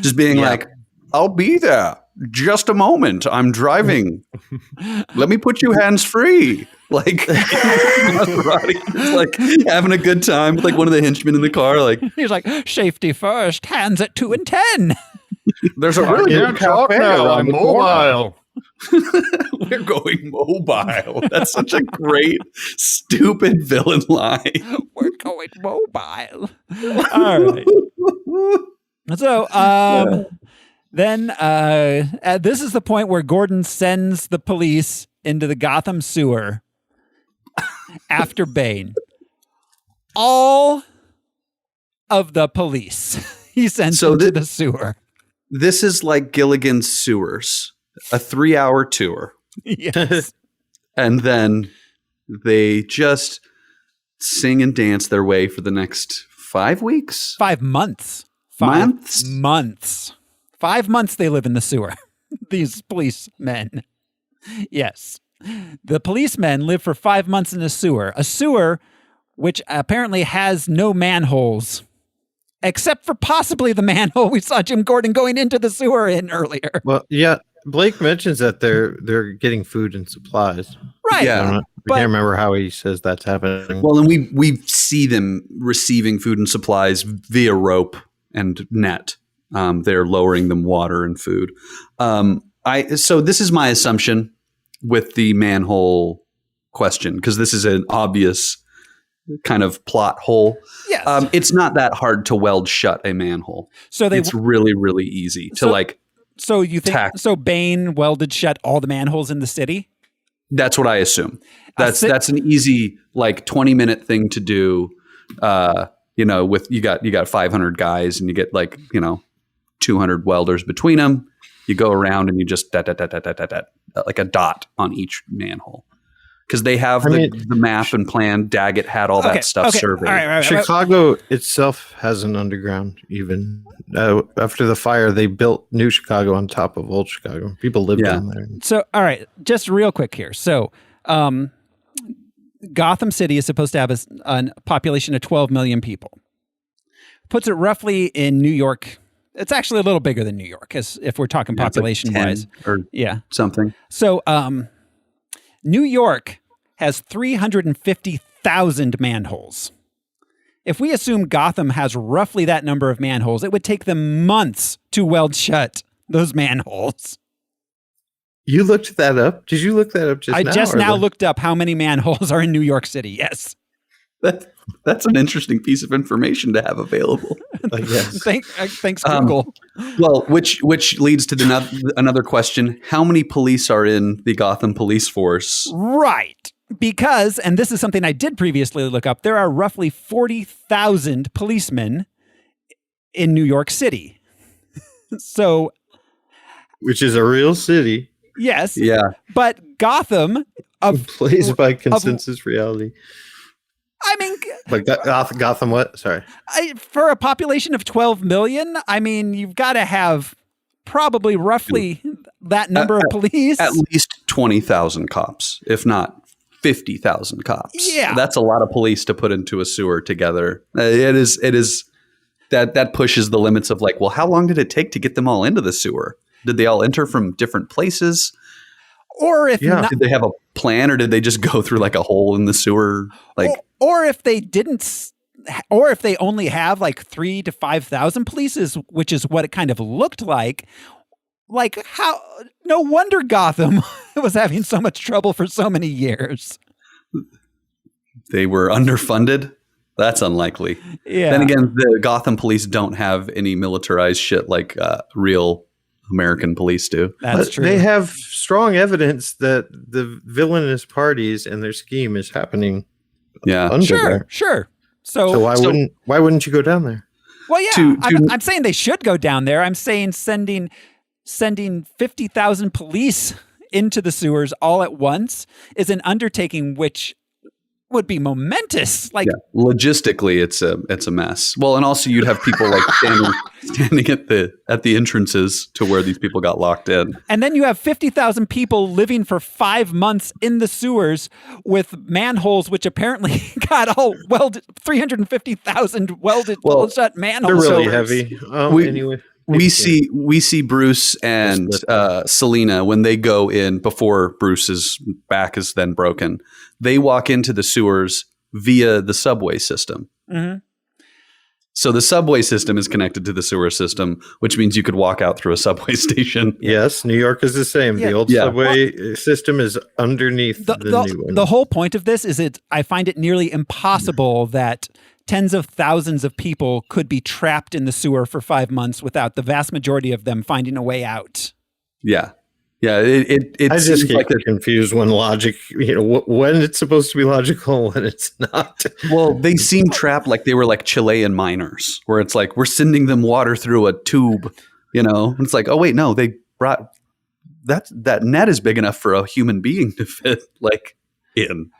Just being like, I'll be there. Just a moment. I'm driving. Let me put you hands free. Like, Maserati, like having a good time with like one of the henchmen in the car. Like, he's like, safety first, hands at 2 and 10. there's a really good cafe now. around I'm the corner. mobile. We're going mobile. That's such a great, stupid villain line. We're going mobile. All right. So, then this is the point where Gordon sends the police into the Gotham sewer after Bane. All of the police he sends into the sewer. This is like Gilligan's Sewers, a 3-hour tour. Yes. And then they just sing and dance their way for the next 5 weeks? 5 months. Months. 5 months they live in the sewer. These policemen. Yes. The policemen live for 5 months in a sewer which apparently has no manholes. Except for possibly the manhole we saw Jim Gordon going into the sewer in earlier. Well, yeah, Blake mentions that they're getting food and supplies. Right. Yeah. I can't remember how he says that's happening. Well, and we see them receiving food and supplies via rope and net. They're lowering them water and food. So this is my assumption with the manhole question, because this is an obvious kind of plot hole. Yes. It's not that hard to weld shut a manhole. So it's really, really easy to like. So you think so? Bane welded shut all the manholes in the city. That's what I assume. That's an easy like 20-minute thing to do. With you got 500 guys and you get like 200 welders between them. You go around and you just like a dot on each manhole. Because they have the map and plan. Daggett had all that stuff surveyed. All right. Chicago itself has an underground. Even after the fire, they built New Chicago on top of Old Chicago. People live down there. So, all right, just real quick here. So, Gotham City is supposed to have a population of 12 million people. Puts it roughly in New York It's actually a little bigger than New York, if we're talking population wise. Or something. So New York has 350,000 manholes. If we assume Gotham has roughly that number of manholes, it would take them months to weld shut those manholes. You looked that up? Did you look that up just now? I just now looked up how many manholes are in New York City. Yes. That's an interesting piece of information to have available. Yes. Thanks, Google. Well, which leads to another question. How many police are in the Gotham police force? Right. Because, and this is something I did previously look up, there are roughly 40,000 policemen in New York City. So, which is a real city. Yes. Yeah. But Gotham plays by consensus reality. I mean, but Gotham, what? Sorry. For a population of 12 million, I mean, you've got to have probably roughly that number of police. At least 20,000 cops, if not 50,000 cops. Yeah. That's a lot of police to put into a sewer together. It is that pushes the limits of like, well, how long did it take to get them all into the sewer? Did they all enter from different places? Or if not, did they have a plan, or did they just go through like a hole in the sewer? Like, or if they didn't, or if they only have like 3,000 to 5,000 police, which is what it kind of looked like. Like how? No wonder Gotham was having so much trouble for so many years. They were underfunded. That's unlikely. Yeah. Then again, the Gotham police don't have any militarized shit like real American police do. That's true. They have strong evidence that the villainous parties and their scheme is happening. Yeah, under there. Sure. So why wouldn't you go down there? Well, yeah, I'm saying they should go down there. I'm saying sending 50,000 police into the sewers all at once is an undertaking which would be momentous. Like logistically, it's a mess. Well, and also you'd have people like standing at the entrances to where these people got locked in. And then you have 50,000 people living for 5 months in the sewers with manholes, which apparently got all welded, 350,000 welded shut manholes. They're really heavy. Anyway. We see Bruce and Selena when they go in before Bruce's back is then broken. They walk into the sewers via the subway system. Mm-hmm. So the subway system is connected to the sewer system, which means you could walk out through a subway station. Yes, New York is the same. The old subway system is underneath the new one. The whole point of this is I find it nearly impossible that tens of thousands of people could be trapped in the sewer for 5 months without the vast majority of them finding a way out. Yeah. Yeah. It I just get confused when logic, when it's supposed to be logical, when it's not. Well, they seem trapped like they were like Chilean miners, where it's like, we're sending them water through a tube, It's like, oh, wait, no, they brought that net is big enough for a human being to fit in.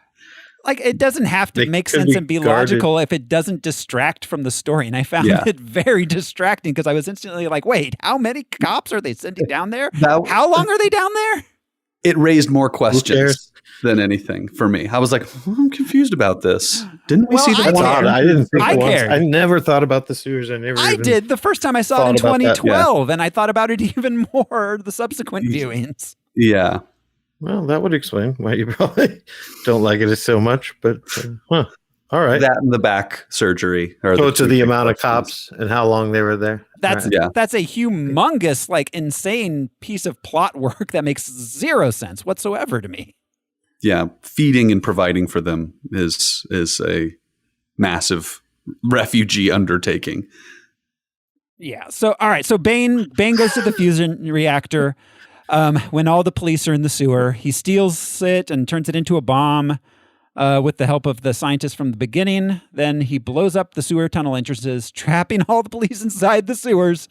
Like, it doesn't have to make sense and be logical if it doesn't distract from the story. And I found it very distracting because I was instantly like, wait, how many cops are they sending down there? How long are they down there? It raised more questions than anything for me. I was like, I'm confused about this. Didn't we see the water? I didn't think I never thought about the sewers. I did the first time I saw it in 2012, and I thought about it even more the subsequent viewings. Yeah. Well, that would explain why you probably don't like it so much, but all right. That and the back surgery. So to the amount of cops and how long they were there. That's a humongous, insane piece of plot work that makes zero sense whatsoever to me. Yeah, feeding and providing for them is a massive refugee undertaking. Yeah. So all right. So Bane goes to the fusion reactor. When all the police are in the sewer, he steals it and turns it into a bomb with the help of the scientists from the beginning. Then he blows up the sewer tunnel entrances, trapping all the police inside the sewers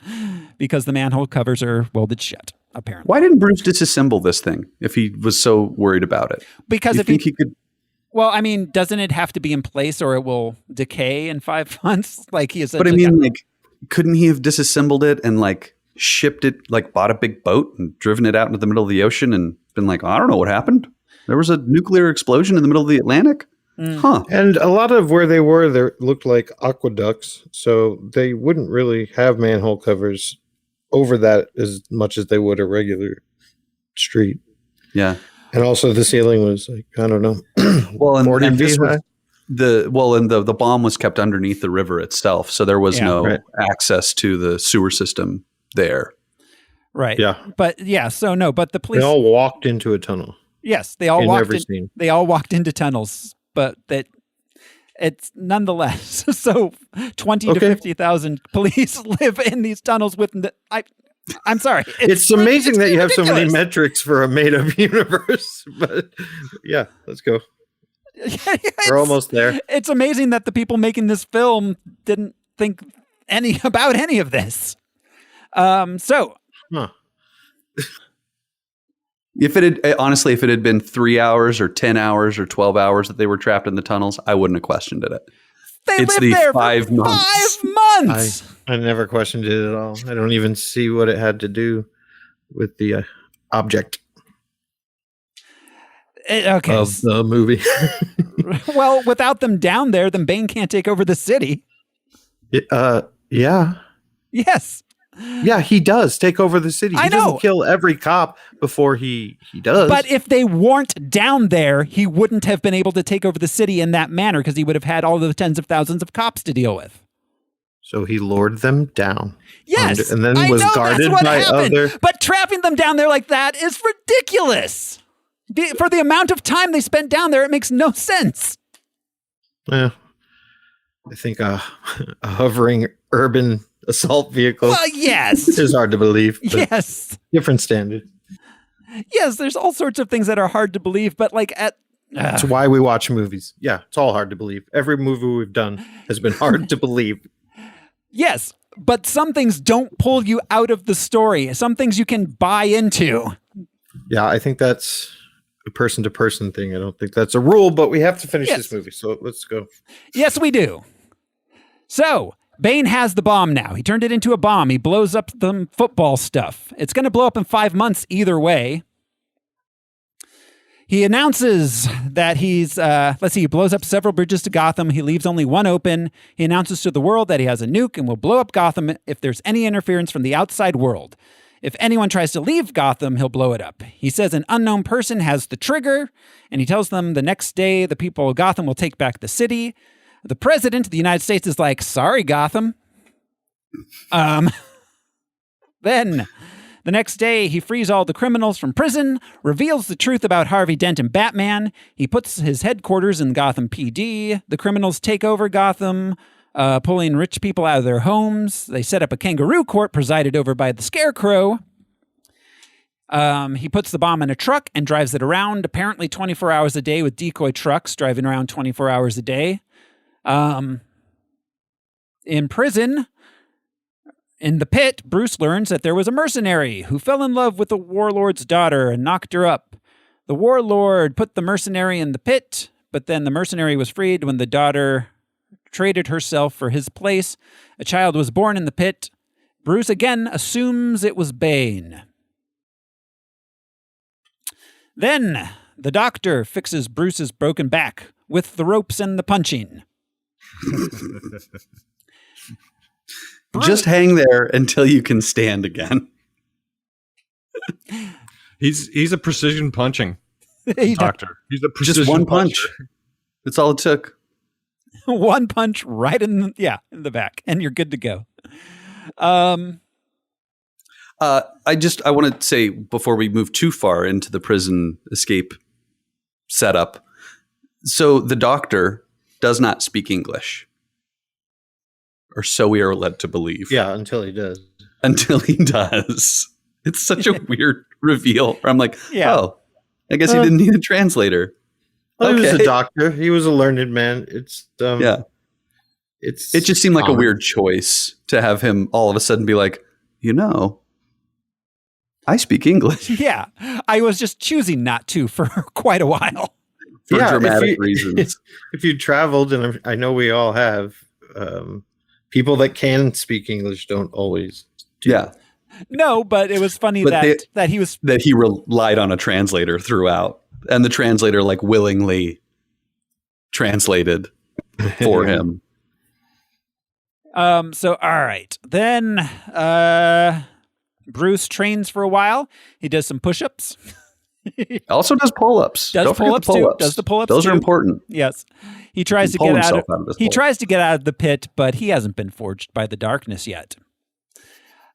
because the manhole covers are welded shut, apparently. Why didn't Bruce disassemble this thing if he was so worried about it? Because if he could... Well, I mean, doesn't it have to be in place or it will decay in 5 months? But I mean, couldn't he have disassembled it and shipped it, bought a big boat and driven it out into the middle of the ocean and been like, I don't know what happened. There was a nuclear explosion in the middle of the Atlantic. Huh. And a lot of where they were, there looked like aqueducts, so they wouldn't really have manhole covers over that as much as they would a regular street. Yeah. And also the ceiling was like, I don't know, Well, 40 and feet this was high. the bomb was kept underneath the river itself, so there was Yeah. no Right. access to the sewer system there. Right. Yeah. But but the police They all walked into a tunnel. yes, they all in walked every in, scene. they all walked into tunnels, but that it's nonetheless so 20 to Okay. 50,000 police live in these tunnels with I'm sorry. It's amazing that you have so many ridiculous. metrics for a made-up universe. But yeah, let's go. It's- We're almost there. It's amazing that the people making this film didn't think about any of this. So Huh. If it had been 3 hours or 10 hours or 12 hours that they were trapped in the tunnels, I wouldn't have questioned it. they It's lived the there 5 for months. 5 months. I never questioned it at all. I don't even see what it had to do with the object Okay. of the movie. Well, without them down there, then Bane can't take over the city. Yeah. Yes. Yeah, he does take over the city. He I know. doesn't kill every cop before he does. But if they weren't down there, he wouldn't have been able to take over the city in that manner because he would have had all the tens of thousands of cops to deal with. So he lured them down. Yes. And then I was know guarded that's what by happened, other. but trapping them down there like that is ridiculous. For the amount of time they spent down there, it makes no sense. Yeah. I think a hovering urban assault vehicle Well, yes. is hard to believe. But Yes. Different standard. Yes, there's all sorts of things that are hard to believe, but like That's why we watch movies. Yeah, it's all hard to believe. Every movie we've done has been hard to believe. yes, but some things don't pull you out of the story. Some things you can buy into. Yeah, I think that's a person-to-person thing. I don't think that's a rule, but we have to finish Yes. this movie, so let's go. Yes, we do. So, Bane has the bomb now. He turned it into a bomb. He blows up the football stuff. It's going to blow up in 5 months either way. He announces that he blows up several bridges to Gotham. He leaves only one open. He announces to the world that he has a nuke and will blow up Gotham if there's any interference from the outside world. If anyone tries to leave Gotham, he'll blow it up. He says an unknown person has the trigger, and he tells them the next day the people of Gotham will take back the city. The president of the United States is like, sorry, Gotham. Then, the next day, he frees all the criminals from prison, reveals the truth about Harvey Dent and Batman. He puts his headquarters in Gotham PD. The criminals take over Gotham, pulling rich people out of their homes. They set up a kangaroo court presided over by the Scarecrow. He puts the bomb in a truck and drives it around, apparently 24 hours a day with decoy trucks driving around 24 hours a day. In prison, in the pit, Bruce learns that there was a mercenary who fell in love with the warlord's daughter and knocked her up. The warlord put the mercenary in the pit, but then the mercenary was freed when the daughter traded herself for his place. A child was born in the pit. Bruce again assumes it was Bane. Then the doctor fixes Bruce's broken back with the ropes and the punching. Just hang there until you can stand again. He's a precision punching doctor. He's a precision Just one punch. puncher. That's all it took. One punch right in the back, and you're good to go. I want to say before we move too far into the prison escape setup. So the doctor does not speak English, or so we are led to believe. Yeah, until he does. Until he does. It's such a weird reveal. Where I'm like, Yeah. oh, I guess he didn't need a translator. Well, He was Okay. a doctor. He was a learned man. It's Yeah. It just seemed like a weird choice to have him all of a sudden be like, I speak English Yeah, I was just choosing not to for quite a while. for Yeah, dramatic reasons. If you traveled, and I know we all have, people that can speak English don't always. Yeah. No, but it was funny But that he was. That he relied on a translator throughout. And the translator willingly translated for him. So, all right. Then Bruce trains for a while. He does some push-ups. Also does pull-ups. Does pull-ups too. Does the pull-ups Those too. are important. Yes. He tries to get out of He tries to get out of the pit, but he hasn't been forged by the darkness yet.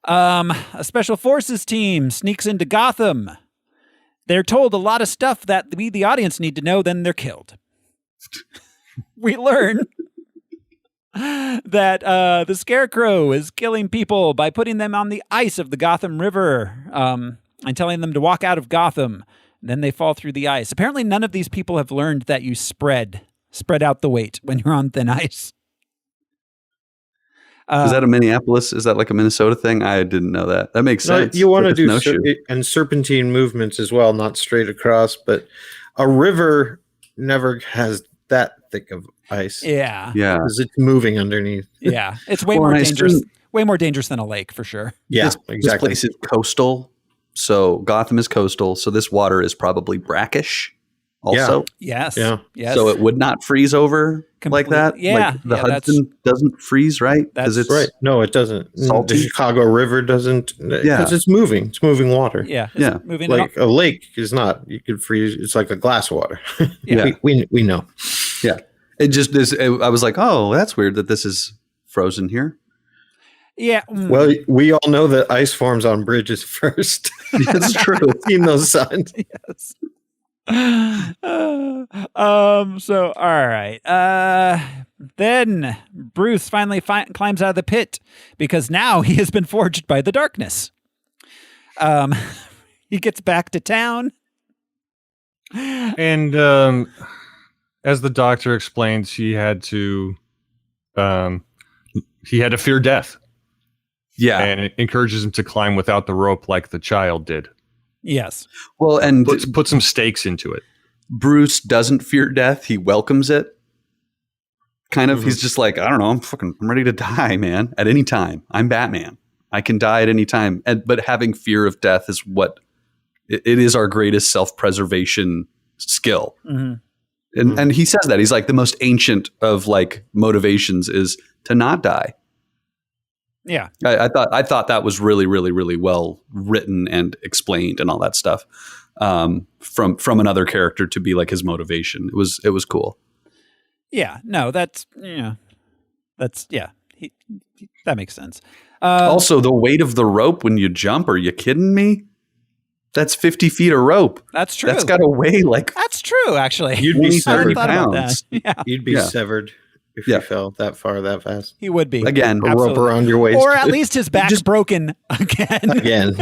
A special forces team sneaks into Gotham. They're told a lot of stuff that we, the audience, need to know, then they're killed. We learn that the Scarecrow is killing people by putting them on the ice of the Gotham River and telling them to walk out of Gotham. Then they fall through the ice. Apparently, none of these people have learned that you spread out the weight when you're on thin ice. Is that a Minneapolis? Is that like a Minnesota thing? I didn't know that. That makes sense. You want to do and serpentine movements as well, not straight across, but a river never has that thick of ice. Yeah. Because it's moving underneath. Yeah. It's way more dangerous. Way more dangerous than a lake, for sure. Yeah, exactly. This place is coastal. So Gotham is coastal. So this water is probably brackish also. Yeah. Yes. Yeah. Yes. So it would not freeze over like that. Yeah. Like the Hudson doesn't freeze, right? That's it's right. No, it doesn't. Salty. The Chicago River doesn't. Because it's moving. It's moving water. Yeah. Moving like a lake is not. You could freeze. It's like a glass of water. Yeah. we know. Yeah. It just is. I was like, oh, that's weird that this is frozen here. Yeah. Well, we all know that ice forms on bridges first. That's true. I've seen those signs. Yes. So all right. Then Bruce finally climbs out of the pit because now he has been forged by the darkness. He gets back to town. And as the doctor explains, he had to fear death. Yeah. And it encourages him to climb without the rope like the child did. Yes. Well, and put some stakes into it. Bruce doesn't fear death. He welcomes it. Kind of. He's just like, I don't know. I'm ready to die, man. At any time. I'm Batman. I can die at any time. But having fear of death is what it is our greatest self-preservation skill. Mm-hmm. And he says that. He's like, the most ancient of like motivations is to not die. Yeah. I thought that was really, really, really well written and explained and all that stuff from another character to be like his motivation. It was cool. Yeah. No, that makes sense. Also, the weight of the rope when you jump. Are you kidding me? That's 50 feet of rope. That's true. That's got to weigh like. That's true. Actually, you'd be 30 pounds. Yeah. You'd be severed. If you fell that far, that fast. He would be. Again, a rope around your waist. Or at least his back's broken again. Yes.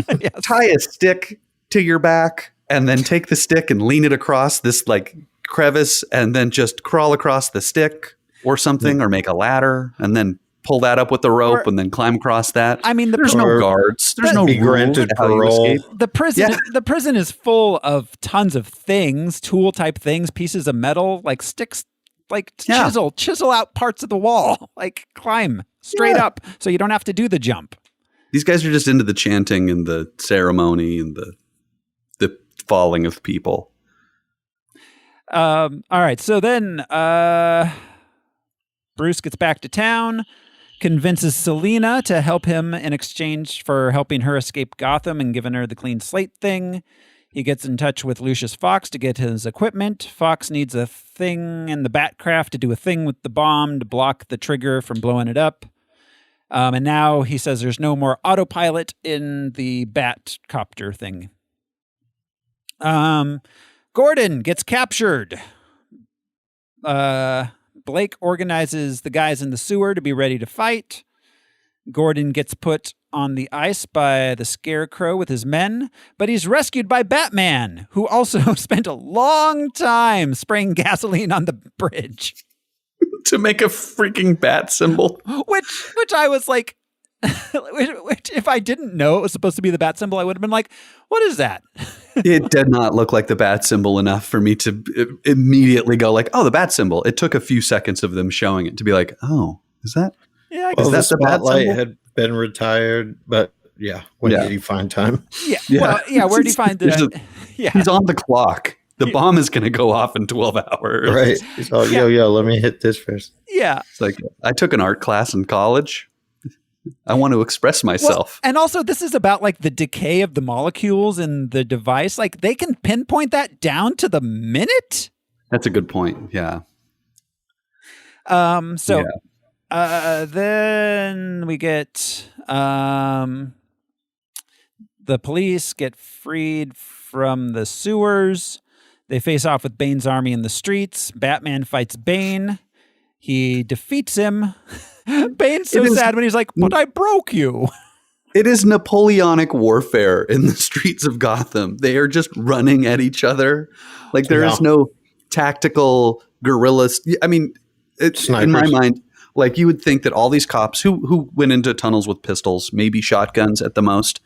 Tie a stick to your back and then take the stick and lean it across this like crevice and then just crawl across the stick or something or make a ladder and then pull that up with the rope and then climb across that. I mean, there's no guards. There's no granted parole. The prison is full of tons of things, tool type things, pieces of metal, like sticks. Like chisel out parts of the wall, like climb straight up so you don't have to do the jump. These guys are just into the chanting and the ceremony and the falling of people. All right. So then Bruce gets back to town, convinces Selina to help him in exchange for helping her escape Gotham and giving her the clean slate thing. He gets in touch with Lucius Fox to get his equipment. Fox needs a thing in the Batcraft to do a thing with the bomb to block the trigger from blowing it up. And now he says there's no more autopilot in the Batcopter thing. Gordon gets captured. Blake organizes the guys in the sewer to be ready to fight. Gordon gets put on the ice by the Scarecrow with his men, but he's rescued by Batman, who also spent a long time spraying gasoline on the bridge. To make a freaking bat symbol. Which I was like, which if I didn't know it was supposed to be the bat symbol, I would have been like, what is that? It did not look like the bat symbol enough for me to immediately go like, oh, the bat symbol. It took a few seconds of them showing it to be like, oh, is that? Yeah, well, the spotlight had been retired, but when did he find time? Yeah. Well, where did he find the? He's on the clock. The bomb is going to go off in 12 hours. Right. He's all, yo, let me hit this first. Yeah. It's like, I took an art class in college. I want to express myself. Well, and also, this is about like the decay of the molecules in the device. Like they can pinpoint that down to the minute. That's a good point. Yeah. Then we get the police get freed from the sewers. They face off with Bane's army in the streets. Batman fights Bane. He defeats him. Bane's so sad when he's like, but I broke you. It is Napoleonic warfare in the streets of Gotham. They are just running at each other. Like there is no tactical guerrillas. I mean, it's in my mind, like you would think that all these cops who went into tunnels with pistols, maybe shotguns at the most,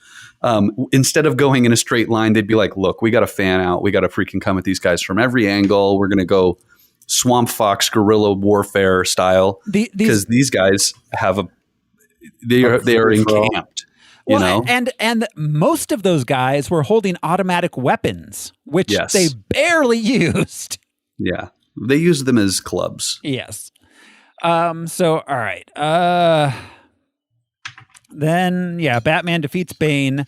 instead of going in a straight line, they'd be like, look, we got to fan out. We got to freaking come at these guys from every angle. We're going to go Swamp Fox guerrilla warfare style because these guys have they are encamped. You know? And most of those guys were holding automatic weapons, which they barely used. Yeah. They used them as clubs. Yes. So, all right. Then, Batman defeats Bane,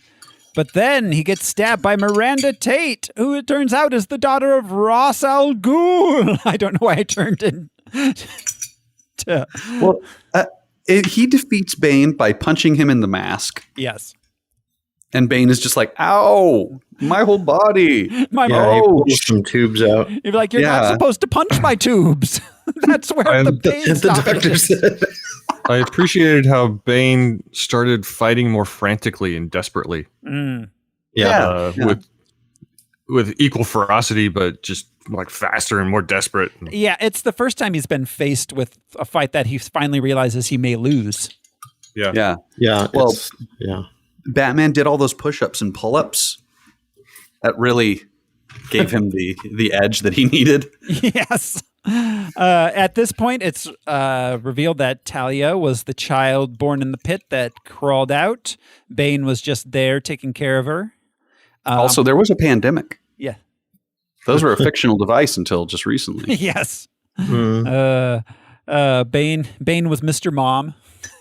but then he gets stabbed by Miranda Tate, who it turns out is the daughter of Ra's al Ghul. I don't know why I turned in. He defeats Bane by punching him in the mask. Yes. And Bane is just like, ow, my whole body. He pushed some tubes out. You're like, you're not supposed to punch my tubes. That's where the Bane said. I appreciated how Bane started fighting more frantically and desperately. With equal ferocity, but just like faster and more desperate. Yeah, it's the first time he's been faced with a fight that he finally realizes he may lose. Yeah. Well, Batman did all those push-ups and pull-ups. That really gave him the edge that he needed. Yes. At this point, it's revealed that Talia was the child born in the pit that crawled out. Bane was just there taking care of her. Also, there was a pandemic. Yeah. Those were a fictional device until just recently. Yes. Bane was Mr. Mom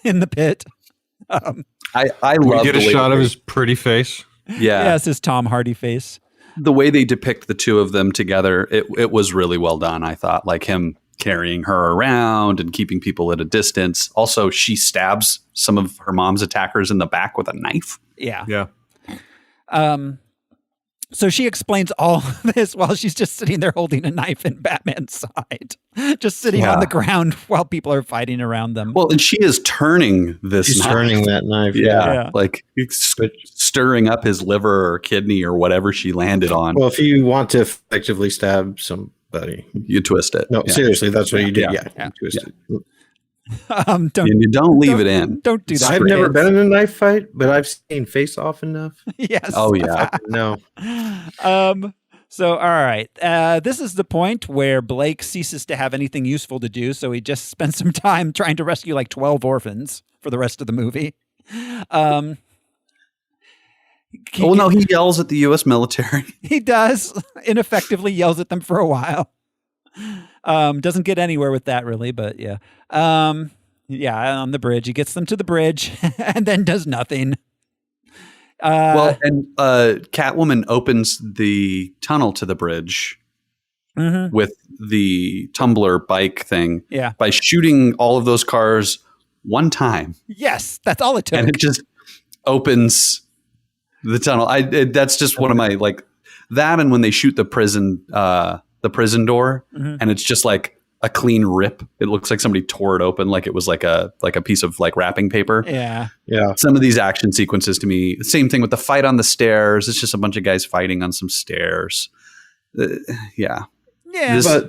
in the pit. I love get a shot of his pretty face. Yeah. Yes, his Tom Hardy face. The way they depict the two of them together, it was really well done, I thought. Like him carrying her around and keeping people at a distance. Also, she stabs some of her mom's attackers in the back with a knife. Yeah. So she explains all this while she's just sitting there holding a knife in Batman's side, just sitting on the ground while people are fighting around them. Well, and she is turning this She's knife. turning that knife. Yeah. Like stirring up his liver or kidney or whatever she landed on. Well, if you want to effectively stab somebody, you twist it. No, seriously, that's what you did. Yeah. You twist it. You don't leave it in. Don't do that. I've never been in a knife fight, but I've seen Face Off enough. Yes. Oh yeah. No. So all right. This is the point where Blake ceases to have anything useful to do, so he just spends some time trying to rescue like 12 orphans for the rest of the movie. No, he yells at the U.S. military. He does. Ineffectively yells at them for a while. Doesn't get anywhere with that really, but yeah. On the bridge. He gets them to the bridge and then does nothing. Catwoman opens the tunnel to the bridge with the tumbler bike thing by shooting all of those cars one time. Yes, that's all it took. And it just opens the tunnel. That's just one of my that, and when they shoot the prison door, and it's just like a clean rip. It looks like somebody tore it open, like it was like a piece of like wrapping paper. Yeah. Some of these action sequences to me, same thing with the fight on the stairs. It's just a bunch of guys fighting on some stairs. But that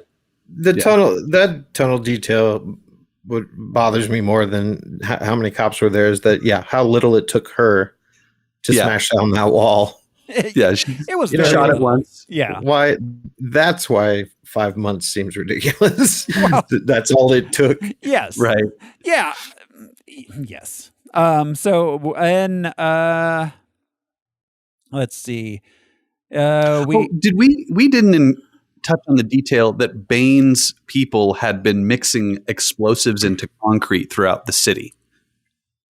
tunnel detail, what bothers me more than how many cops were there is that how little it took her to smash down that wall. It was shot at once. Yeah. Why? That's why 5 months seems ridiculous. Well, that's all it took. Yes. Right. Yeah. Yes. Let's see. We didn't touch on the detail that Bane's people had been mixing explosives into concrete throughout the city.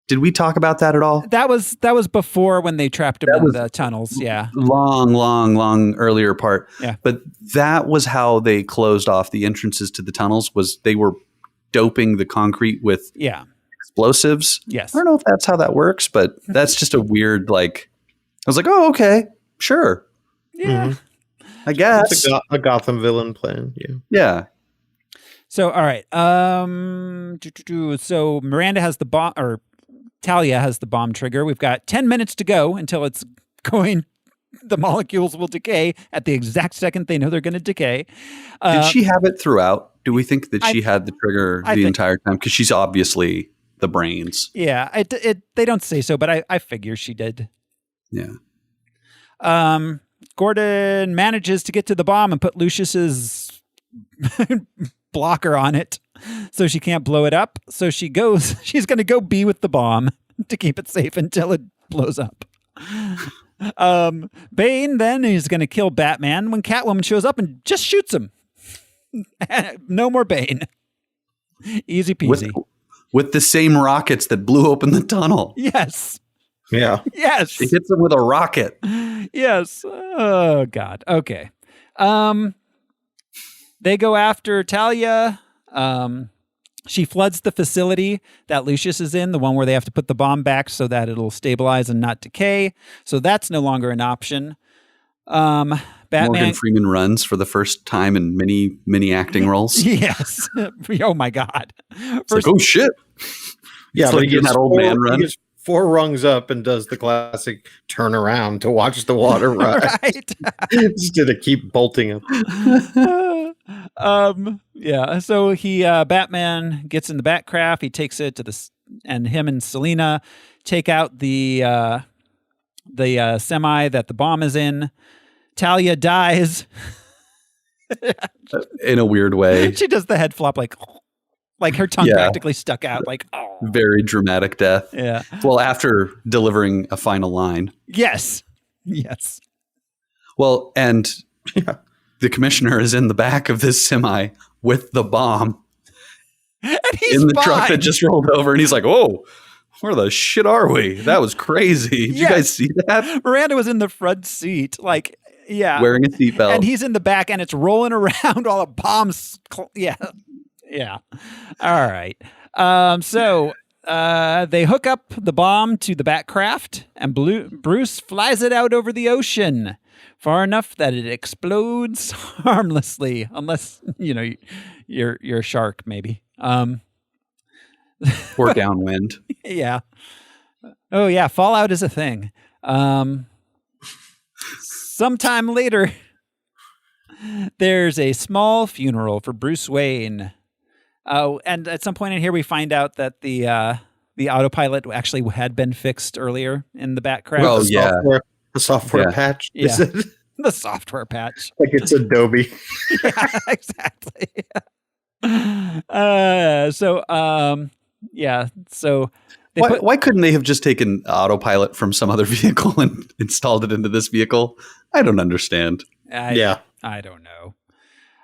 Did we talk about that at all? That was before when they trapped him in the tunnels. Yeah. Long earlier part. Yeah. But that was how they closed off the entrances to the tunnels, was they were doping the concrete with explosives. Yes. I don't know if that's how that works, but that's just a weird, like, I was like, oh, okay, sure. Yeah. I guess. It's a Gotham villain plan. Yeah. Yeah. So, all right. So Miranda has the bomb, or Talia has the bomb trigger. We've got 10 minutes to go until it's going. The molecules will decay at the exact second they know they're going to decay. Did she have it throughout? Do we think that she had the trigger the entire time? Because she's obviously the brains. Yeah, they don't say so, but I figure she did. Yeah. Gordon manages to get to the bomb and put Lucius's blocker on it so she can't blow it up. So she's going to go be with the bomb to keep it safe until it blows up. Bane then is going to kill Batman when Catwoman shows up and just shoots him. No more Bane. Easy peasy. With the same rockets that blew open the tunnel. Yes. Yeah. Yes. She hits him with a rocket. Yes. Oh, God. Okay. They go after Talia. She floods the facility that Lucius is in, the one where they have to put the bomb back so that it'll stabilize and not decay. So that's no longer an option. Batman. Morgan Freeman runs for the first time in many acting roles. Yes. Oh, my God. It's like, oh, shit. Yeah, it's like getting that old man run. 4 rungs up and does the classic turn around to watch the water rise. Right. Instead of keep bolting him. Yeah. So Batman gets in the Batcraft. He takes it to and him and Selina take out the semi that the bomb is in. Talia dies. In a weird way. She does the head flop like her tongue practically stuck out. Like, oh. Very dramatic death. Yeah. Well, after delivering a final line. Yes. Yes. Well, and the commissioner is in the back of this semi with the bomb. And he's in the fine. truck that just rolled over. And he's like, oh, where the shit are we? That was crazy. Did you guys see that? Miranda was in the front seat. Like, yeah. Wearing a seatbelt. And he's in the back and it's rolling around while a bomb's... Yeah. All right. So they hook up the bomb to the Batcraft and Bruce flies it out over the ocean far enough that it explodes harmlessly, unless, you're a shark, maybe. Or downwind. Yeah. Oh, yeah. Fallout is a thing. Sometime later, there's a small funeral for Bruce Wayne. Oh, and at some point in here, we find out that the autopilot actually had been fixed earlier in the Batcraft. Oh, The software patch. Yeah. Is it? The software patch. Like it's Adobe. Yeah, exactly. So why couldn't they have just taken autopilot from some other vehicle and installed it into this vehicle? I don't understand. I don't know.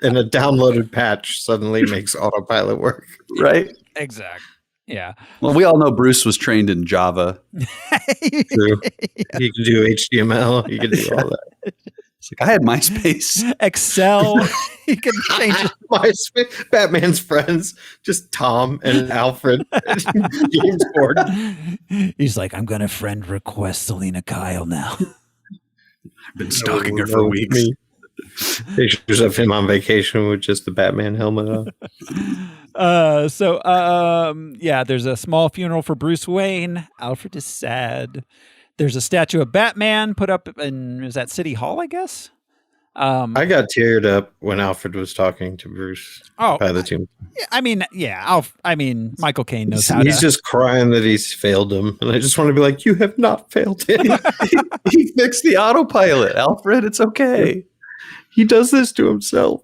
And a downloaded patch suddenly makes autopilot work. Right? Exactly. Yeah. Well, we all know Bruce was trained in Java. True. Yeah. You can do HTML. You can do all that. It's like, I had MySpace. Excel. You can change it. MySpace. Batman's friends. Just Tom and Alfred. James Gordon. He's like, I'm going to friend request Selina Kyle now. I've been stalking her for weeks. Me. Pictures of him on vacation with just the Batman helmet on. There's a small funeral for Bruce Wayne. Alfred is sad. There's a statue of Batman put up is that City Hall, I guess? I got teared up when Alfred was talking to Bruce by the tomb. Michael Caine knows He's just crying that he's failed him. And I just want to be like, you have not failed him. He fixed the autopilot, Alfred. It's okay. He does this to himself.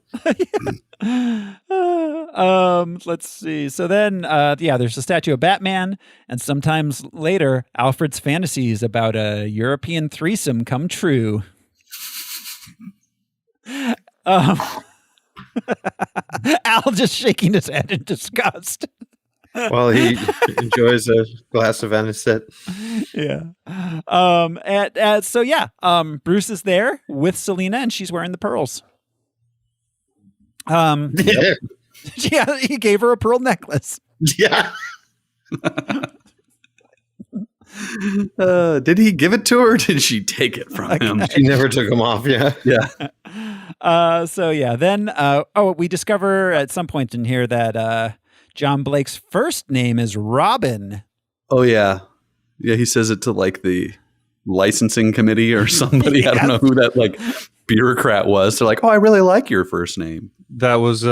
Let's see. So then, there's a statue of Batman, and sometimes later, Alfred's fantasies about a European threesome come true. Al just shaking his head in disgust. While he enjoys a glass of anisette. Yeah. Bruce is there with Selena, and she's wearing the pearls. Yeah, he gave her a pearl necklace. Yeah. Did he give it to her or did she take it from him? She never took them off. Yeah. Then we discover at some point in here that John Blake's first name is Robin. Oh, yeah. Yeah, he says it to like the licensing committee or somebody. I don't know who that like bureaucrat was. They're like, oh, I really like your first name. That was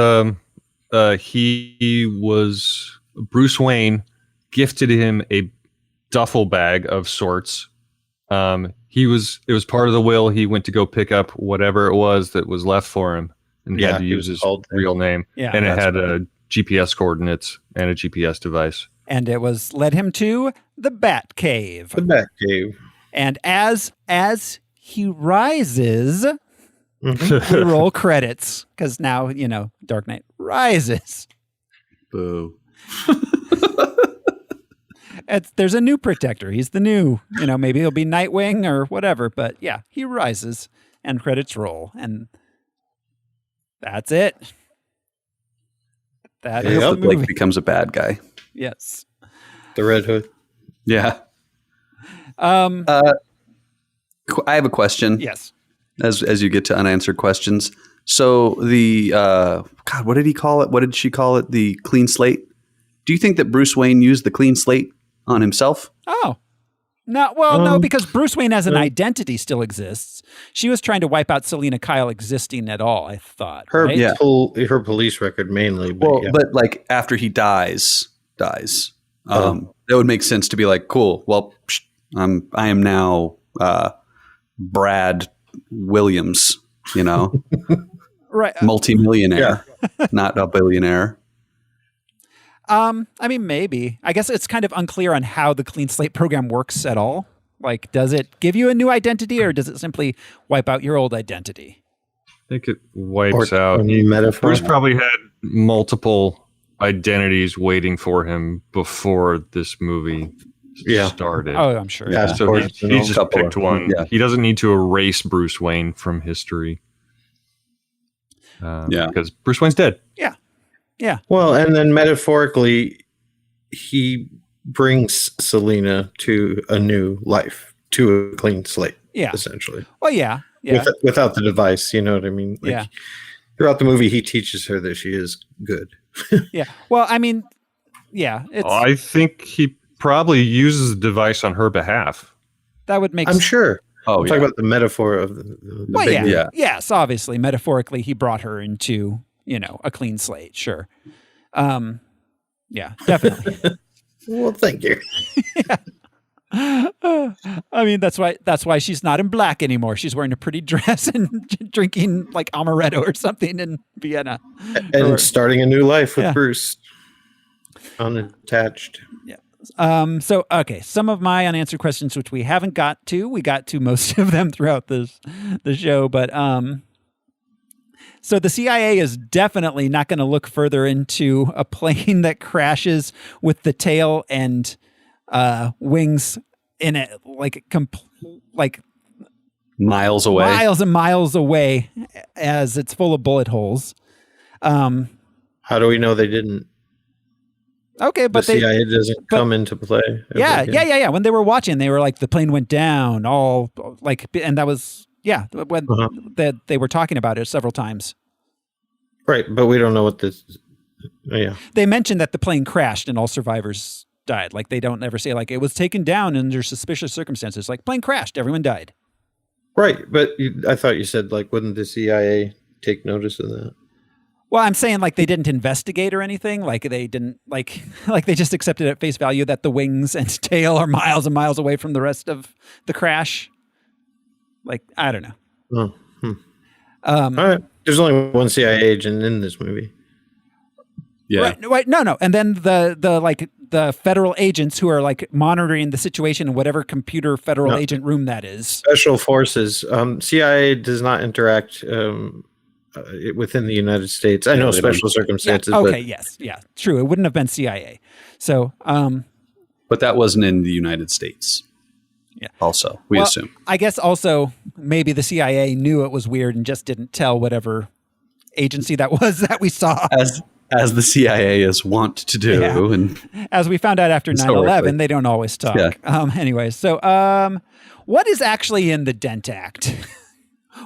he was Bruce Wayne gifted him a duffel bag of sorts. It was part of the will. He went to go pick up whatever it was that was left for him, and he had to use his real name. Yeah, and it had a GPS coordinates and a GPS device. And it led him to the Bat Cave. The Bat Cave. And as he rises, we roll credits because now Dark Knight rises. Boo. There's a new protector. He's the new, maybe he'll be Nightwing or whatever. But yeah, he rises and credits roll. And that's it. That is the movie. Blake becomes a bad guy. Yes. The Red Hood. Yeah. I have a question. Yes. As you get to unanswered questions. So the, what did he call it? What did she call it? The clean slate? Do you think that Bruce Wayne used the clean slate on himself? Oh. No, because Bruce Wayne as an identity still exists. She was trying to wipe out Selena Kyle existing at all, I thought. Her right? her police record mainly. But but like after he dies, that would make sense to be like, cool. Well, I am now Brad Williams, right? Multimillionaire, not a billionaire. I mean, maybe. I guess it's kind of unclear on how the clean slate program works at all. Like, does it give you a new identity or does it simply wipe out your old identity? I think it wipes out. A new metaphor. Bruce probably had multiple identities waiting for him before this movie started. Oh, I'm sure. Yeah, so he just picked one. Yeah. He doesn't need to erase Bruce Wayne from history. Because Bruce Wayne's dead. Yeah. Yeah. Well, and then metaphorically, he brings Selena to a new life, to a clean slate. Yeah. Essentially. Well, yeah. Without the device, you know what I mean? Like, throughout the movie, he teaches her that she is good. Yeah. Well, I mean, yeah. I think he probably uses the device on her behalf. That would make I'm sure. Oh, I'm talking about the metaphor of the Yes, obviously. Metaphorically, he brought her into, a clean slate. Sure. Yeah, definitely. Well, thank you. I mean, that's why she's not in black anymore. She's wearing a pretty dress and drinking like amaretto or something in Vienna. And starting a new life with Bruce. Unattached. Yeah. Some of my unanswered questions, which we haven't got to. We got to most of them throughout the show, but so the CIA is definitely not going to look further into a plane that crashes with the tail and wings in it, like miles away, miles and miles away, as it's full of bullet holes. How do we know they didn't? Okay, but the CIA doesn't come into play. Yeah. When they were watching, they were like, the plane went down, all like, and that was when they were talking about it several times. Right, but we don't know what this. They mentioned that the plane crashed and all survivors died. Like, they don't ever say like it was taken down under suspicious circumstances. Like, plane crashed, everyone died. Right, but I thought you said like, wouldn't the CIA take notice of that? Well, I'm saying like they didn't investigate or anything. Like they didn't like they just accepted at face value that the wings and tail are miles and miles away from the rest of the crash. Like, I don't know. All right. There's only one CIA agent in this movie. Yeah. Right. No. And then the federal agents who are like monitoring the situation in whatever computer federal agent room that is. Special forces. CIA does not interact within the United States. I know special circumstances. Yeah, okay, but yes, yeah, true. It wouldn't have been CIA. So, but that wasn't in the United States. Yeah. Also, we assume. I guess also maybe the CIA knew it was weird and just didn't tell whatever agency that was that we saw. As the CIA is wont to do. Yeah. And as we found out after 9/11, they don't always talk. Yeah. Anyway, so what is actually in the Dent Act?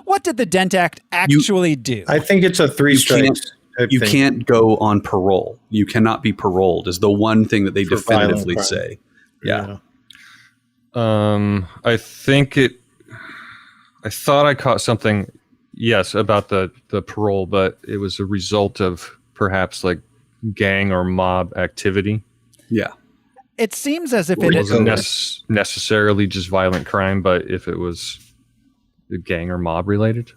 What did the Dent Act actually do? I think it's a 3 strikes. You can't go on parole. You cannot be paroled is the one thing that they For definitively violent crime. say. Yeah. I think I thought I caught something, yes, about the parole, but it was a result of perhaps like gang or mob activity. Yeah. It seems as if It it wasn't necessarily just violent crime, but if it was gang or mob related.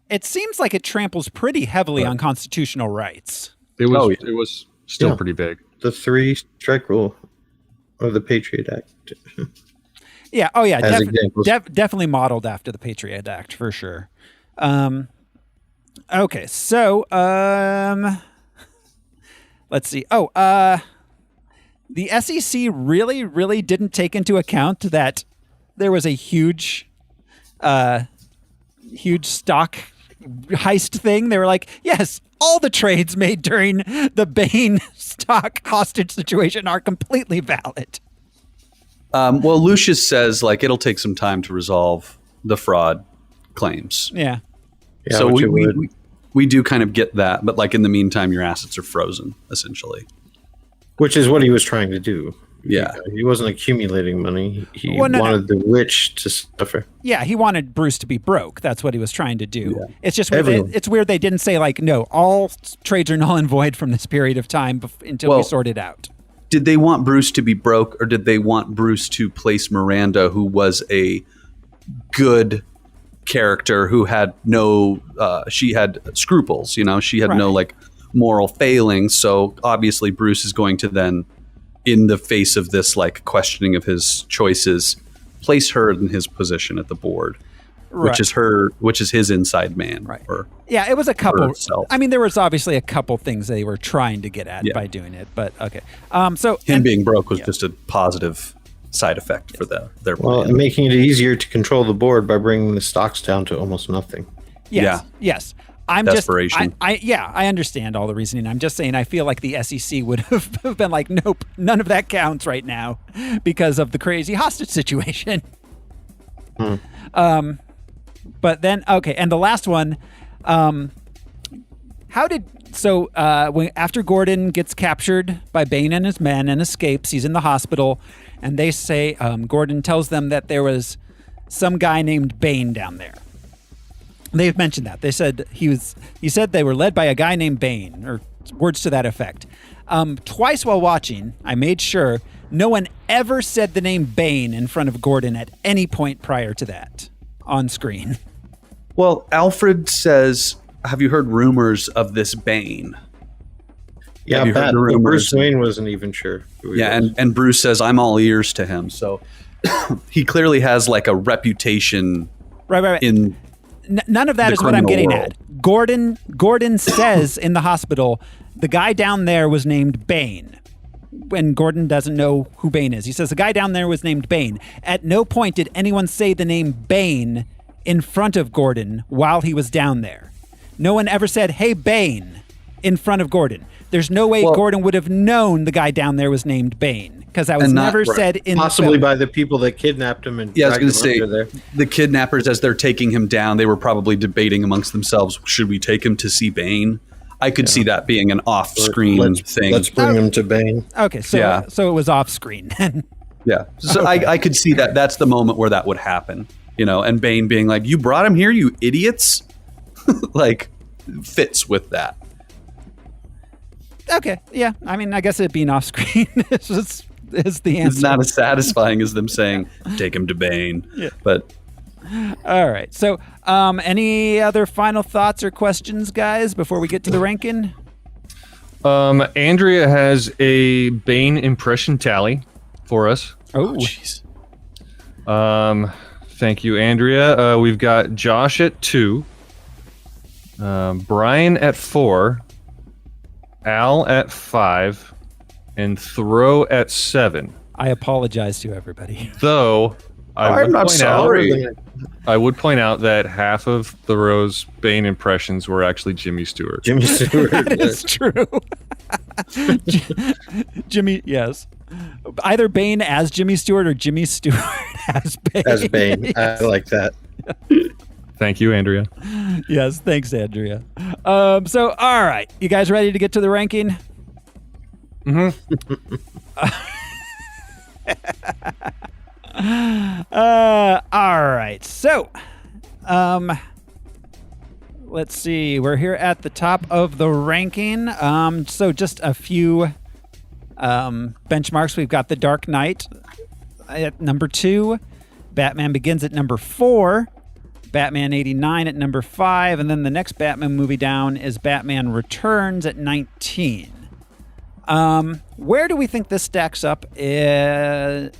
It seems like it tramples pretty heavily on constitutional rights. It was still pretty big. The 3 strike rule of the Patriot Act. Yeah. Oh, yeah. As examples. Definitely modeled after the Patriot Act for sure. Okay. So, let's see. The SEC really, really didn't take into account that there was a huge stock heist thing. They were like, yes, all the trades made during the Bane stock hostage situation are completely valid. Well, Lucius says like it'll take some time to resolve the fraud claims. Yeah. So we do kind of get that, but like in the meantime, your assets are frozen essentially. Which is what he was trying to do. Yeah. He wasn't accumulating money. He wanted the rich to suffer. Yeah, he wanted Bruce to be broke. That's what he was trying to do. Yeah. It's just weird it's weird they didn't say like, no, all trades are null and void from this period of time until we sort it out. Did they want Bruce to be broke, or did they want Bruce to place Miranda, who was a good character who had no, she had scruples, she had no like moral failings. So obviously Bruce is going to then, in the face of this like questioning of his choices, place her in his position at the board, which is his inside man. Right. Or yeah, it was a couple. herself. I mean, there was obviously a couple things they were trying to get at by doing it, but okay. So him being broke was just a positive side effect for their plan. Well, and making it easier to control the board by bringing the stocks down to almost nothing. Yes. I'm Desperation. I understand all the reasoning. I'm just saying I feel like the SEC would have been like, nope, none of that counts right now because of the crazy hostage situation. But then, okay, and the last one, when after Gordon gets captured by Bane and his men and escapes, he's in the hospital, and they say, Gordon tells them that there was some guy named Bane down there. They've mentioned that. They said he said they were led by a guy named Bane, or words to that effect. Twice while watching, I made sure no one ever said the name Bane in front of Gordon at any point prior to that on screen. Well, Alfred says, have you heard rumors of this Bane? Yeah, have you heard the rumors? Bruce Wayne wasn't even sure. And Bruce says, I'm all ears to him. So he clearly has like a reputation Right. in none of that is what I'm getting at. Gordon says in the hospital, the guy down there was named Bane. When Gordon doesn't know who Bane is. He says the guy down there was named Bane. At no point did anyone say the name Bane in front of Gordon while he was down there. No one ever said, hey, Bane, in front of Gordon. There's no way Gordon would have known the guy down there was named Bane, because that was never said in possibly the film. by the people that kidnapped him and I was going to say, there. the kidnappers, as they're taking him down, they were probably debating amongst themselves, should we take him to see Bane? I could see that being an off-screen thing. Let's bring him to Bane. Okay, so it was off-screen then. Yeah, so I could see that. That's the moment where that would happen, and Bane being like, you brought him here, you idiots? Like, fits with that. Okay, yeah. I mean, I guess it being off-screen is the answer. It's not as satisfying as them saying, take him to Bane. Yeah. But all right. So any other final thoughts or questions, guys, before we get to the ranking? Andrea has a Bane impression tally for us. Oh, jeez. Thank you, Andrea. We've got Josh at 2. Brian at 4, Al at 5, and Throw at 7. I apologize to everybody. Though I'm not sorry. I would point out that half of Thoreau's Bane impressions were actually Jimmy Stewart. Jimmy Stewart. It's true. Jimmy, yes. Either Bane as Jimmy Stewart or Jimmy Stewart as Bane. As Bane. I like that. Thank you, Andrea. Yes, thanks, Andrea. So, all right. You guys ready to get to the ranking? Mm-hmm. All right. So, let's see. We're here at the top of the ranking. So just a few benchmarks. We've got The Dark Knight at number 2, Batman Begins at number 4, Batman 89 at number 5, and then the next Batman movie down is Batman Returns at 19. Where do we think this stacks up in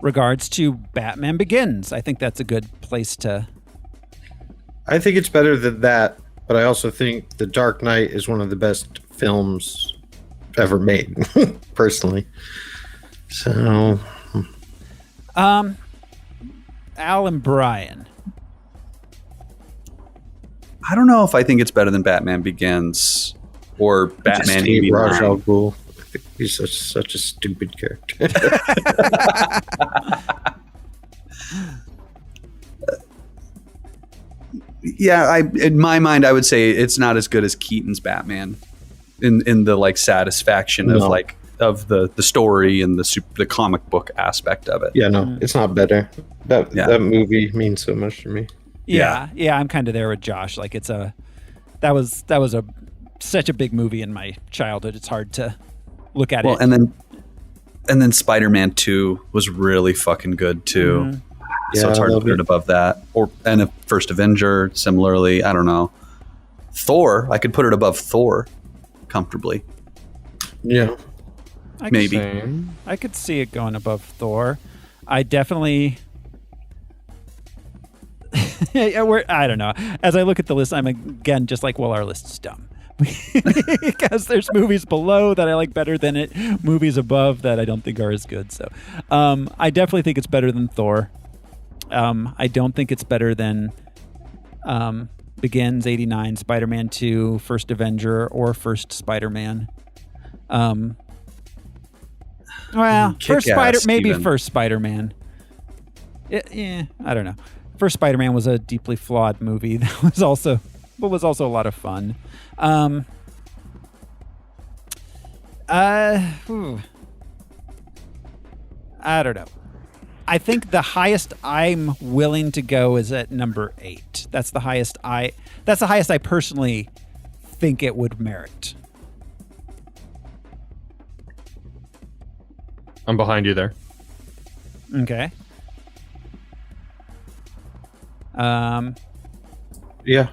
regards to Batman Begins? I think that's a good place to... I think it's better than that, but I also think The Dark Knight is one of the best films ever made, personally. So... Al and Brian. I don't know if I think it's better than Batman Begins or Batman 89. Raj Al Ghul. I think he's such a stupid character. Yeah, in my mind, I would say it's not as good as Keaton's Batman in the like satisfaction of like of the story and the comic book aspect of it. Yeah, no, it's not better. That movie means so much to me. Yeah, I'm kind of there with Josh. Like that was such a big movie in my childhood. It's hard to look at it. And then Spider-Man 2 was really fucking good too. Mm-hmm. So it's hard to put it above that. And a first Avenger, similarly. I don't know. Thor, I could put it above Thor comfortably. Yeah. Maybe. I could see it going above Thor. I definitely... I don't know. As I look at the list, I'm again just like, well, our list's dumb. Because there's movies below that I like better than it, movies above that I don't think are as good. So I definitely think it's better than Thor. I don't think it's better than Begins, 89, Spider-Man 2, First Avenger, or First Spider-Man. Well, first Spider-Man. Yeah, I don't know. First Spider-Man was a deeply flawed movie that was also a lot of fun. I don't know. I think the highest I'm willing to go is at number 8. That's the highest I personally think it would merit. I'm behind you there. Okay. Yeah.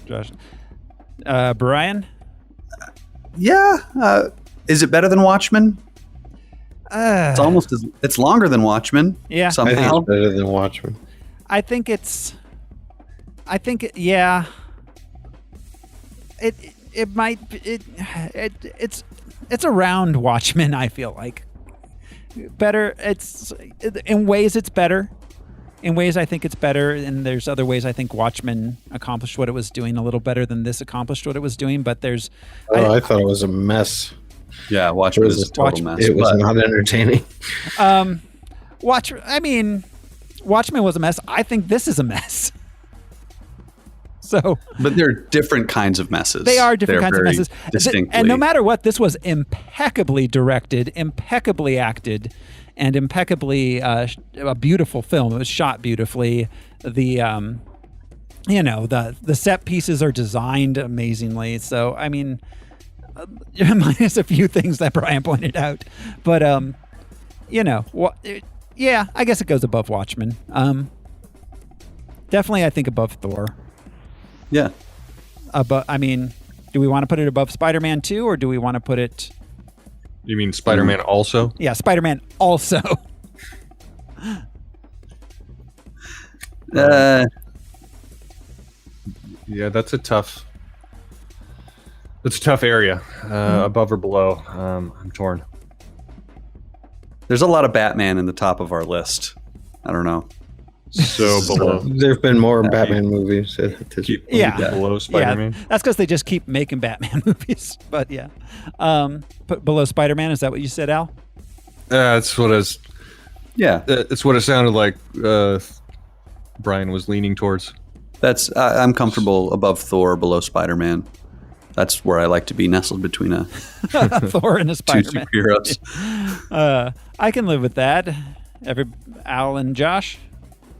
Josh. Brian? Yeah. Is it better than Watchmen? It's longer than Watchmen. Yeah. Somehow. I think it's better than Watchmen. Yeah. It's around Watchmen, I feel like. Better, in ways it's better. In ways I think it's better, and there's other ways I think Watchmen accomplished what it was doing a little better than this accomplished what it was doing, but there's... I thought it was a mess. Yeah, Watchmen is a total mess. It was not entertaining. Watchmen was a mess. I think this is a mess. So, but they're different kinds of messes. They are different kinds of messes. Distinctly. And no matter what, this was impeccably directed, impeccably acted, and impeccably a beautiful film. It was shot beautifully. The set pieces are designed amazingly. So, I mean, minus a few things that Brian pointed out, but I guess it goes above Watchmen. Definitely, I think above Thor. Yeah. But I mean, do we want to put it above Spider-Man 2, or do we want to put it... You mean Spider-Man also? Yeah, Spider-Man also. Yeah, that's a tough area. Above or below. I'm torn. There's a lot of Batman in the top of our list. I don't know. So below. There have been more Batman movies. Below Spider-Man. Yeah, that's because they just keep making Batman movies. But yeah. But below Spider-Man, is that what you said, Al? That's what it's what it sounded like Brian was leaning towards. I'm comfortable above Thor, below Spider-Man. That's where I like to be, nestled between a Thor and a Spider-Man. two superheroes. I can live with that. Al and Josh?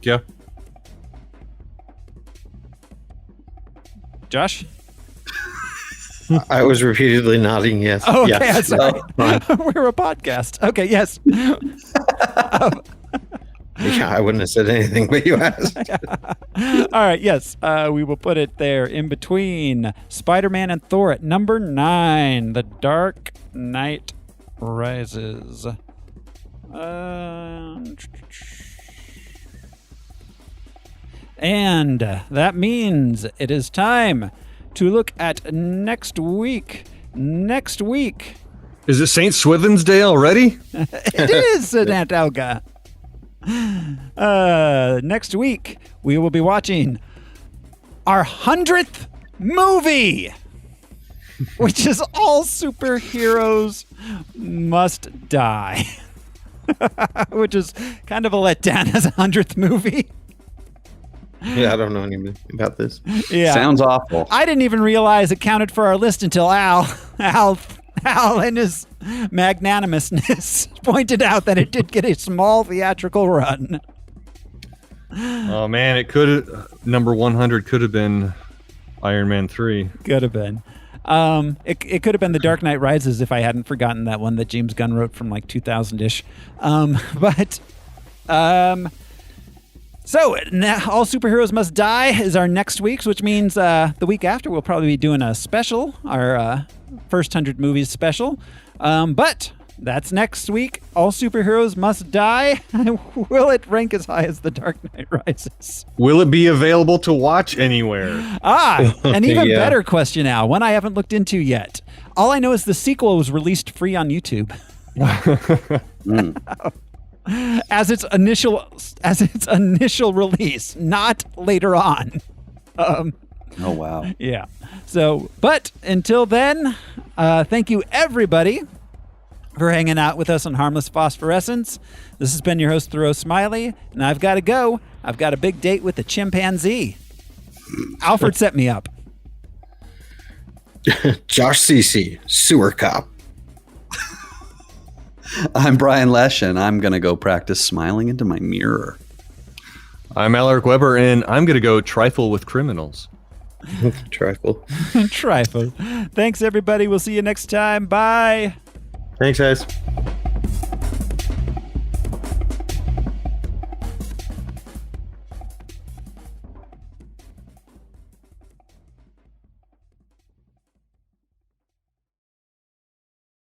Yeah. Josh? I was repeatedly nodding yes. Oh, okay. Yes. Sorry. We're a podcast. Okay, yes. Yeah, I wouldn't have said anything, but you asked. All right, yes. We will put it there in between Spider-Man and Thor at number 9. The Dark Knight Rises. And that means it is time to look at next week. Next week. Is it St. Swithin's Day already? It is, Aunt Elga. Next week, we will be watching our 100th movie, which is All Superheroes Must Die, which is kind of a letdown as a 100th movie. Yeah, I don't know anything about this. Yeah, sounds awful. I didn't even realize it counted for our list until Al in his magnanimousness pointed out that it did get a small theatrical run. Oh man, it could number 100 could have been Iron Man 3. Could have been. It could have been The Dark Knight Rises if I hadn't forgotten that one that James Gunn wrote from like 2000-ish. So now All Superheroes Must Die is our next week's, which means the week after we'll probably be doing a special, our first 100 movies special. But that's next week. All Superheroes Must Die. Will it rank as high as The Dark Knight Rises? Will it be available to watch anywhere? An even better question now, one I haven't looked into yet. All I know is the sequel was released free on YouTube. As its initial release, not later on. Oh wow. Yeah. So, but until then, thank you everybody for hanging out with us on Harmless Phosphorescence. This has been your host, Thoreau Smiley, and I've got to go. I've got a big date with the chimpanzee. Alfred set me up. Josh Cece, sewer cop. I'm Brian Lesh, and I'm going to go practice smiling into my mirror. I'm Alaric Weber, and I'm going to go trifle with criminals. Trifle. Trifle. Thanks, everybody. We'll see you next time. Bye. Thanks, guys.